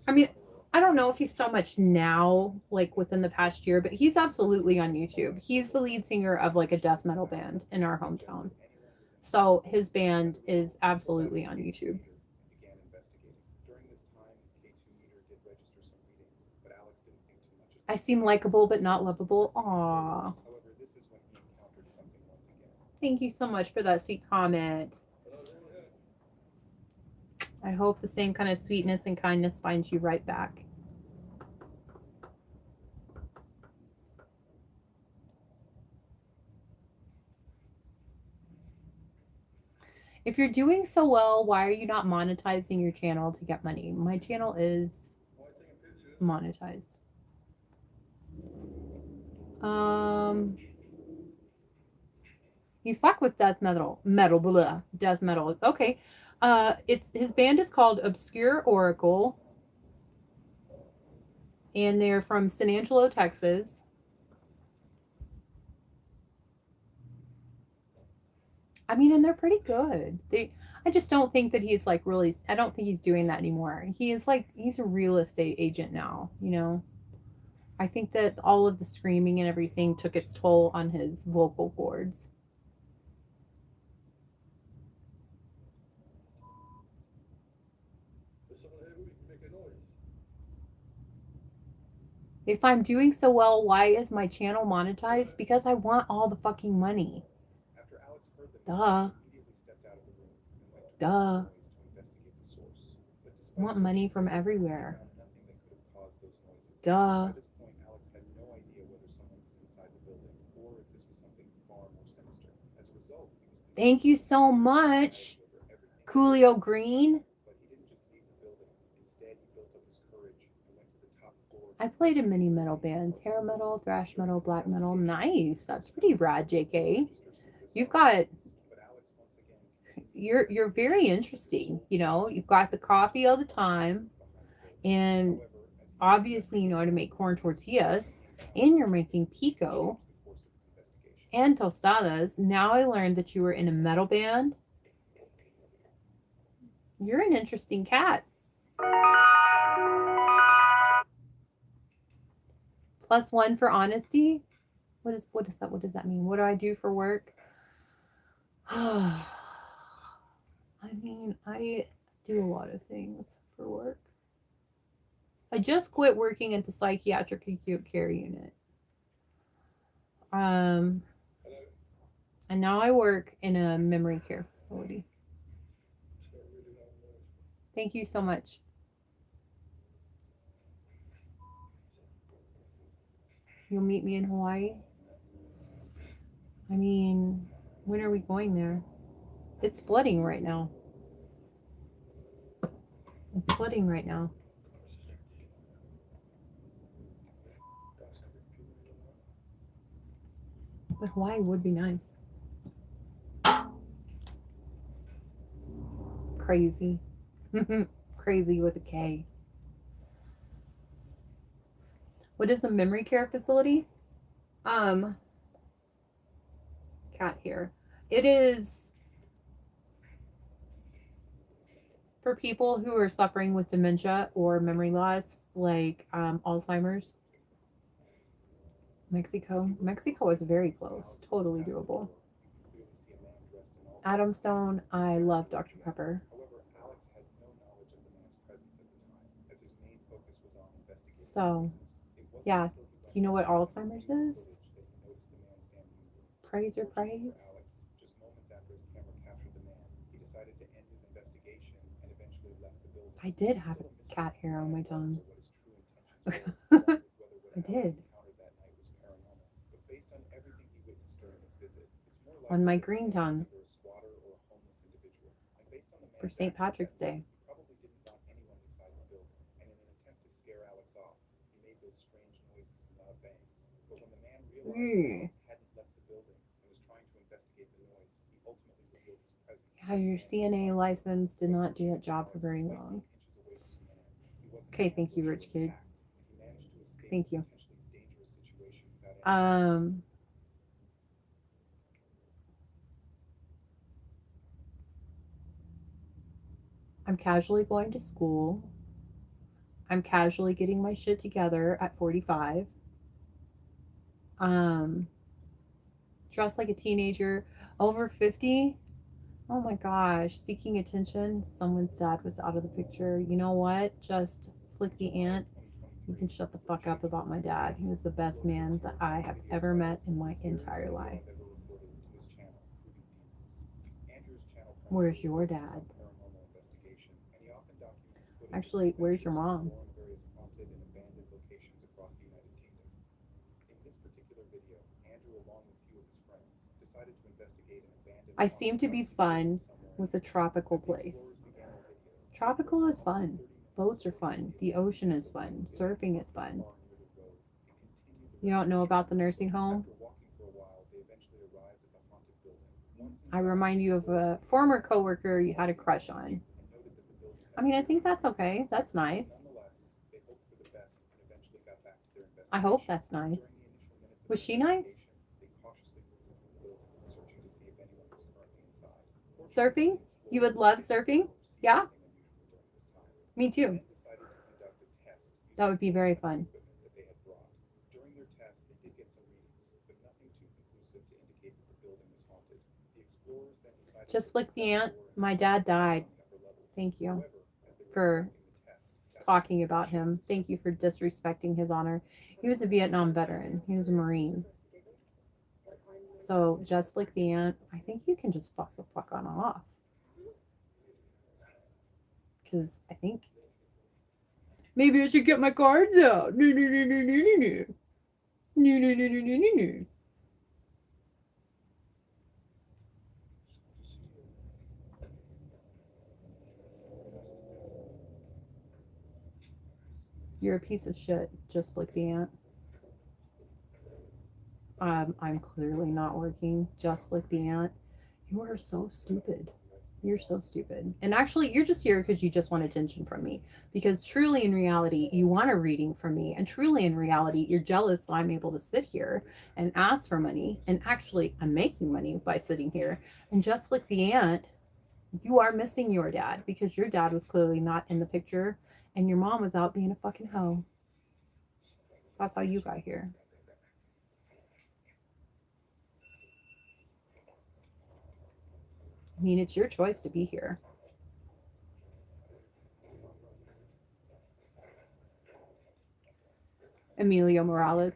B: I mean, I don't know if he's so much now, like within the past year, but he's absolutely on YouTube. He's the lead singer of like a death metal band in our hometown. So his band is absolutely on YouTube. I seem likable but not lovable. Aww. Thank you so much for that sweet comment. I hope the same kind of sweetness and kindness finds you right back. If you're doing so well, why are you not monetizing your channel to get money? My channel is monetized. You fuck with death metal, death metal. Okay. It's his band is called Obscure Oracle, and they're from San Angelo, Texas. I mean, and they're pretty good. I just don't think that he's like really. I don't think he's doing that anymore. He's a real estate agent now. You know. I think that all of the screaming and everything took its toll on his vocal cords. If I'm doing so well, why is my channel monetized? Because I want all the fucking money. Duh. Duh. I want money from everywhere. Duh. Thank you so much, Coolio Green. I played in many metal bands, hair metal, thrash metal, black metal. Nice. That's pretty rad, JK. You're very interesting, you know. You've got the coffee all the time, and obviously you know how to make corn tortillas, and you're making pico and tostadas. Now I learned that you were in a metal band.
A: You're an interesting cat. +1 for honesty. What is that? What does that mean? What do I do for work? I mean, I do a lot of things for work. I just quit working at the psychiatric acute care unit. And now I work in a memory care facility. Thank you so much. You'll meet me in Hawaii? I mean, when are we going there? It's flooding right now. It's flooding right now. But Hawaii would be nice. Crazy. Crazy with a K. What is a memory care facility? Cat here. It is for people who are suffering with dementia or memory loss, like Alzheimer's. Mexico is very close. Totally doable. Adam Stone, I love Dr. Pepper.
D: However, Alex had no knowledge of the man's presence at the time, as his main focus was on investigating
A: So, yeah. Do you know what Alzheimer's is? Praise or praise?
D: Just moments after his camera captured the man, he decided to end his investigation and eventually left the building.
A: I did have a cat hair on my tongue. I did. On my green tongue. For St. Patrick's Day. Yeah, your CNA license did not do that job for very long. Okay, thank you, rich kid. Thank you. I'm casually going to school. I'm casually getting my shit together at 45. Dressed like a teenager. Over 50. Oh my gosh, seeking attention. Someone's dad was out of the picture. You know what? Just flick the ant. You can shut the fuck up about my dad. He was the best man that I have ever met in my entire life. Where's your dad? Actually, where's your mom? I seem to be fun with a tropical place. Tropical is fun. Boats are fun. The ocean is fun. Surfing is fun. You don't know about the nursing home? I remind you of a former coworker you had a crush on. I mean, I think that's okay. That's nice. I hope that's nice. Was she nice? Surfing? You would love surfing? Yeah? Me too. That would be very fun. Just like the ant, my dad died. Thank you for talking about him. Thank you for disrespecting his honor. He was a Vietnam veteran. He was a Marine. So just like the ant, I think you can just fuck the fuck on off. Because I think maybe I should get my cards out. No. You're a piece of shit, just like the ant. I'm clearly not working, just like the ant. You are so stupid. You're so stupid. And actually, you're just here because you just want attention from me. Because truly, in reality, you want a reading from me. And truly, in reality, you're jealous that I'm able to sit here and ask for money. And actually, I'm making money by sitting here. And just like the ant, You are missing your dad because your dad was clearly not in the picture and your mom was out being a fucking hoe. That's how you got here. I mean, it's your choice to be here. Emilio Morales.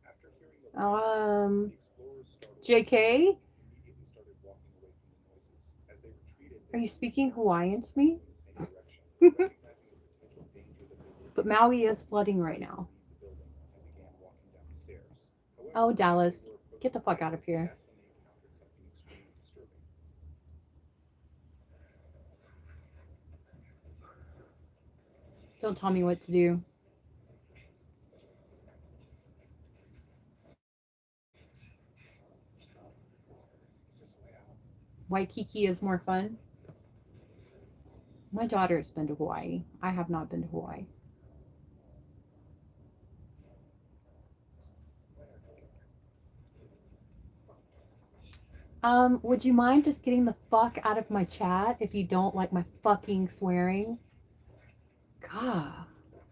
D: After hearing the the explorers started
A: JK,
D: immediately started walking away from the noises. As they retreated,
A: are you speaking Hawaiian to me?
D: in the same direction, recognizing the potential danger that they were
A: But Maui is flooding right now.
D: leave the building and began walking down the stairs. However,
A: Oh,
D: as
A: Dallas,
D: they were
A: get the fuck out of here.
D: that's when they encountered something extremely disturbing.
A: Don't tell me what to do. Waikiki is more fun. My daughter has been to Hawaii. I have not been to Hawaii. Would you mind just getting the fuck out of my chat if you don't like my fucking swearing? God,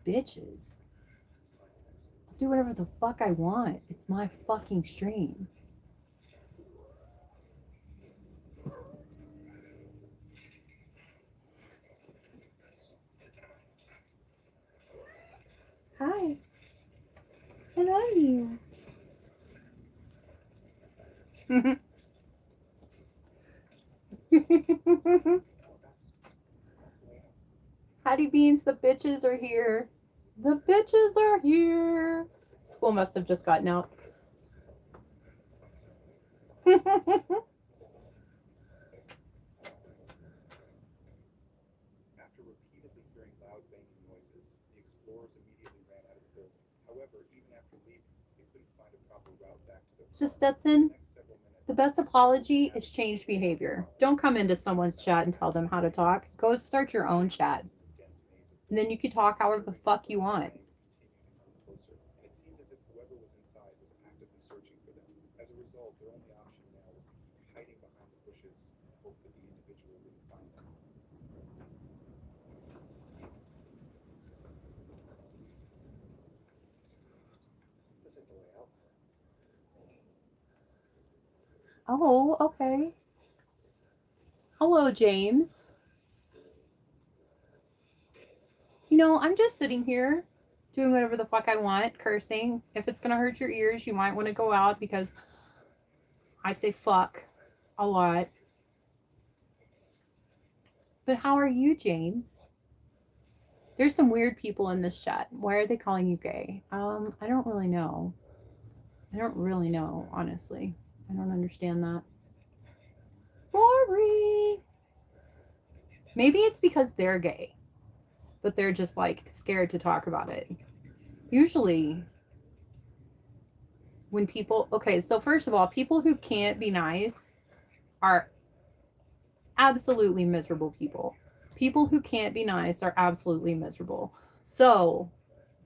A: bitches. I'll do whatever the fuck I want. It's my fucking stream. Hi. I love you. Hattie Beans, the bitches are here. The bitches are here. School must have just gotten out.
D: After repeatedly hearing loud banging noises, the explorers immediately ran out of the building. However, even after leaving, they couldn't find a proper route back to their
A: Just
D: car.
A: Stetson,
D: The next several minutes,
A: the best apology is changed behavior. Don't come into someone's chat and tell them how to talk. Go start your own chat. And then you can talk however the fuck you want.
D: closer, and it seemed as if whoever was inside was actively searching for them. As a result, their only option now was to keep hiding behind the bushes and hope that the individual wouldn't find them.
F: This is the way out.
A: Oh, okay. Hello, James. You know, I'm just sitting here doing whatever the fuck I want, cursing. If it's gonna hurt your ears, you might want to go out because I say fuck a lot. But how are you, James? There's some weird people in this chat. Why are they calling you gay? I don't really know. I don't really know, honestly. I don't understand that. Boring. Maybe it's because they're gay, but they're just like scared to talk about it. Usually, when people, okay, so first of all, people who can't be nice are absolutely miserable people. People who can't be nice are absolutely miserable. So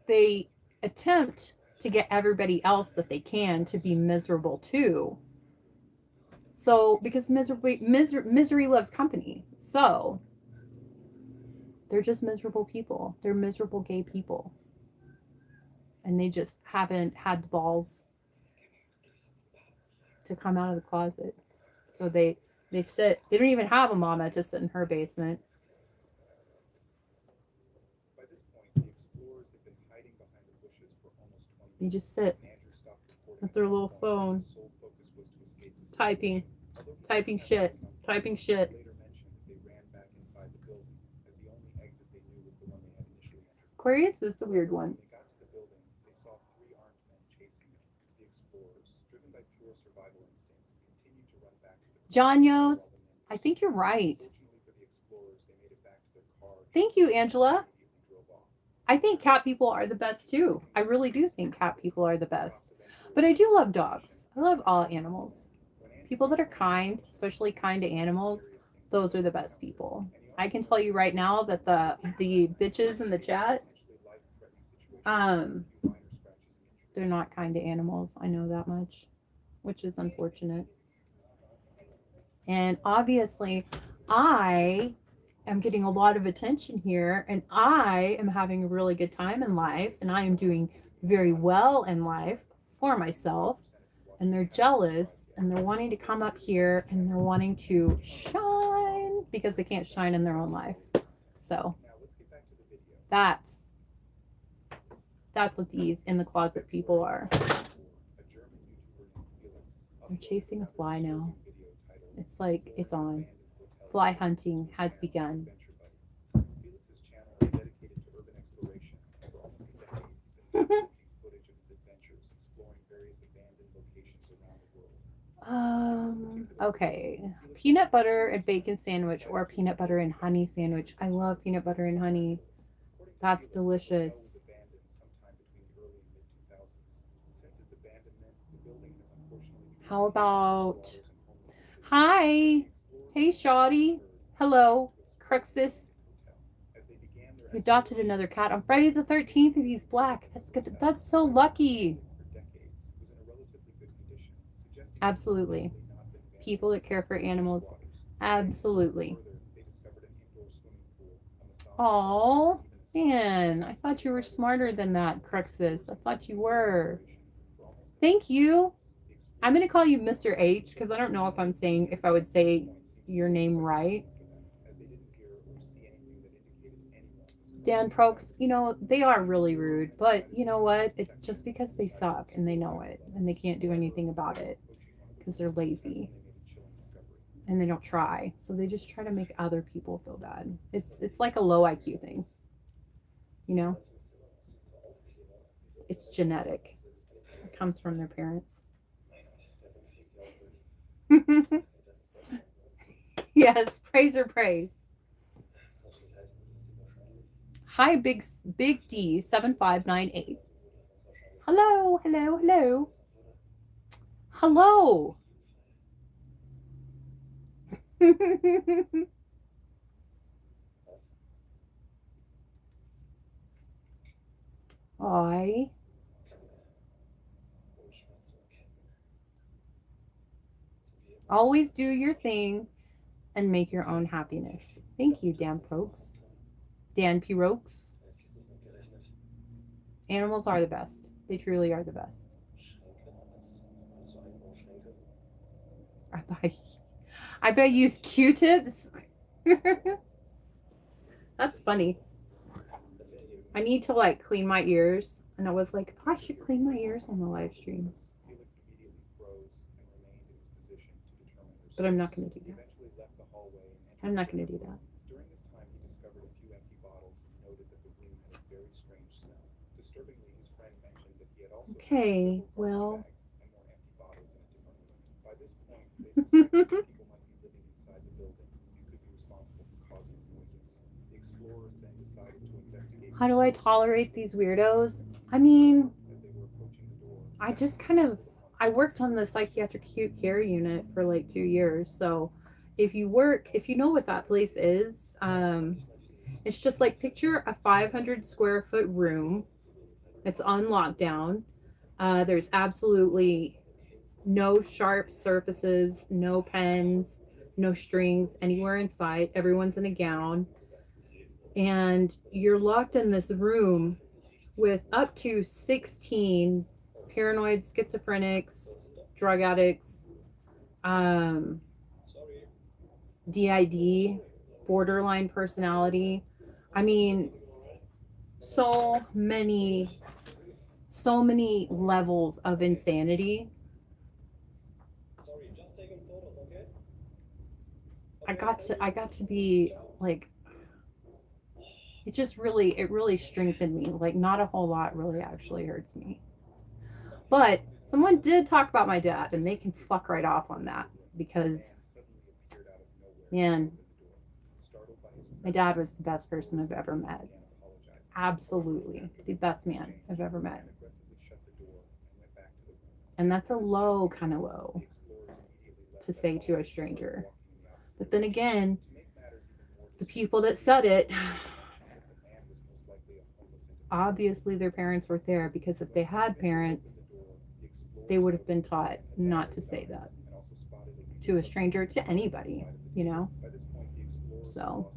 A: they attempt to get everybody else that they can to be miserable too. So because misery loves company. So they're just miserable people. They're miserable gay people. And they just haven't had the balls to come out of the closet. So they sit, they don't even have a mama to sit in her basement.
D: By this point, the explorers had been hiding behind the bushes for almost 20
A: They
D: minutes.
A: just sit
D: And Andrew stopped recording
A: with their
D: his
A: little
D: cell
A: phone,
D: as his sole focus was to escape the
A: typing,
D: situation. Although he
A: typing
D: didn't have
A: shit,
D: any
A: typing
D: he
A: shit.
D: later mentioned that they ran back inside the building, as the only exit they knew was the one they had initially entered.
A: Aquarius is the weird
D: When
A: one.
D: they got to the building, they saw 3 armed men chasing them. The explorers, driven by pure survival instinct, continued to run back to the car.
A: John Yos, I think you're right.
D: Fortunately for the explorers, they made it back to their car.
A: Thank you, Angela.
D: And immediately drove off.
A: I think cat people are the best too. I really do think cat people are the best. But I do love dogs. I love all animals. People that are kind, especially kind to animals, those are the best people. I can tell you right now that the bitches in the chat, they're not kind to animals. I know that much, which is unfortunate.
B: And obviously, I am getting a lot of attention here, and I am having a really good time in life, and I am doing very well in life for myself. And they're jealous, and they're wanting to come up here, and they're wanting to shine because they can't shine in their own life. So that's what these in the closet people are. They're chasing a fly now. It's like it's on. Fly hunting has begun. Okay. Peanut butter and bacon sandwich or peanut butter and honey sandwich. I love peanut butter and honey. That's delicious. How about, hi, hey Shoddy, hello, Cruxus. You adopted another cat on Friday the 13th and he's black. That's good. That's so lucky. Absolutely. People that care for animals. Absolutely. Oh, man, I thought you were smarter than that, Cruxus. I thought you were. Thank you. I'm going to call you Mr. H because I don't know if I would say your name right. Dan Prokes, they are really rude, but you know what? It's just because they suck and they know it and they can't do anything about it because they're lazy and they don't try. So they just try to make other people feel bad. It's like a low IQ thing. It's genetic. It comes from their parents. Yes, praise or praise. Hi, Big D 7598. Hello. Oi. Always do your thing and make your own happiness. Thank you, Dan Prokes. Dan Pirokes. Animals are the best. They truly are the best. I bet you use Q-tips. That's funny. I need to clean my ears. And I was like, I should clean my ears on the live stream. But I'm not going to do that. I'm not going to do that.
D: During this time, he discovered a few empty bottles and noted that the room had a very strange smell. Disturbingly, his friend mentioned that he had also
B: Okay, well.
D: and more empty bottles in a different room. By this point, they suspected that people might be living inside the building and could be responsible for causing noises. The explorers then decided to investigate.
B: How do I tolerate these weirdos? I mean, I just I worked on the psychiatric acute care unit for 2 years. So if you know what that place is, it's just picture a 500 square foot room. It's on lockdown. There's absolutely no sharp surfaces, no pens, no strings anywhere inside. Everyone's in a gown. And you're locked in this room with up to 16 paranoid schizophrenics, drug addicts, DID, borderline personality. I mean, so many levels of insanity. I got to be it really strengthened me. Not a whole lot really actually hurts me. But someone did talk about my dad, and they can fuck right off on that because, man, my dad was the best person I've ever met. Absolutely. The best man I've ever met. And that's a low kind of low to say to a stranger. But then again, the people that said it, obviously their parents were there, because if they had parents, they would have been taught not to say that
A: to a stranger, to anybody, you know?
D: By this point, the explorers
A: So.
D: lost interest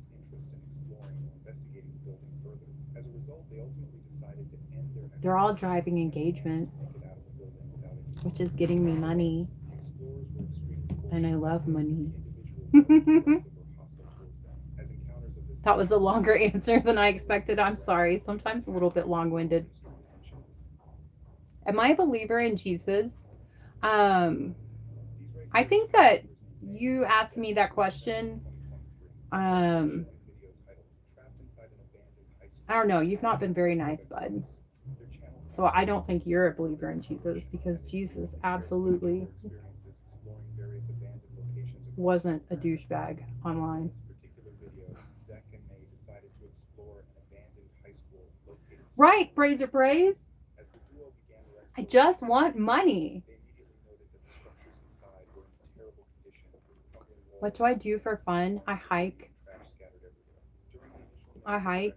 D: in exploring or investigating the building further. As a result, they ultimately decided to end their
A: They're all driving engagement,
D: make it out of the building without any
A: which is getting me money.
D: The explorers were extremely
A: And I love money.
D: individuals or hostile towards them. As encounters of this
A: That was a longer answer than I expected. I'm sorry. Sometimes a little bit long-winded. Am I a believer in Jesus? I think that you asked me that question. I don't know. You've not been very nice, bud. So I don't think you're a believer in Jesus, because Jesus absolutely wasn't a douchebag online. Right, Brazer Braze. I just want money. What do I do for fun? I hike. I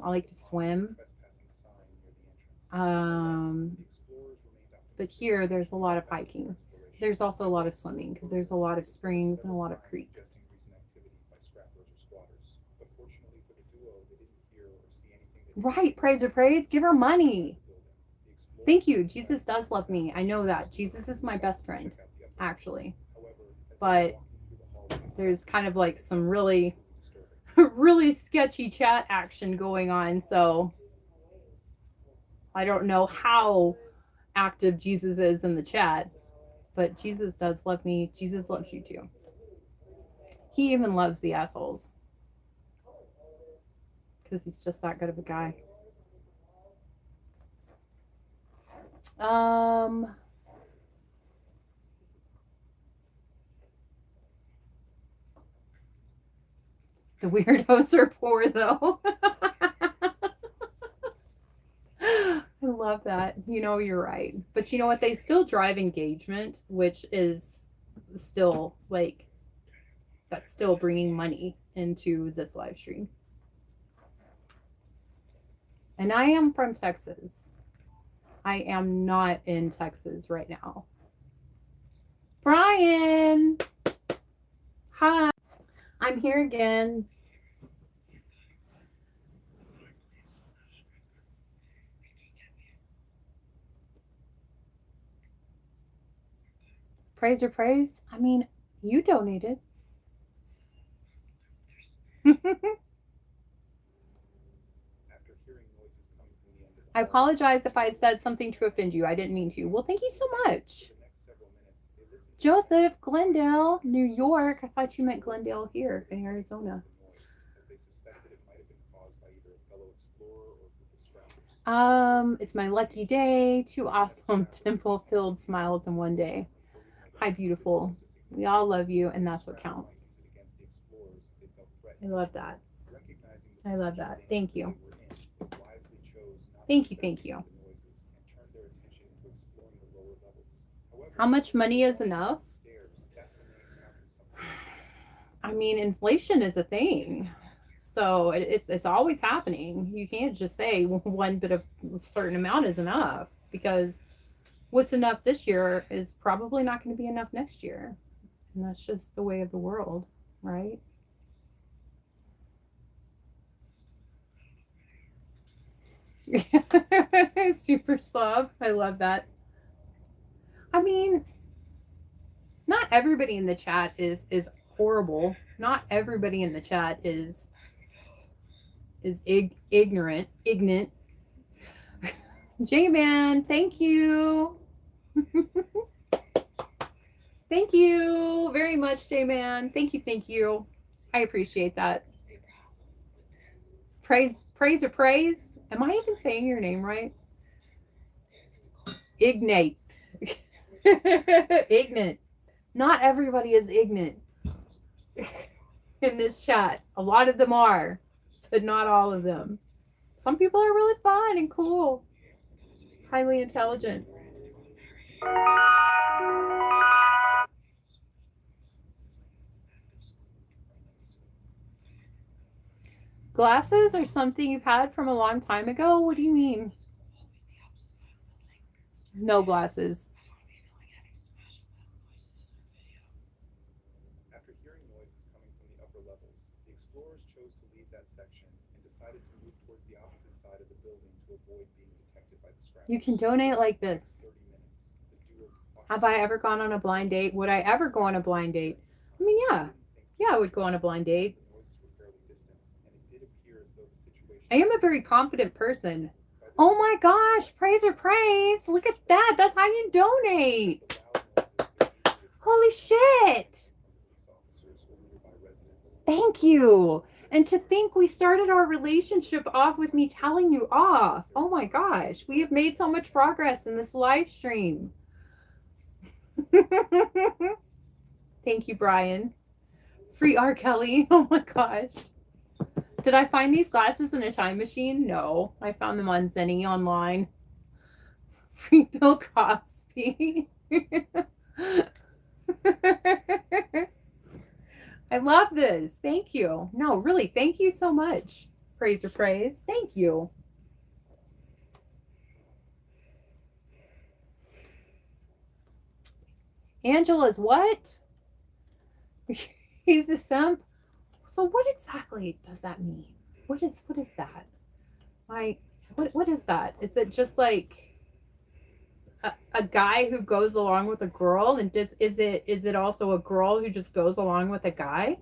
A: like to swim. But here there's a lot of hiking. There's also a lot of swimming, because there's a lot of springs and a lot of creeks. Right, praise or praise. Give her money. Thank you. Jesus does love me. I know that. Jesus is my best friend, actually. But there's kind of like some really, really sketchy chat action going on. So I don't know how active Jesus is in the chat, but Jesus does love me. Jesus loves you too. He even loves the assholes, because he's just that good of a guy. The weirdos are poor, though. I love that. You know, you're right. But you know what? They still drive engagement, which is still like, that's still bringing money into this live stream. And I am from Texas. I am not in Texas right now. Brian! Hi. I'm here again. Praise or praise? I mean, you donated. I apologize if I said something to offend you. I didn't mean to. Well, thank you so much. Joseph, Glendale, New York. I thought you meant Glendale here in Arizona. It's my lucky day. 2 awesome temple-filled smiles in one day. Hi, beautiful. We all love you, and that's what counts. I love that. I love that. Thank you. Thank you, thank you. How much money is enough? I mean, inflation is a thing. So it's always happening. You can't just say one bit of a certain amount is enough, because what's enough this year is probably not going to be enough next year. And that's just the way of the world, right? Super soft. I love that. I mean, not everybody in the chat is horrible. Not everybody in the chat is ignorant. J-Man, thank you. Thank you very much, J-Man. Thank you. I appreciate that. Praise or praise? Am I even saying your name right? Ignate. Ignorant. Not everybody is ignorant in this chat. A lot of them are, but not all of them. Some people are really fun and cool. Highly intelligent. Glasses are something you've had from a long time ago? What do you mean? No glasses.
D: explorers chose to leave that section and decided to move towards the opposite side of the building to avoid being detected by the scrappers.
B: You can donate like this.
D: 30 minutes. The duo
B: Have I ever gone on a blind date? Would I ever go on a blind date? I mean, yeah. Yeah, I would go on a blind date.
D: The noises were fairly distant, and it did appear as though the situation
B: I am a very confident person. Oh my gosh, praise or praise. Look at that. That's how you donate. Holy shit. Thank you. And to think we started our relationship off with me telling you off. Oh my gosh. We have made so much progress in this live stream. Thank you, Brian. Free R. Kelly. Oh my gosh. Did I find these glasses in a time machine? No. I found them on Zenny online. Free Bill Cosby. I love this. Thank you. No, really, thank you so much. Praise or praise. Thank you. Angela's what? He's a simp. So what exactly does that mean? What is that? Like what is that? Is it just like a guy who goes along with a girl, and is it also a girl who just goes along with a guy?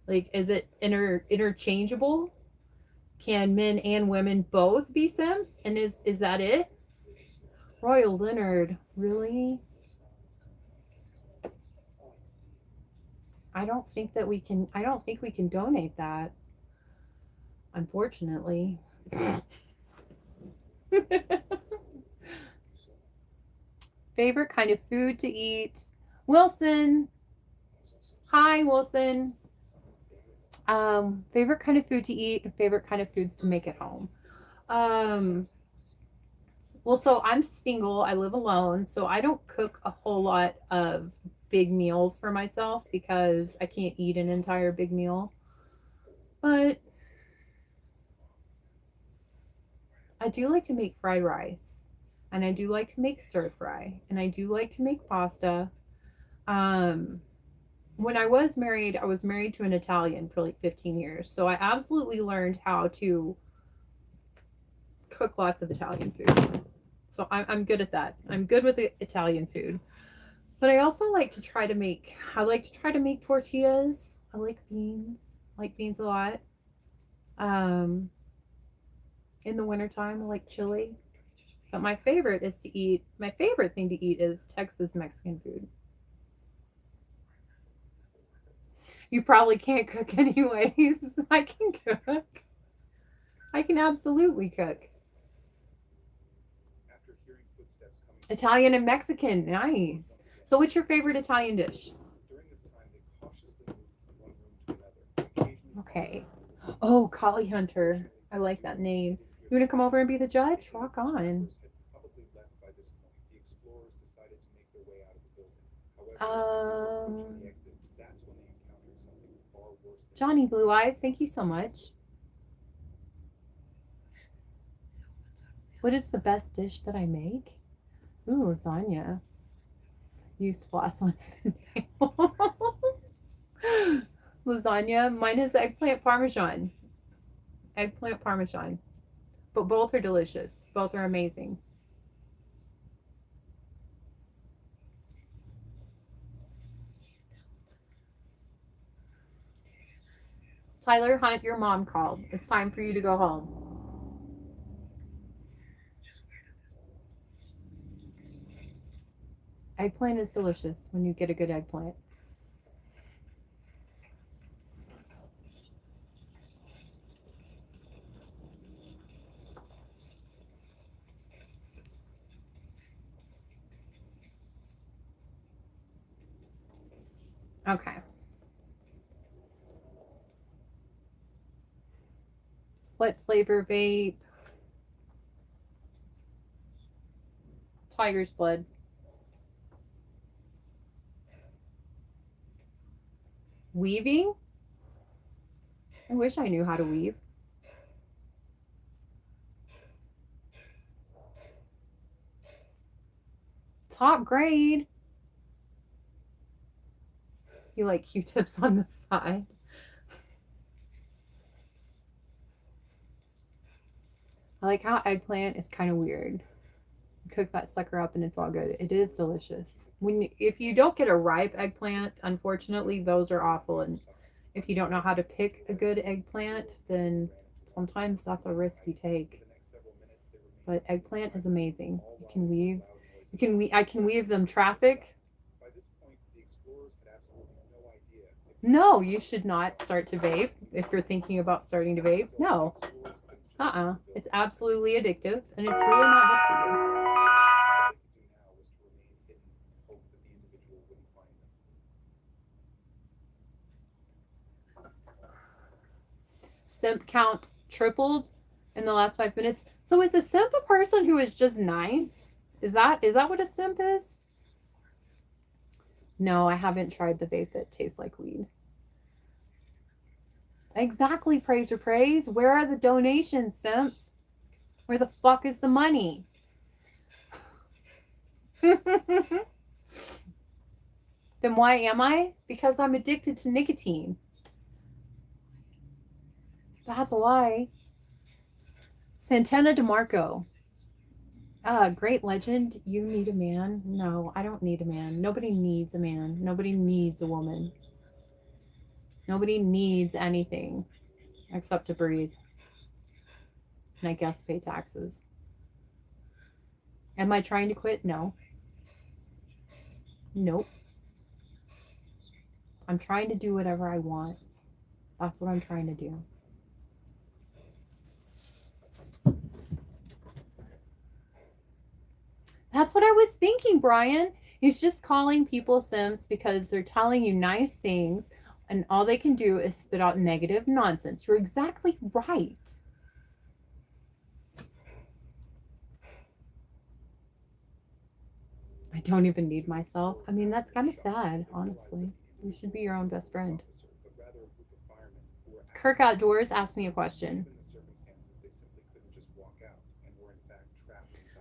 B: Like, is it interchangeable? Can men and women both be simps? And is that it? Royal Leonard, really? I don't think we can donate that, unfortunately. Favorite kind of food to eat? Wilson. Hi, Wilson. Favorite kind of food to eat and favorite kind of foods to make at home. Well, so I'm single. I live alone, so I don't cook a whole lot of big meals for myself because I can't eat an entire big meal. But I do like to make fried rice. And I do like to make stir fry, and I do like to make pasta. When I was married to an Italian for like 15 years. So I absolutely learned how to cook lots of Italian food. So I'm good at that. I'm good with the Italian food. But I also like to try to make tortillas. I like beans. I like beans a lot. In the wintertime, I like chili. But my favorite thing to eat is Texas Mexican food. You probably can't cook anyways. I can cook. I can absolutely cook. Italian and Mexican, nice. So what's your favorite Italian dish? Okay. Oh, Collie Hunter. I like that name. You want to come over and be the judge? Rock on. Johnny Blue Eyes, thank you so much. What is the best dish that I make? Ooh, lasagna. Use floss with lasagna. Mine is eggplant parmesan. Eggplant parmesan. But both are delicious. Both are amazing. Tyler Hunt, your mom called. It's time for you to go home. Eggplant is delicious when you get a good eggplant. Okay. What flavor vape? Tiger's blood. Weaving? I wish I knew how to weave. Top grade. You like Q-tips on the side.
A: I like how eggplant is kind of weird. Cook that sucker up and it's all good. It is delicious. If you don't get a ripe eggplant, unfortunately, those are awful. And if you don't know how to pick a good eggplant, then sometimes that's a risk you take. But eggplant is amazing. You can weave. I can weave them traffic.
D: By this point, the explorers had absolutely no idea.
A: No, you should not start to vape if you're thinking about starting to vape. No. It's absolutely addictive and it's really not good for you.
D: All they could do now was to remain hidden, hope that the individual wouldn't find them.
A: Simp count tripled in the last 5 minutes. So is a simp a person who is just nice? Is that what a simp is? No, I haven't tried the vape that tastes like weed. Exactly, praise or praise. Where are the donations, simps? Where the fuck is the money? Then why am I? Because I'm addicted to nicotine. That's why. Santana DeMarco. Great legend. You need a man? No, I don't need a man. Nobody needs a man. Nobody needs a woman. Nobody needs anything except to breathe. And I guess pay taxes. Am I trying to quit? No. Nope. I'm trying to do whatever I want. That's what I'm trying to do. That's what I was thinking, Brian. He's just calling people simps because they're telling you nice things and all they can do is spit out negative nonsense. You're exactly right. I don't even need myself. I mean, that's kind of sad, honestly. You should be your own best friend. Kirk Outdoors asked me a question.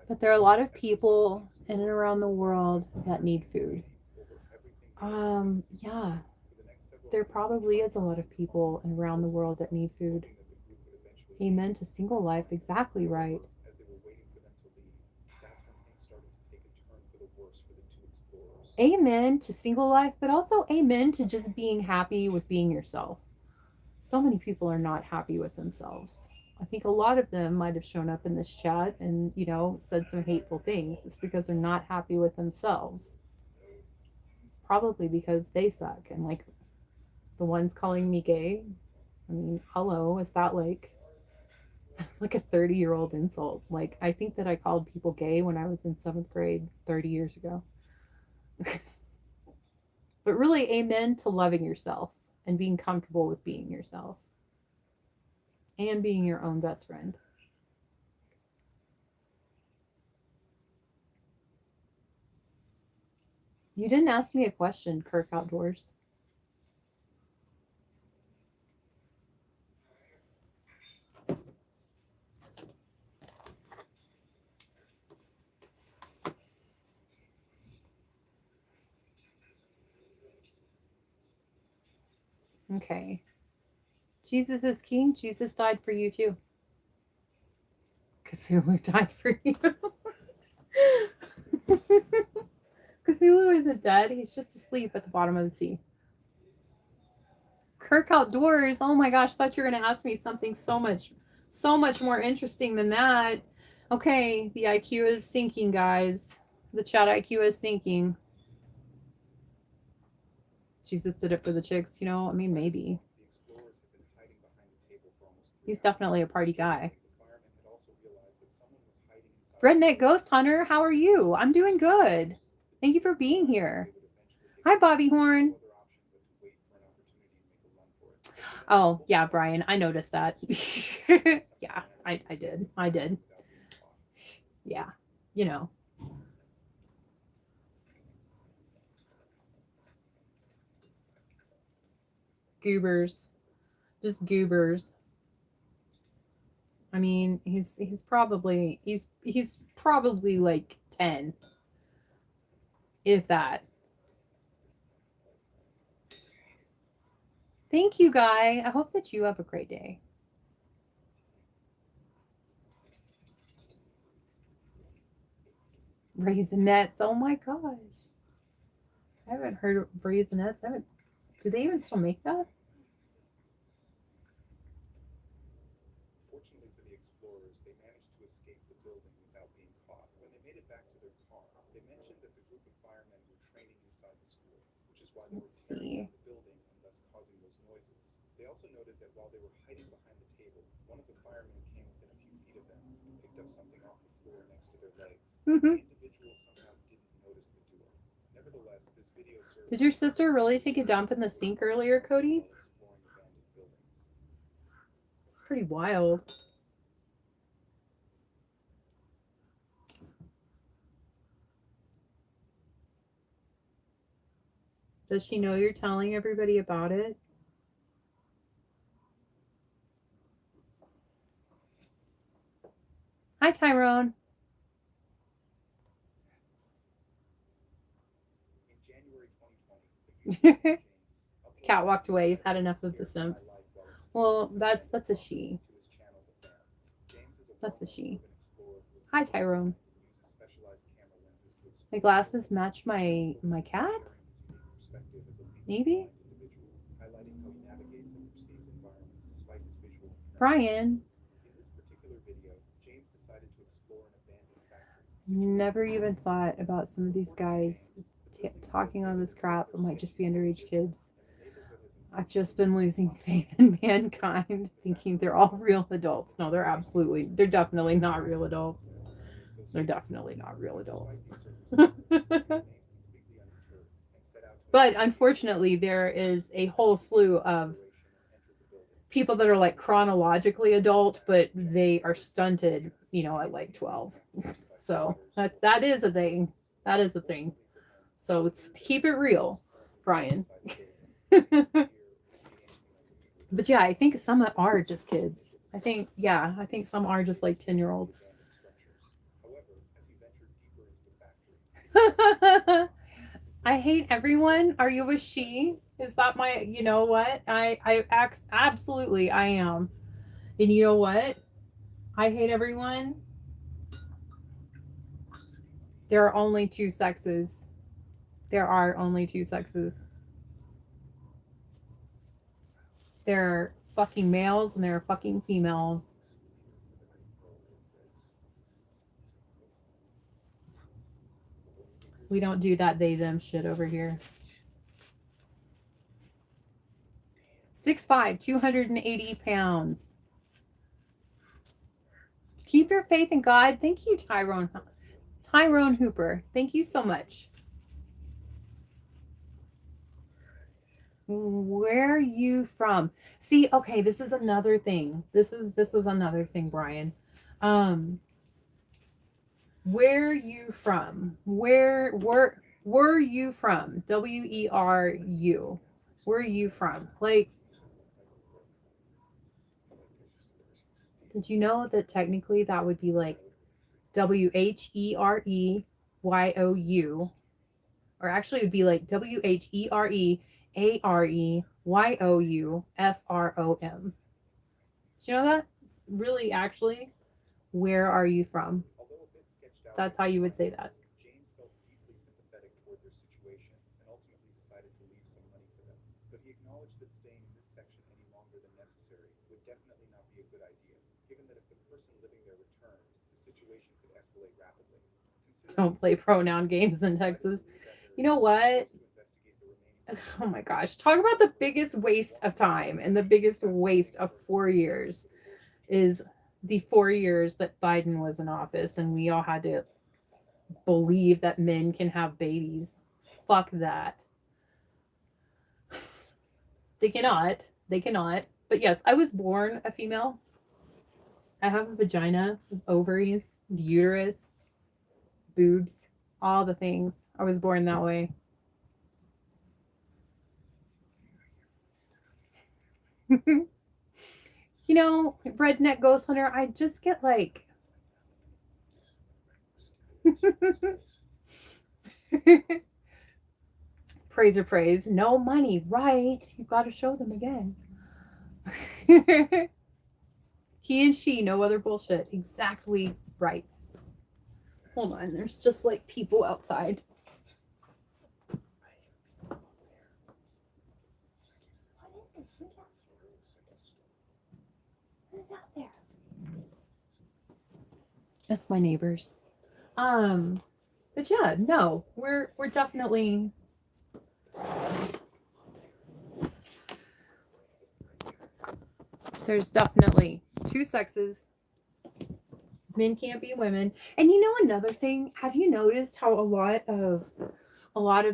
A: But there are a lot of people in and around the world that need food. Yeah. There probably is a lot of people around the world that need food. Amen to single life. Exactly right. Amen to single life, but also amen to just being happy with being yourself. So many people are not happy with themselves. I think a lot of them might have shown up in this chat and, said some hateful things. It's because they're not happy with themselves. Probably because they suck. And like the ones calling me gay, I mean, hello, is that that's like a 30-year-old insult. Like, I think that I called people gay when I was in 7th grade 30 years ago. But really, amen to loving yourself and being comfortable with being yourself and being your own best friend. You didn't ask me a question, Kirk Outdoors. Okay. Jesus is king. Jesus died for you too. Cthulhu died for you. Cthulhu isn't dead. He's just asleep at the bottom of the sea. Kirk Outdoors. Oh my gosh, thought you were going to ask me something so much more interesting than that. Okay, the IQ is sinking, guys. The chat IQ is sinking. Jesus did it for the chicks, I mean, maybe. He's definitely a party guy. Redneck Ghost Hunter, how are you? I'm doing good. Thank you for being here. Hi, Bobby Horn. Oh, yeah, Brian, I noticed that. Yeah, I did. Yeah, Goobers. Just goobers. I mean, he's probably like 10. If that. Thank you, Guy. I hope that you have a great day.
B: Raisinets. Oh my gosh. I haven't heard of raisinets. Do they even still make that?
D: Fortunately for the explorers, they managed to escape the building without being caught. When they made it back to their car, they mentioned that the group of firemen were training inside the school, which is why they were
B: Let's
D: carrying
B: see.
D: out the building and thus causing those noises. They also noted that while they were hiding behind the table, one of the firemen came within a few feet of them and picked up something off the floor next to their legs. The individual somehow didn't notice the duo. Nevertheless, this video serves
B: Did your sister really take a dump in the sink earlier, Cody?
D: while exploring abandoned buildings.
B: It's pretty wild. Does she know you're telling everybody about it? Hi, Tyrone.
D: In January 2020,
B: The cat walked away. He's had enough of the Sims. Well, that's a she. That's a she. Hi, Tyrone. My glasses match my cat? Maybe? Brian. Never even thought about some of these guys talking all this crap. It might just be underage kids. I've just been losing faith in mankind, thinking they're all real adults. No, they're definitely not real adults. They're definitely not real adults. But unfortunately, there is a whole slew of people that are like chronologically adult, but they are stunted, at like 12. So that is a thing. That is a thing. So let's keep it real, Brian. But yeah, I think some are just kids. I think some are just like 10-year-olds. I hate everyone. Are you a she? Is that my, you know what? Absolutely, I am. And you know what? I hate everyone. There are only two sexes. There are only two sexes. There are fucking males and there are fucking females. We don't do that they them shit over here. 6'5", 280 pounds. Keep your faith in God. Thank you, Tyrone Hooper. Thank you so much. Where are you from? See, okay, this is another thing. This is another thing, Brian. Where are you from? Were you from? WERU. Where are you from? Like, did you know that technically that would be like WHEREYOU, or actually it would be like WHEREAREYOUFROM. Did you know that? It's really actually, where are you from? That's how you would say that.
D: James felt deeply sympathetic toward their situation and ultimately decided to leave some money for them. But he acknowledged that staying in this section any longer than necessary would definitely not be a good idea, given that if the person living there returned, the situation could escalate rapidly.
B: Don't play pronoun games in Texas. You know what? Oh my gosh. Talk about the biggest waste of time and the biggest waste of 4 years is the 4 years that Biden was in office and we all had to believe that men can have babies. Fuck that. They cannot. But yes, I was born a female. I have a vagina, ovaries, uterus, boobs, all the things. I was born that way. Redneck Ghost Hunter, I just get like praise or praise. No money, right? You've got to show them again. He and she, no other bullshit. Exactly right.
A: Hold on, there's just like people outside. Who's out there? That's my neighbors. But yeah, no, we're definitely there's definitely two sexes. Men can't be women. And you know another thing, have you noticed how a lot of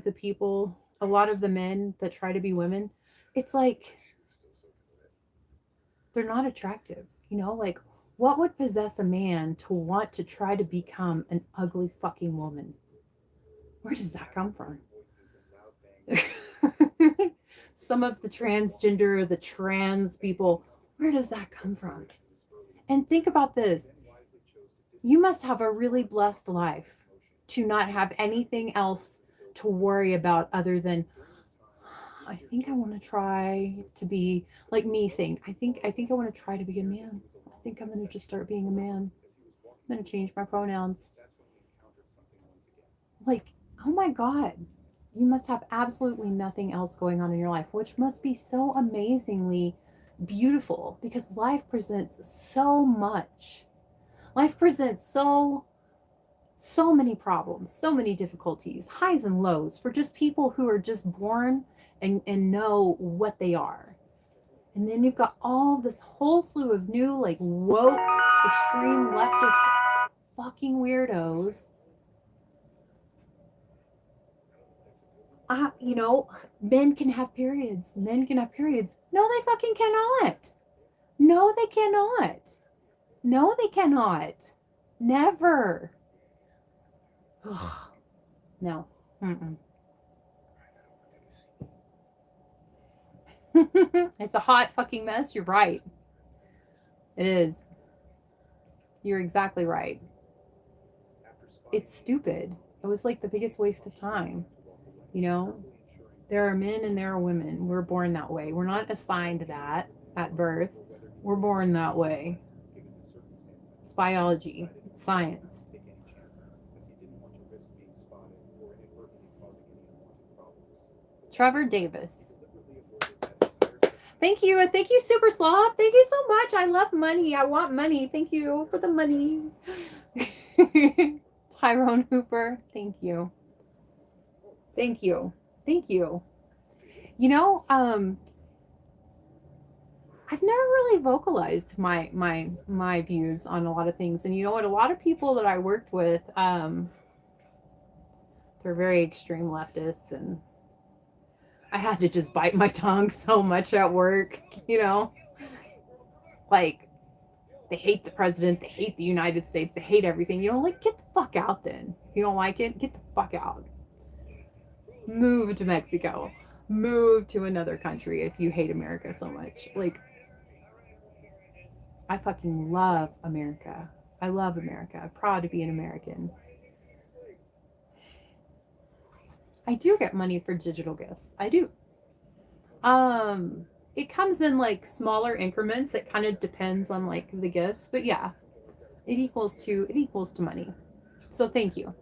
A: the people, a lot of the men that try to be women, it's like they're not attractive. You know, like what would possess a man to want to try to become an ugly fucking woman? Where does that come from? Some of the transgender, the trans people, where does that come from? And think about this. You must have a really blessed life to not have anything else to worry about other than, I think I want to try to be like me saying, I think I want to try to be a man. I think I'm going to just start being a man. I'm going to change my pronouns. Like, oh my God, you must have absolutely nothing else going on in your life, which must be so amazingly beautiful because life presents so much. Life presents so many problems, so many difficulties, highs and lows for just people who are just born and know what they are. And then you've got all this whole slew of new, like, woke, extreme leftist fucking weirdos. You know, men can have periods. Men can have periods. No, they fucking cannot. No, they cannot. No, they cannot. Never. No. Mm-mm. It's a hot fucking mess. You're right. It is. You're exactly right. It's stupid. It was like the biggest waste of time. You know, there are men and there are women. We're born that way. We're not assigned that at birth. We're born that way. It's biology. It's science. Trevor Davis. Thank you. And thank you, Super Sloth. Thank you so much. I love money. I want money. Thank you for the money. Tyrone Hooper. Thank you. Thank you. Thank you. You know, I've never really vocalized my views on a lot of things. And you know what? A lot of people that I worked with, they're very extreme leftists, and I had to just bite my tongue so much at work, you know? Like, they hate the president, they hate the United States, they hate everything. You know, like, get the fuck out then. If you don't like it, get the fuck out. Move to Mexico. Move to another country if you hate America so much. Like, I fucking love America. I love America. I'm proud to be an American. I do get money for digital gifts. I do. It comes in like smaller increments. It kind of depends on like the gifts, but yeah, it equals to money. So thank you.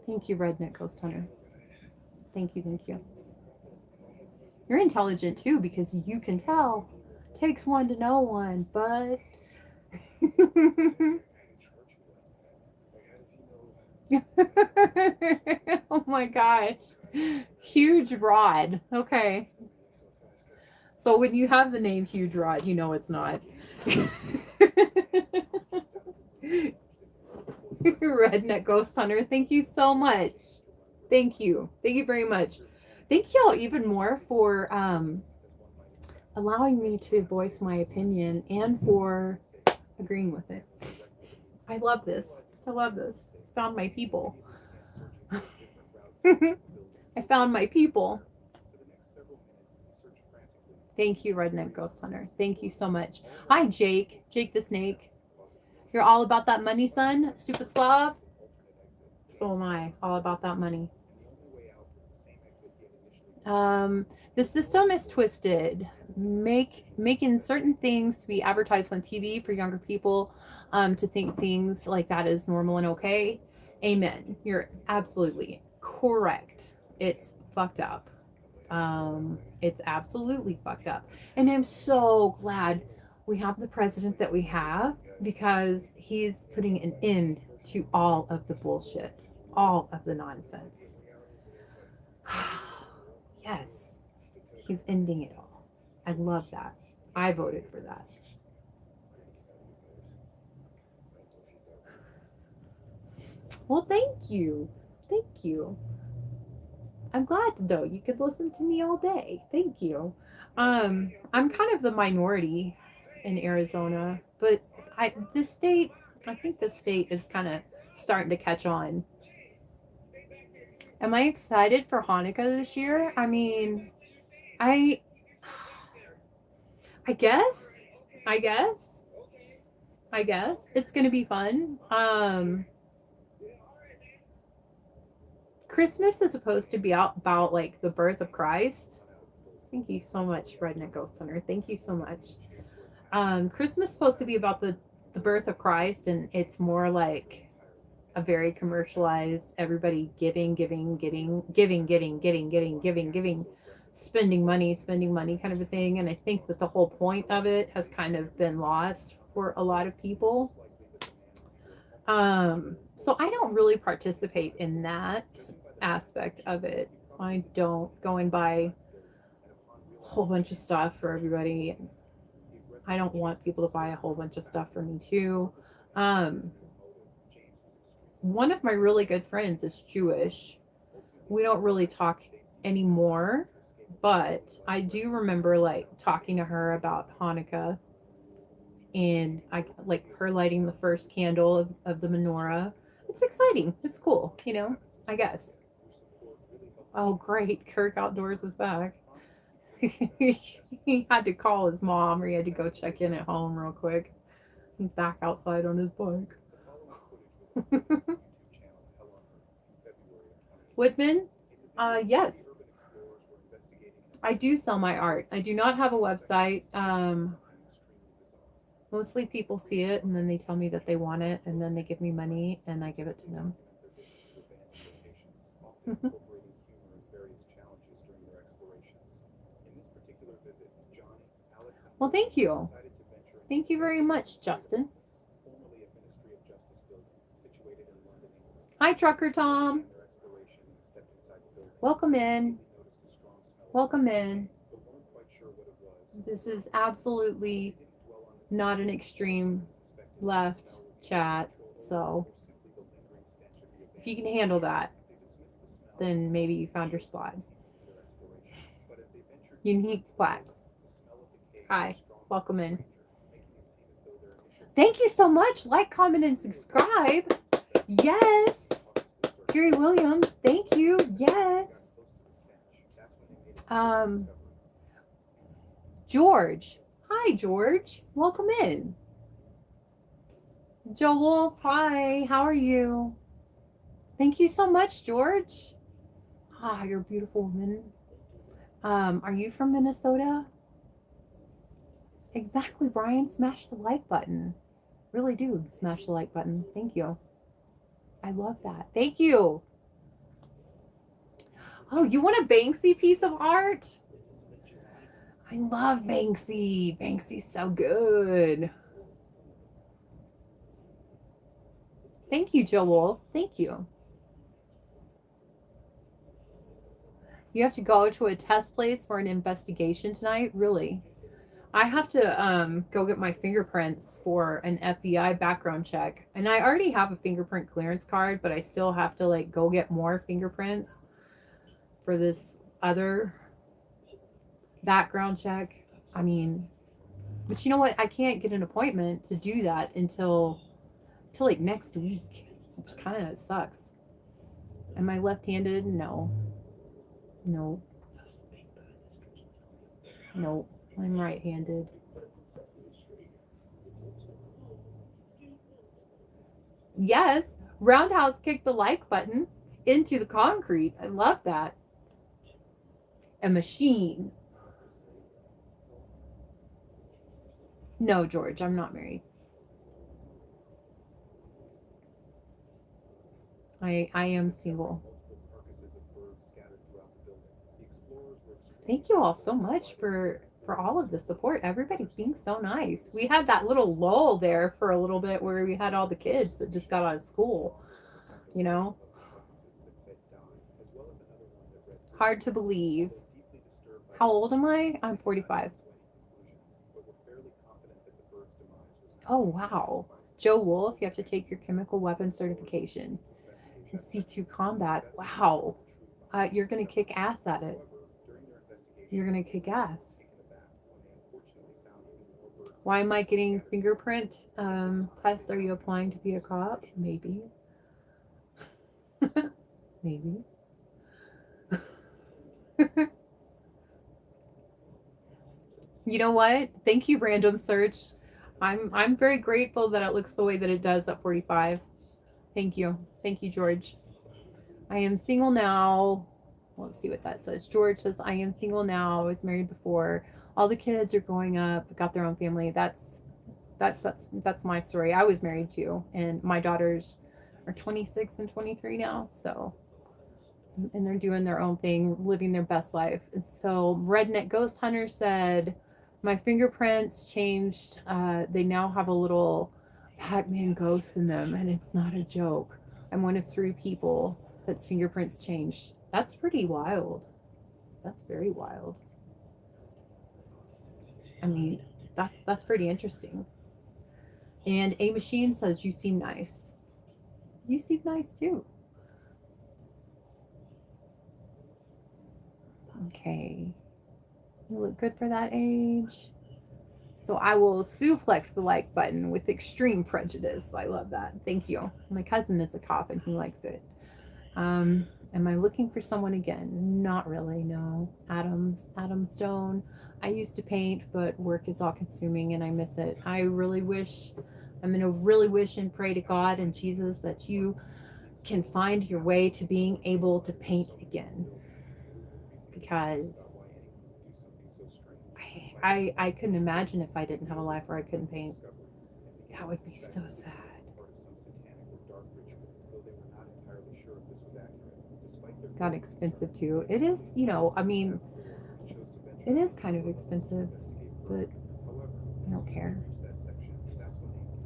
A: Thank you, Redneck Ghost Hunter. Thank you. You're intelligent too, because you can tell. Takes one to know one, but oh my gosh. Huge Rod. Okay. So when you have the name Huge Rod, you know it's not. Redneck Ghost Hunter, thank you so much. Thank you. Thank you very much. Thank y'all even more for allowing me to voice my opinion and for agreeing with it. I love this. Found my people. I found my people. Thank you, Redneck Ghost Hunter. Thank you so much. Hi, Jake. Jake the Snake. You're all about that money, son? Super Slav? So am I. All about that money. The system is twisted. making certain things to be advertised on TV for younger people to think things like that is normal and okay. Amen. You're absolutely correct. It's fucked up. It's absolutely fucked up. And I'm so glad we have the president that we have because he's putting an end to all of the bullshit, all of the nonsense. Yes, he's ending it all. I love that. I voted for that. Well, thank you. Thank you. I'm glad though. You could listen to me all day. Thank you. I'm kind of the minority in Arizona, but I think the state is kind of starting to catch on. Am I excited for Hanukkah this year? I mean, I I guess I guess I guess it's going to be fun. Christmas is supposed to be out about like the birth of Christ. Thank you so much, Redneck Ghost Hunter. Thank you so much. Christmas is supposed to be about the birth of Christ, and it's more like a very commercialized, everybody giving, spending money kind of a thing. And I think that the whole point of it has kind of been lost for a lot of people. So I don't really participate in that aspect of it. I don't go and buy a whole bunch of stuff for everybody. I don't want people to buy a whole bunch of stuff for me too. One of my really good friends is Jewish. We don't really talk anymore, but I do remember like talking to her about Hanukkah, and I like her lighting the first candle of the menorah. It's exciting. It's cool, I guess. Oh, great. Kirk Outdoors is back. He had to call his mom, or he had to go check in at home real quick. He's back outside on his bike. Woodman? Yes. I do sell my art. I do not have a website. Mostly people see it and then they tell me that they want it and then they give me money and I give it to them. Well, thank you. Thank you very much, Justin. Hi, Trucker Tom. Welcome in. Welcome in. This is absolutely not an extreme left chat, so if you can handle that, then maybe you found your spot. Unique Plaques. Hi, welcome in. Thank you so much. Like, comment, and subscribe. Yes. Gary Williams, thank you. Yes. George. Hi, George. Welcome in. Joe Wolf, hi. How are you? Thank you so much, George. Ah, you're a beautiful woman. Are you from Minnesota? Exactly, Brian. Smash the like button. Really do smash the like button. Thank you. I love that. Thank you. Oh, you want a Banksy piece of art? I love Banksy. Banksy's so good. Thank you, Joe Wolf. Thank you. You have to go to a test place for an investigation tonight? Really? I have to go get my fingerprints for an FBI background check. And I already have a fingerprint clearance card, but I still have to like go get more fingerprints for this other background check. I mean, but you know what? I can't get an appointment to do that until like next week, which kind of sucks. Am I left-handed? No. No. No. I'm right-handed. Yes, Roundhouse kicked the like button into the concrete. I love that. A machine. No, George, I'm not married. I am single. Thank you all so much for all of the support. Everybody being so nice. We had that little lull there for a little bit where we had all the kids that just got out of school, you know. Hard to believe. How old am I? I'm 45. Oh, wow. Joe Wolf, you have to take your chemical weapons certification and CQ combat. Wow. You're going to kick ass at it. You're going to kick ass. Why am I getting fingerprint tests? Are you applying to be a cop? Maybe. Maybe. You know what? Thank you, random search. I'm very grateful that it looks the way that it does at 45. Thank you. Thank you, George. I am single now. Let's see what that says. George says, I am single now. I was married before. All the kids are growing up, got their own family. That's my story. I was married too, and my daughters are 26 and 23 now. So, and they're doing their own thing, living their best life. And so, Redneck Ghost Hunter said, my fingerprints changed. They now have a little Pac-Man ghost in them, and it's not a joke. I'm one of 3 people that's fingerprints changed. That's pretty wild. That's very wild. I mean, that's pretty interesting. And A Machine says, you seem nice. You seem nice too. Okay. You look good for that age. So I will suplex the like button with extreme prejudice. I love that. Thank you. My cousin is a cop and he likes it. Am I looking for someone again? Not really, no. Adam Stone. I used to paint, but work is all consuming and I miss it. I'm gonna really wish and pray to God and Jesus that you can find your way to being able to paint again. Because I couldn't imagine if I didn't have a life where I couldn't paint. That would be so sad. Got expensive too. It is, I mean, it is kind of expensive, but I don't care.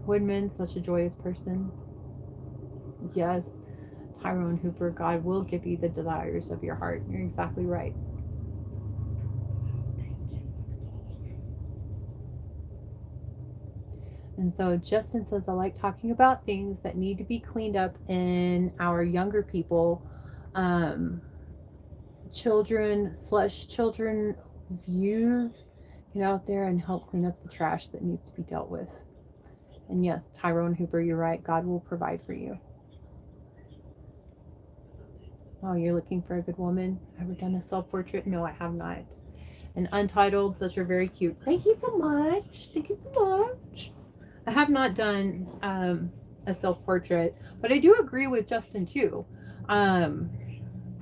A: Woodman, such a joyous person. Yes, Tyrone Hooper, God will give you the desires of your heart. You're exactly right. And so Justin says, I like talking about things that need to be cleaned up in our younger people, children views. Get out there and help clean up the trash that needs to be dealt with. And yes, Tyrone Hooper, you're right. God will provide for you. Oh, you're looking for a good woman? Ever done a self-portrait? No, I have not. And Untitled says you're very cute. Thank you so much. Thank you so much. I have not done a self-portrait, but I do agree with Justin too. I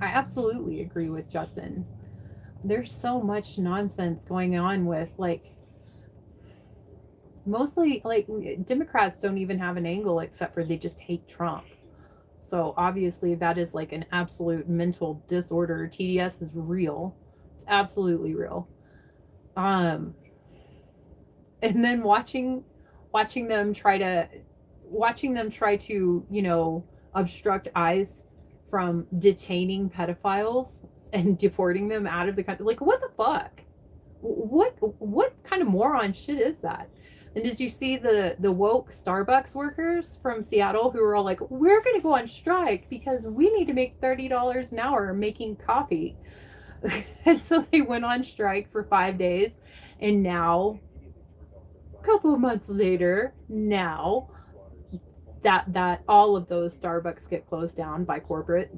A: absolutely agree with Justin. There's so much nonsense going on with mostly Democrats don't even have an angle except for they just hate Trump. So obviously that is like an absolute mental disorder. TDS is real. It's absolutely real. And then watching them try to obstruct ICE from detaining pedophiles and deporting them out of the country. Like, what the fuck? What kind of moron shit is that? And did you see the woke Starbucks workers from Seattle who were all like, we're going to go on strike because we need to make $30 an hour making coffee. And so they went on strike for 5 days. And now, a couple of months later, now that all of those Starbucks get closed down by corporate.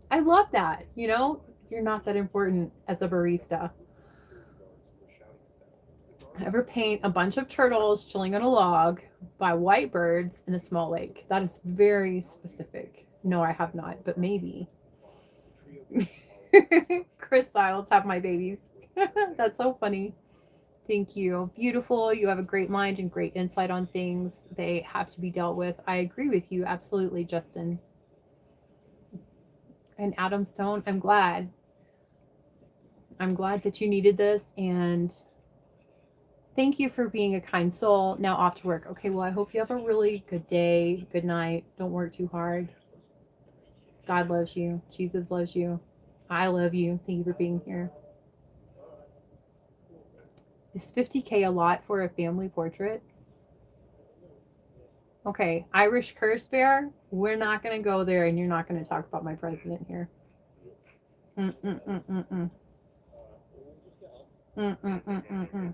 A: I love that. You're not that important as a barista. Ever paint a bunch of turtles chilling on a log by white birds in a small lake? That is very specific. No, I have not, but maybe. Chris Styles have my babies. That's so funny. Thank you. Beautiful. You have a great mind and great insight on things. They have to be dealt with. I agree with you. Absolutely, Justin. And Adam Stone, I'm glad. I'm glad that you needed this. And thank you for being a kind soul. Now off to work. Okay, well, I hope you have a really good day. Good night. Don't work too hard. God loves you. Jesus loves you. I love you. Thank you for being here. Is $50K a lot for a family portrait? Okay, Irish curse bear, we're not going to go there and you're not going to talk about my president here. Mm-mm-mm-mm-mm. Mm-mm-mm-mm-mm.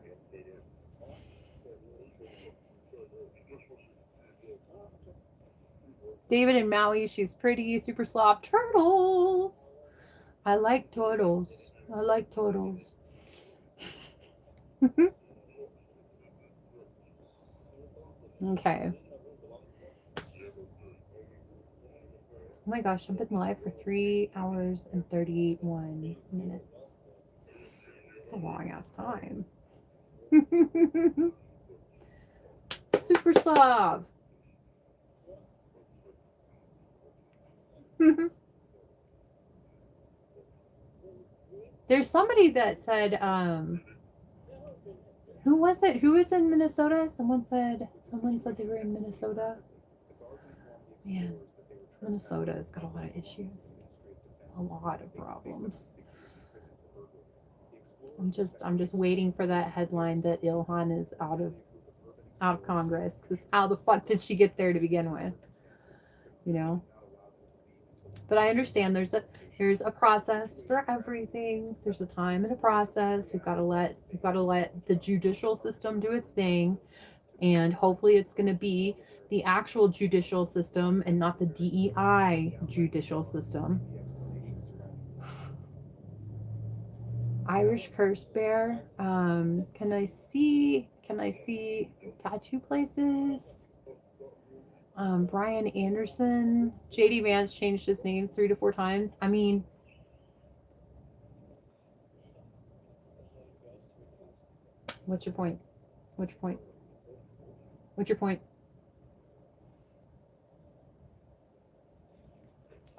A: David and Maui, she's pretty, super soft. Turtles! I like turtles. I like turtles. Okay. Oh my gosh, I've been live for 3 hours and 31 minutes. It's a long ass time. Super Slav. There's somebody that said, who was it? Who was in Minnesota? Someone said they were in Minnesota. Man, Minnesota's got a lot of issues. A lot of problems. I'm just waiting for that headline that Ilhan is out of Congress, because how the fuck did she get there to begin with? You know? But I understand there's a process for everything. There's a time and a process. We've got to let the judicial system do its thing, and hopefully it's going to be the actual judicial system and not the DEI judicial system. Irish curse bear. Can I see tattoo places? Brian Anderson. JD Vance changed his name 3 to 4 times. I mean, what's your point? What's your point? What's your point?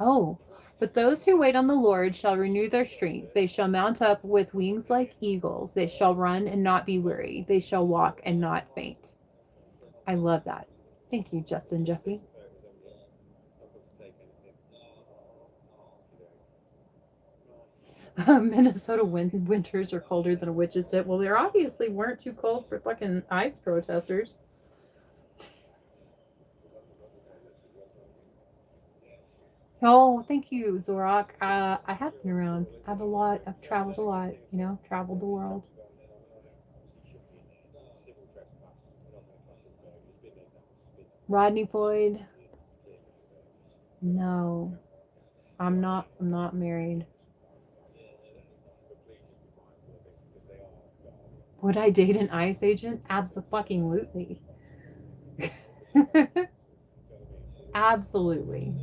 A: Oh, but those who wait on the Lord shall renew their strength. They shall mount up with wings like eagles. They shall run and not be weary. They shall walk and not faint. I love that. Thank you, Justin Jeffy. Minnesota winters are colder than a witch's tit. Well, they obviously weren't too cold for fucking ICE protesters. Oh, thank you, Zorak. I have been around. I've traveled a lot, traveled the world. Rodney Floyd. No. I'm not married. Would I date an ICE agent? Abso-fucking-lutely. Absolutely.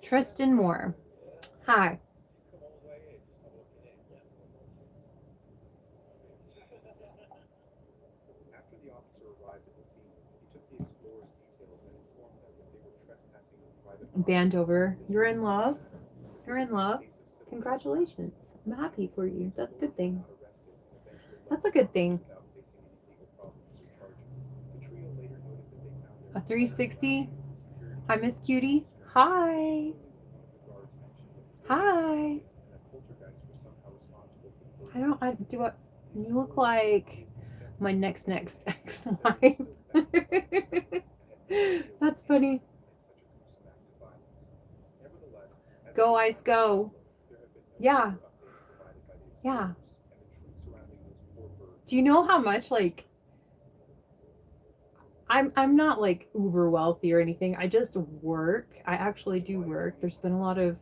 A: Tristan Moore. Hi.
D: After the officer arrived at the scene, he took the explorer's details and informed them that they were trespassing on private property.
A: Band over. You're in love? You're in love? Congratulations. I'm happy for you. That's a good thing. That's a good thing. A 360? Hi, Miss Cutie. Hi. Hi. You look like my next ex-wife. That's funny. Go, ICE, go. Yeah. Yeah. Do you know how much, I'm not uber wealthy or anything. I just work. I actually do work. There's been a lot of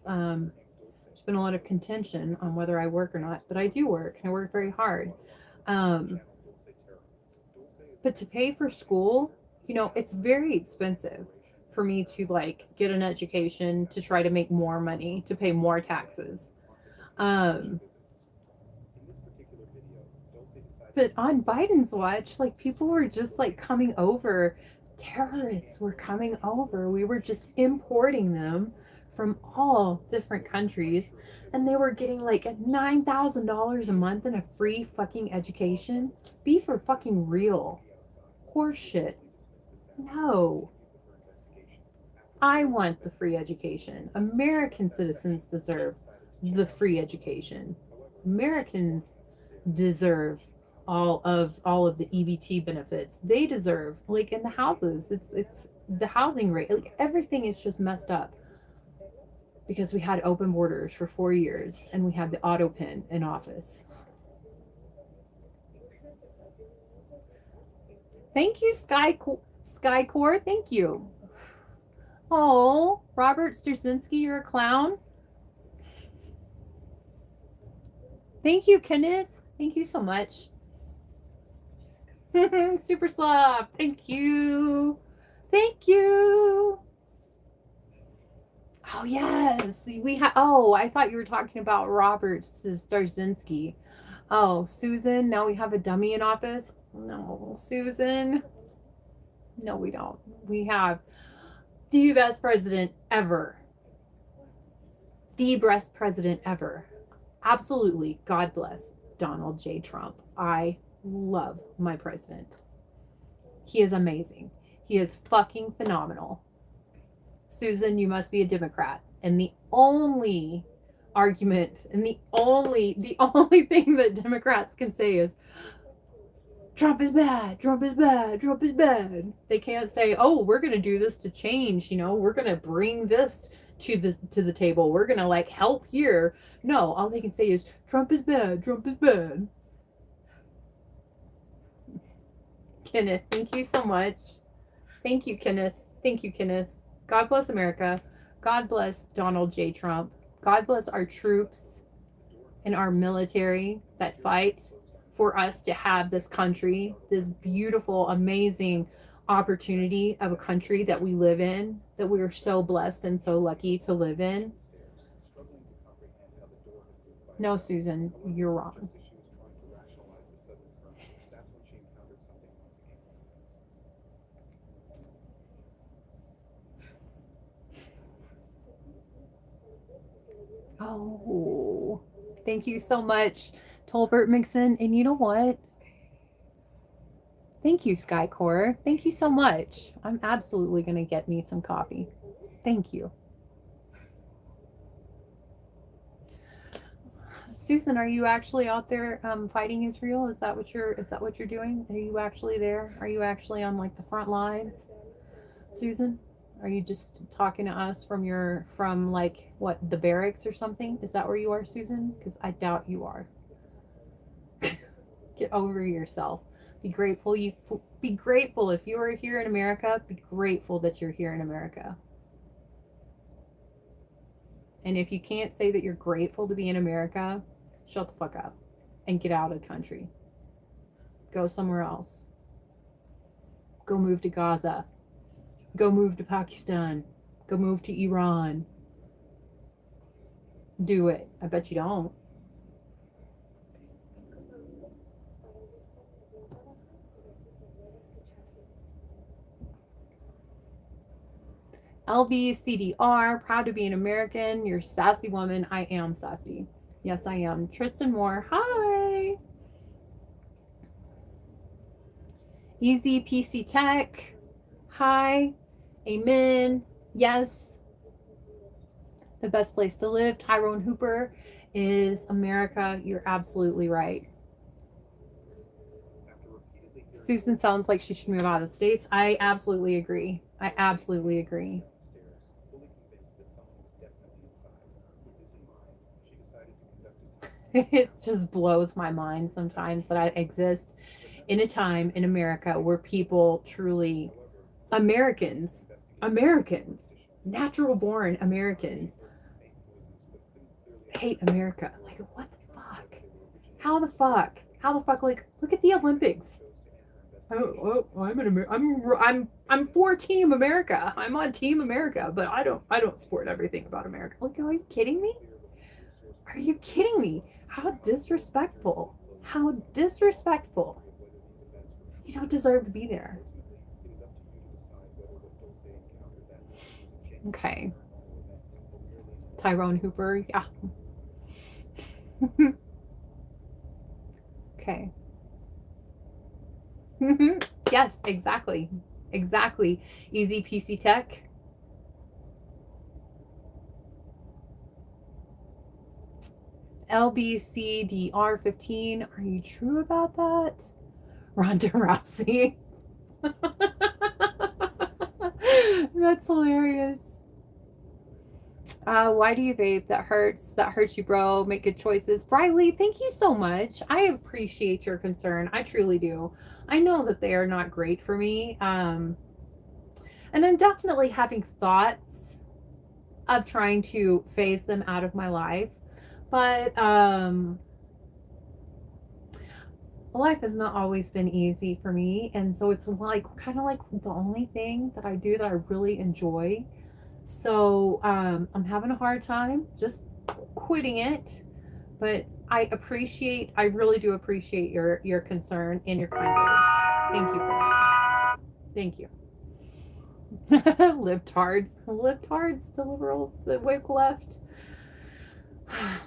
A: contention on whether I work or not, but I do work, and I work very hard. But to pay for school, it's very expensive for me to like get an education, to try to make more money, to pay more taxes. But on Biden's watch, like people were just like coming over. Terrorists were coming over. We were just importing them from all different countries. And they were getting like $9,000 a month and a free fucking education. Be for fucking real. Horseshit. No. I want the free education. American citizens deserve the free education. Americans deserve all of the EBT benefits. They deserve, like in the houses, it's the housing rate, like everything is just messed up because we had open borders for 4 years and we had the auto pen in office. Thank you, Skycore. Thank you. Oh, Robert Sturzinski, you're a clown. Thank you, Kenneth. Thank you so much. Super Slop. Thank you. Thank you. Oh, yes. We have. Oh, I thought you were talking about Robert Starzinski. Oh, Susan. Now we have a dummy in office. No, Susan. No, we don't. We have the best president ever. The best president ever. Absolutely. God bless Donald J. Trump. I love my president. He is amazing. He is fucking phenomenal. Susan, you must be a Democrat. And the only argument and the only thing that Democrats can say is Trump is bad, Trump is bad, Trump is bad. They can't say, oh, we're going to do this to change, we're going to bring this to the table. We're going to like help here. No, all they can say is Trump is bad, Trump is bad. Kenneth, thank you so much. Thank you, Kenneth. Thank you, Kenneth. God bless America. God bless Donald J. Trump. God bless our troops and our military that fight for us to have this country, this beautiful, amazing opportunity of a country that we live in, that we are so blessed and so lucky to live in. No, Susan, you're wrong. Oh, thank you so much, Tolbert Mixon. And you know what? Thank you, Skycore. Thank you so much. I'm absolutely going to get me some coffee. Thank you. Susan, are you actually out there fighting Israel? Is that what you're doing? Are you actually there? Are you actually on like the front lines? Susan? Are you just talking to us from like what, the barracks or something? Is that where you are, Susan? Because I doubt you are. Get over yourself. Be grateful. Be grateful if you are here in America. Be grateful that you're here in America. And if you can't say that you're grateful to be in America, shut the fuck up and get out of the country. Go somewhere else. Go move to Gaza. Go move to Pakistan. Go move to Iran. Do it. I bet you don't. LBCDR, proud to be an American. You're a sassy woman. I am sassy. Yes, I am. Tristan Moore, hi. Easy PC Tech, hi. Amen. Yes. The best place to live, Tyrone Hooper, is America. You're absolutely right. Susan sounds like she should move out of the States. I absolutely agree. I absolutely agree. It just blows my mind sometimes that I exist in a time in America where people truly, Americans, natural born Americans, hate America. Like, what the fuck? How the fuck? Like, look at the Olympics. I'm for Team America. I'm on Team America, but I don't support everything about America. Like, are you kidding me? Are you kidding me? How disrespectful. How disrespectful. You don't deserve to be there. Okay. Tyrone Hooper, yeah. Okay. Yes, exactly. Exactly. Easy PC Tech. LBCDR15. Are you true about that? Ronda Rousey. That's hilarious. Why do you vape? That hurts. That hurts you, bro. Make good choices. Briley, thank you so much. I appreciate your concern. I truly do. I know that they are not great for me. And I'm definitely having thoughts of trying to phase them out of my life. But life has not always been easy for me. And so it's like kind of like the only thing that I do that I really enjoy. So I'm having a hard time just quitting it, but I really do appreciate your concern and your kind words. Thank you for that. Thank you. Libtards, the liberals, the wake left.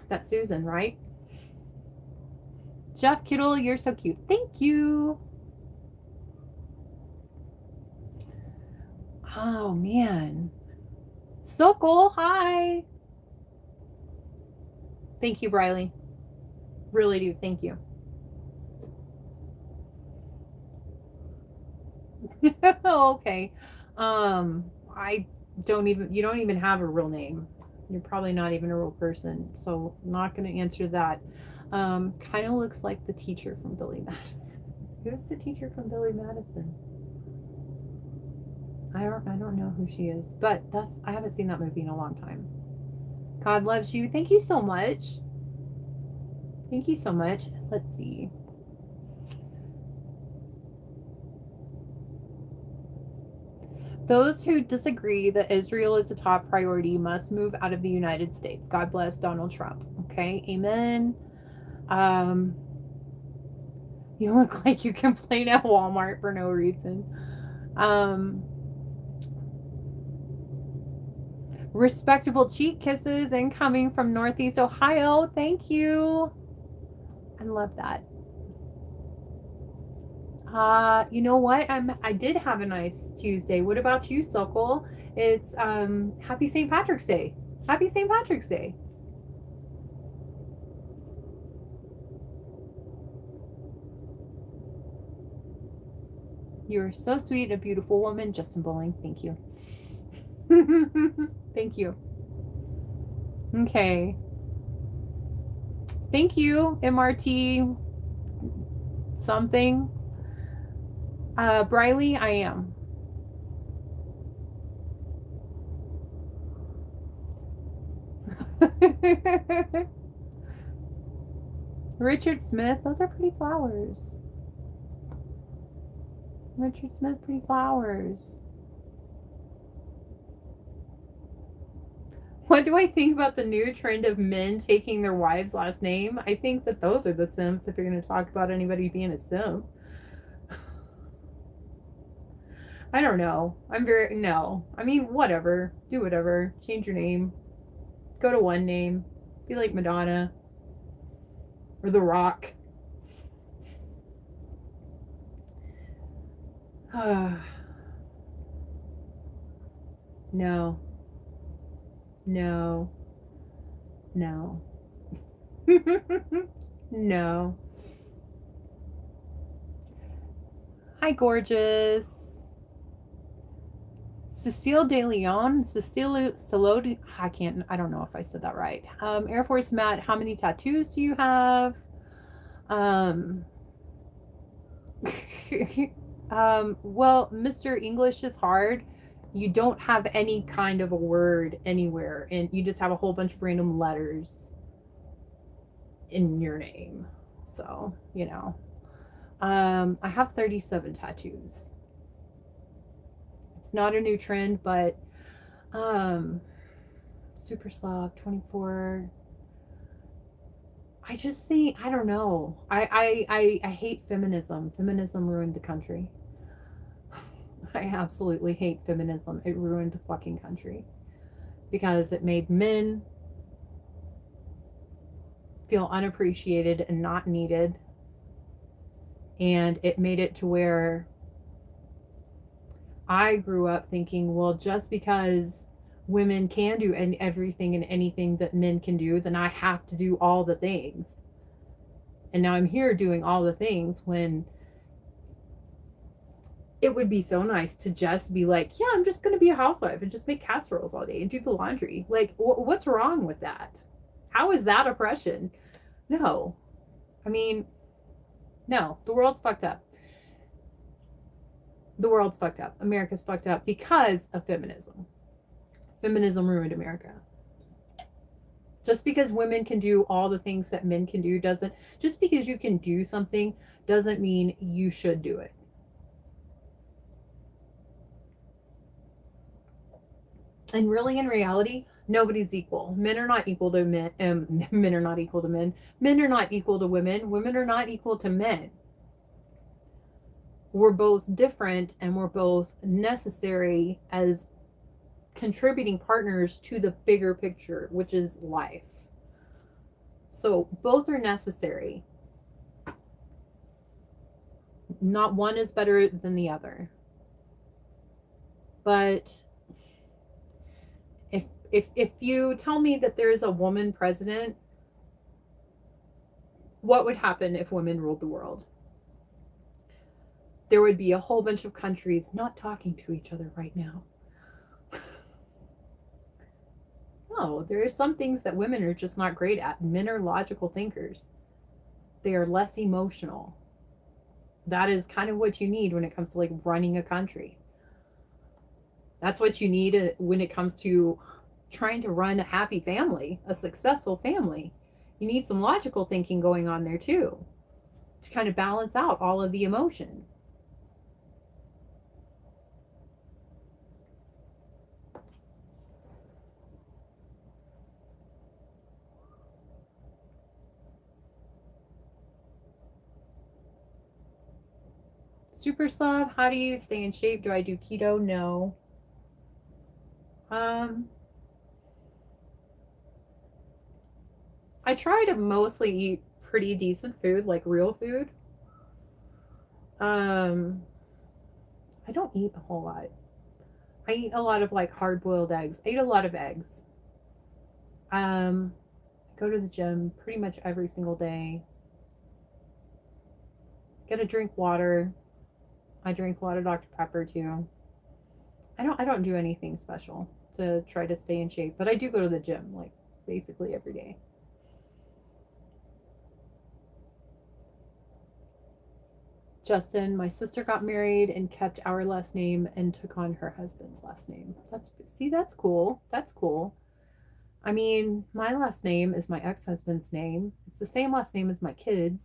A: That's Susan, right? Jeff Kittle, you're so cute. Thank you. Oh man. Sokol, hi. Thank you, Briley. Really do. Thank you. Okay. You don't even have a real name. You're probably not even a real person. So I'm not going to answer that. Kind of looks like the teacher from Billy Madison. Who's the teacher from Billy Madison? I don't know who she is, but I haven't seen that movie in a long time. God loves you. Thank you so much. Thank you so much. Let's see. Those who disagree that Israel is a top priority must move out of the United States. God bless Donald Trump. Okay, amen. You look like you complain at Walmart for no reason. Respectable cheek kisses incoming from Northeast Ohio. Thank you. I love that. You know what? I did have a nice Tuesday. What about you, Sokol? It's Happy St. Patrick's Day. Happy St. Patrick's Day. You're so sweet, a beautiful woman, Justin Bowling. Thank you. Thank you. Okay. Thank you, MRT something. Briley, I am. Richard Smith, those are pretty flowers. Richard Smith, pretty flowers. What do I think about the new trend of men taking their wives' last name? I think that those are the simps if you're going to talk about anybody being a simp. I don't know. No. I mean, whatever. Do whatever. Change your name. Go to one name. Be like Madonna. Or The Rock. No. No. No. No. Hi, gorgeous. Cecile De Leon. Cecile Salodi. I don't know if I said that right. Air Force Matt, how many tattoos do you have? Well, Mr. English is hard. You don't have any kind of a word anywhere, and you just have a whole bunch of random letters in your name. So, I have 37 tattoos. It's not a new trend, but Super Slav 24. I just think, I don't know. I hate feminism. Feminism ruined the country. I absolutely hate feminism. It ruined the fucking country because it made men feel unappreciated and not needed. And it made it to where I grew up thinking, well, just because women can do everything and anything that men can do, then I have to do all the things. And now I'm here doing all the things when it would be so nice to just be like, yeah, I'm just going to be a housewife and just make casseroles all day and do the laundry. Like, what's wrong with that? How is that oppression? No. I mean, no, the world's fucked up. The world's fucked up. America's fucked up because of feminism. Feminism ruined America. Just because women can do all the things that men can do doesn't, just because you can do something doesn't mean you should do it. And really, in reality, nobody's equal. Men are not equal to men. Men are not equal to men. Men are not equal to women. Women are not equal to men. We're both different and we're both necessary as contributing partners to the bigger picture, which is life. So both are necessary. Not one is better than the other. But if you tell me that there's a woman president, what would happen if women ruled the world? There would be a whole bunch of countries not talking to each other right now. No, there are some things that women are just not great at. Men are logical thinkers. They are less emotional. That is kind of what you need when it comes to like running a country. That's what you need when it comes to trying to run a happy family, a successful family. You need some logical thinking going on there too, to kind of balance out all of the emotion. Super Slav, how do you stay in shape? Do I do keto? No. I try to mostly eat pretty decent food, like real food. I don't eat a whole lot. I eat a lot of like hard boiled eggs. I eat a lot of eggs. I go to the gym pretty much every single day. Gotta drink water. I drink a lot of Dr. Pepper too. I don't do anything special to try to stay in shape, but I do go to the gym like basically every day. Justin, my sister got married and kept our last name and took on her husband's last name. That's cool. That's cool. I mean, my last name is my ex-husband's name. It's the same last name as my kids.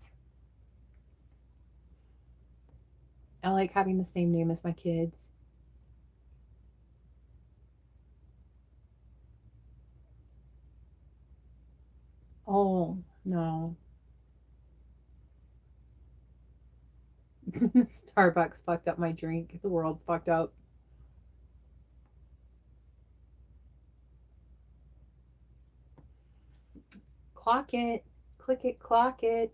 A: I like having the same name as my kids. Oh, no. Starbucks fucked up my drink. The world's fucked up. Clock it. Click it, clock it.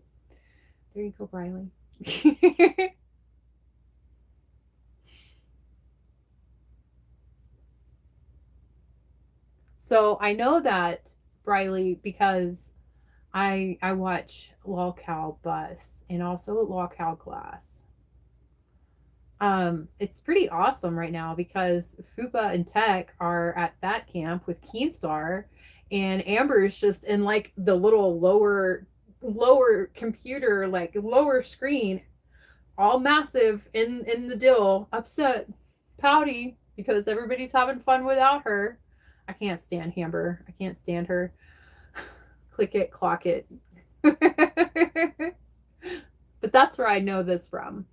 A: There you go, Briley. So I know that, Briley, because I watch LolCow Bus and also LolCow Class. It's pretty awesome right now because Fupa and Tech are at Fat Camp with Keenstar, and Amber's just in like the little lower computer, like lower screen, all massive in the dill, upset, pouty because everybody's having fun without her. I can't stand Amber. I can't stand her. Click it, clock it. But that's where I know this from.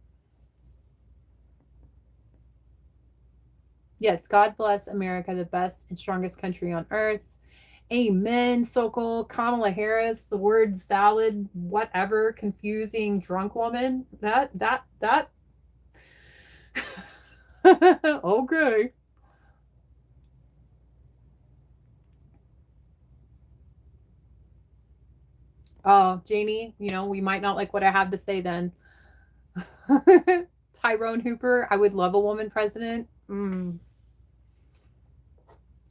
A: Yes, God bless America, the best and strongest country on earth. Amen, Sokol. Kamala Harris, the word salad, whatever, confusing drunk woman. That. Okay. Oh, Janie, we might not like what I have to say then. Tyrone Hooper, I would love a woman president.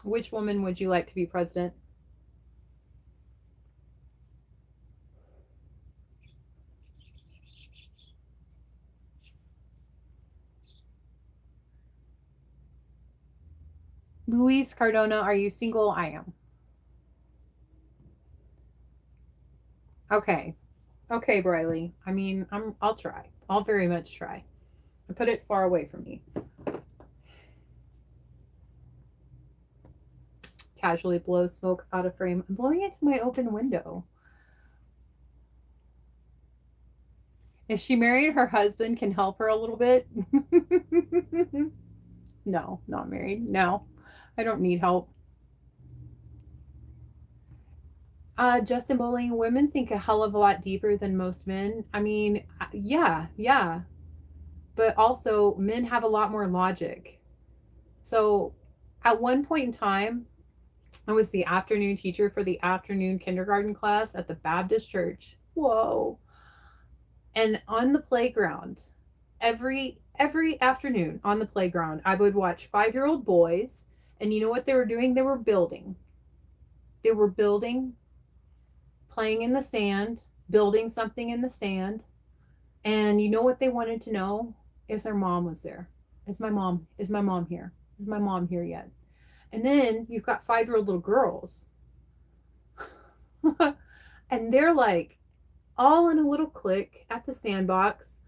A: Which woman would you like to be president? Luis Cardona, are you single? I am. Okay. Okay, Briley. I mean, I'll try. I'll very much try. I put it far away from me. Casually blow smoke out of frame. I'm blowing it to my open window. If she married, her husband can help her a little bit. No, not married. No, I don't need help. Justin Bowling, women think a hell of a lot deeper than most men. I mean, yeah. But also, men have a lot more logic. So, at one point in time, I was the afternoon teacher for the afternoon kindergarten class at the Baptist church. Whoa. And on the playground, every afternoon on the playground, I would watch 5-year-old boys, and you know what they were doing? They were building. They were building, playing in the sand, building something in the sand. And you know what they wanted to know? If their mom was there. Is my mom here? Is my mom here yet? And then you've got 5-year-old little girls. And they're like all in a little clique at the sandbox.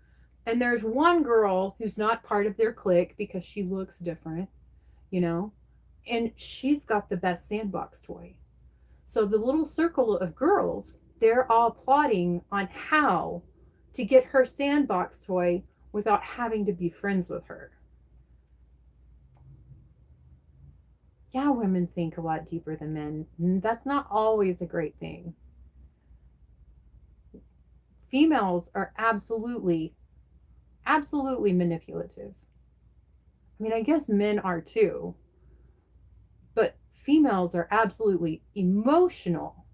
A: And there's one girl who's not part of their clique because she looks different, and she's got the best sandbox toy. So the little circle of girls, they're all plotting on how to get her sandbox toy without having to be friends with her. Yeah, women think a lot deeper than men. That's not always a great thing. Females are absolutely manipulative. I mean, I guess men are too. But females are absolutely emotional.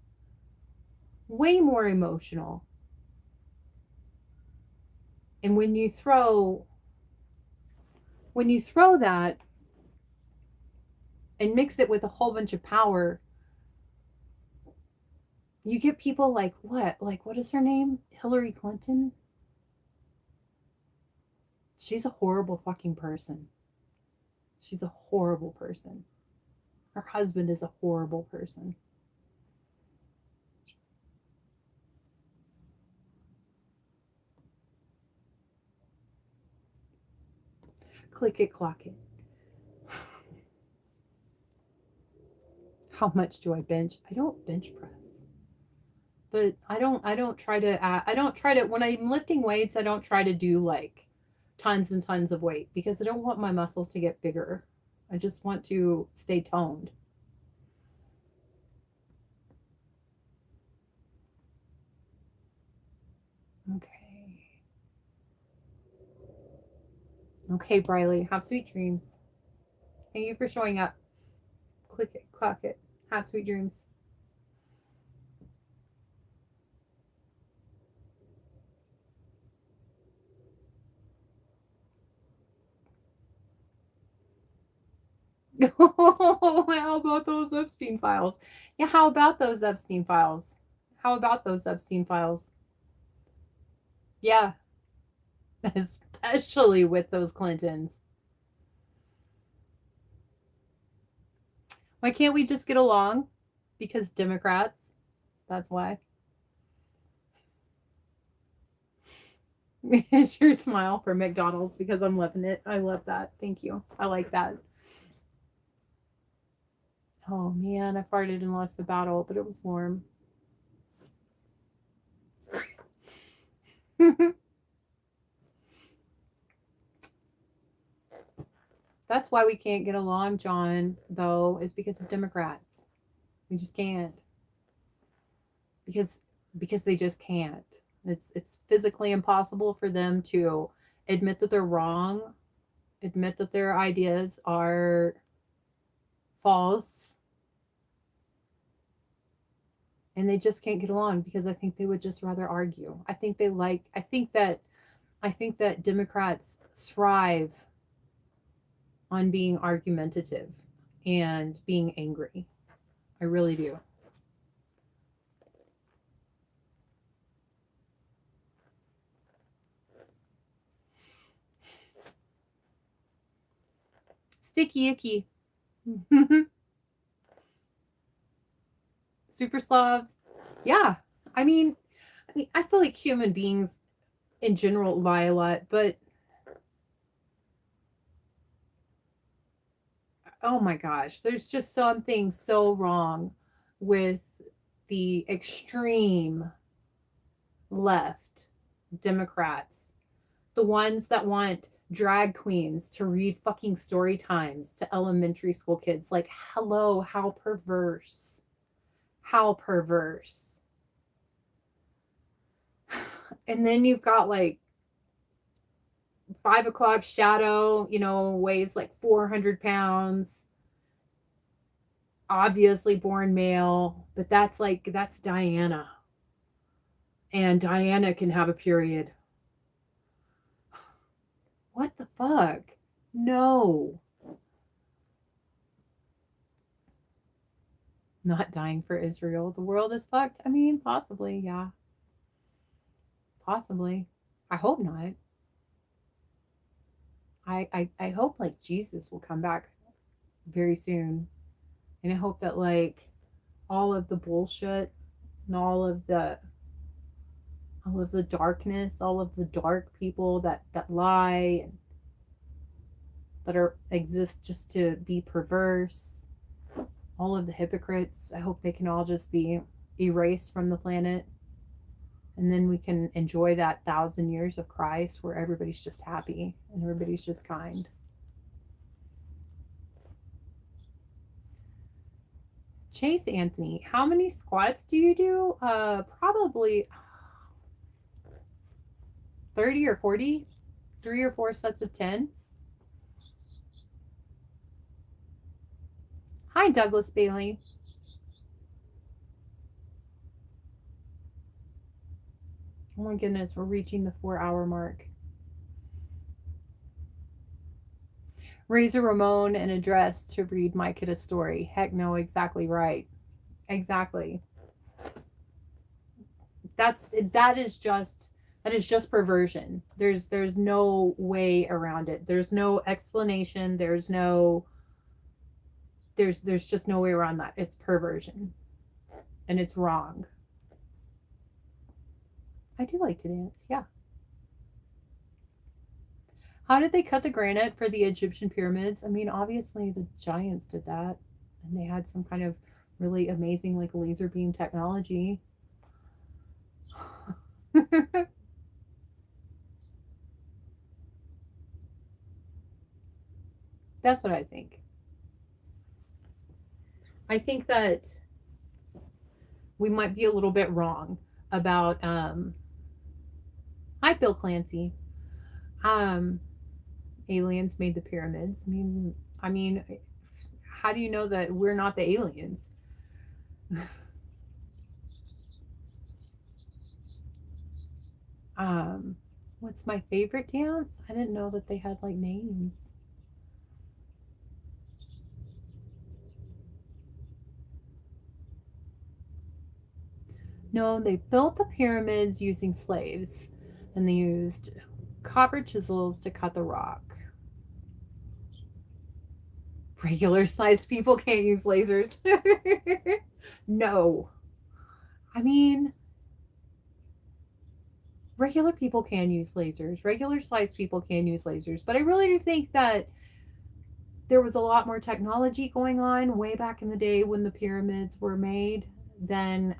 A: Way more emotional. And when you throw that and mix it with a whole bunch of power, you get people like what? Like, what is her name? Hillary Clinton? She's a horrible fucking person. She's a horrible person. Her husband is a horrible person. Click it, clock it. How much do I bench? I don't bench press. But I don't try to, when I'm lifting weights, I don't try to do like tons and tons of weight because I don't want my muscles to get bigger. I just want to stay toned. Okay, Briley, have sweet dreams. Thank you for showing up. Click it, clock it. Have sweet dreams. How about those Epstein files? Yeah, how about those Epstein files? How about those Epstein files? Yeah, especially with those Clintons. Why can't we just get along? Because Democrats. That's why. It's your smile for McDonald's because I'm loving it. I love that. Thank you. I like that. Oh man, I farted and lost the battle, but it was warm. That's why we can't get along, John, though, is because of Democrats. We just can't. Because they just can't. It's physically impossible for them to admit that they're wrong, admit that their ideas are false, and they just can't get along because I think they would just rather argue. I think that Democrats thrive on being argumentative and being angry. I really do. Sticky icky. Super Slav. Yeah. I mean, I feel like human beings in general lie a lot, but oh my gosh, there's just something so wrong with the extreme left Democrats, the ones that want drag queens to read fucking story times to elementary school kids. Like, hello, how perverse. How perverse. And then you've got like 5 o'clock shadow, weighs like 400 pounds, obviously born male, but that's Diana. And Diana can have a period. What the fuck? No. Not dying for Israel. The world is fucked. I mean, possibly, yeah. Possibly. I hope not. I hope like Jesus will come back very soon. And I hope that like all of the bullshit and all of the darkness, all of the dark people that lie and that exist just to be perverse, all of the hypocrites, I hope they can all just be erased from the planet. And then we can enjoy that 1,000 years of Christ where everybody's just happy and everybody's just kind. Chase Anthony, how many squats do you do? Probably 30 or 40, 3 or 4 sets of 10. Hi, Douglas Bailey. Oh my goodness, we're reaching the 4-hour mark. Razor Ramon an address to read my kid a story. Heck no, exactly right. Exactly. That is just perversion. There's no way around it. There's no explanation. There's just no way around that. It's perversion. And it's wrong. I do like to dance, yeah. How did they cut the granite for the Egyptian pyramids? I mean, obviously the giants did that. And they had some kind of really amazing like laser beam technology. That's what I think. I think that we might be a little bit wrong about hi Bill Clancy. Aliens made the pyramids. I mean how do you know that we're not the aliens? What's my favorite dance? I didn't know that they had like names. No, they built the pyramids using slaves, and they used copper chisels to cut the rock. Regular sized people can't use lasers. No. I mean, regular people can use lasers. Regular sized people can use lasers. But I really do think that there was a lot more technology going on way back in the day when the pyramids were made than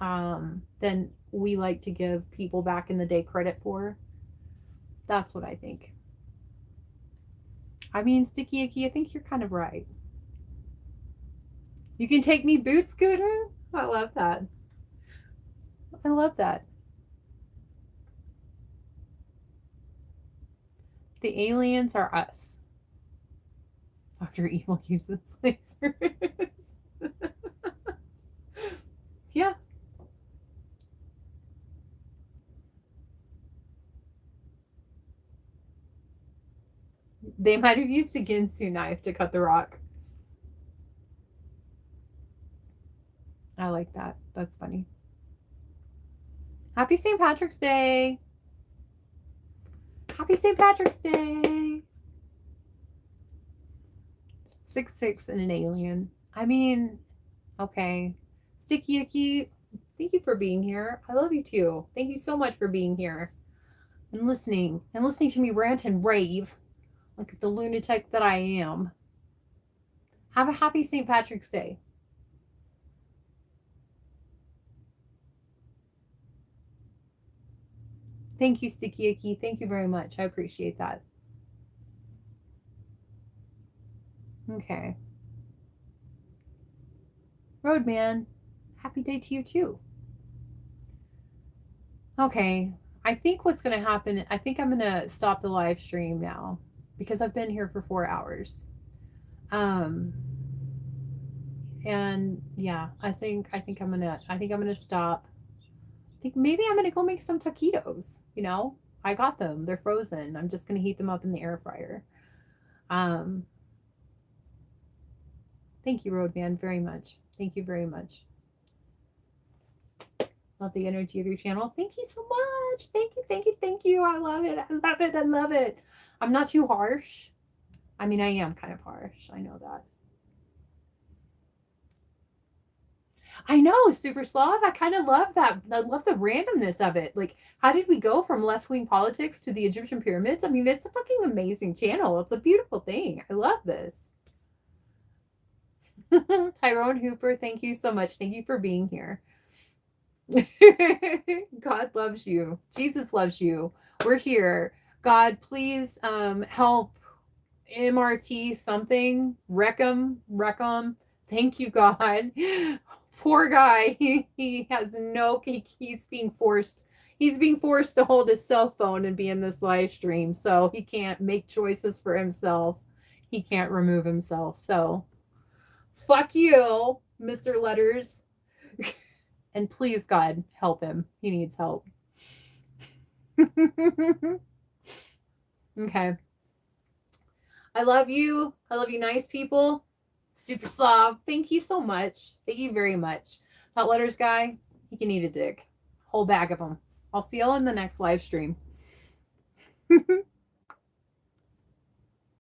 A: we like to give people back in the day credit for. That's what I think. I mean, Sticky Icky, I think you're kind of right. You can take me boot scooter? I love that. I love that. The aliens are us. Dr. Evil uses lasers. Yeah. They might have used the Ginsu knife to cut the rock. I like that. That's funny. Happy St. Patrick's Day. Happy St. Patrick's Day. 6'6" and an alien. I mean, okay. Sticky Icky, thank you for being here. I love you too. Thank you so much for being here and listening to me rant and rave like the lunatic that I am. Have a happy St. Patrick's Day. Thank you, Sticky Icky. Thank you very much. I appreciate that. Okay. Roadman, happy day to you too. Okay. I think what's going to happen, I think I'm going to stop the live stream now because I've been here for 4 hours. And yeah, I think I'm going to stop. I think maybe I'm going to go make some taquitos, you know? I got them. They're frozen. I'm just going to heat them up in the air fryer. Thank you, Roadman, very much. Thank you very much. Love the energy of your channel. Thank you so much. Thank you, thank you, thank you. I love it. I love it. I love it. I'm not too harsh. I mean, I am kind of harsh. I know that. I know, Super Slav. I kind of love that. I love the randomness of it. Like, how did we go from left-wing politics to the Egyptian pyramids? I mean, it's a fucking amazing channel. It's a beautiful thing. I love this. Tyrone Hooper, thank you so much. Thank you for being here. God loves you. Jesus loves you. We're here. God, please help MRT something. Wreck him. Thank you, God. Poor guy. He has no, he's being forced to hold his cell phone and be in this live stream. So he can't make choices for himself. He can't remove himself. So fuck you, Mr. Letters. And please, God, help him. He needs help. Okay. I love you. I love you, nice people. Super Slav, thank you so much. Thank you very much. That Letters guy, he can eat a dick. Whole bag of them. I'll see y'all in the next live stream.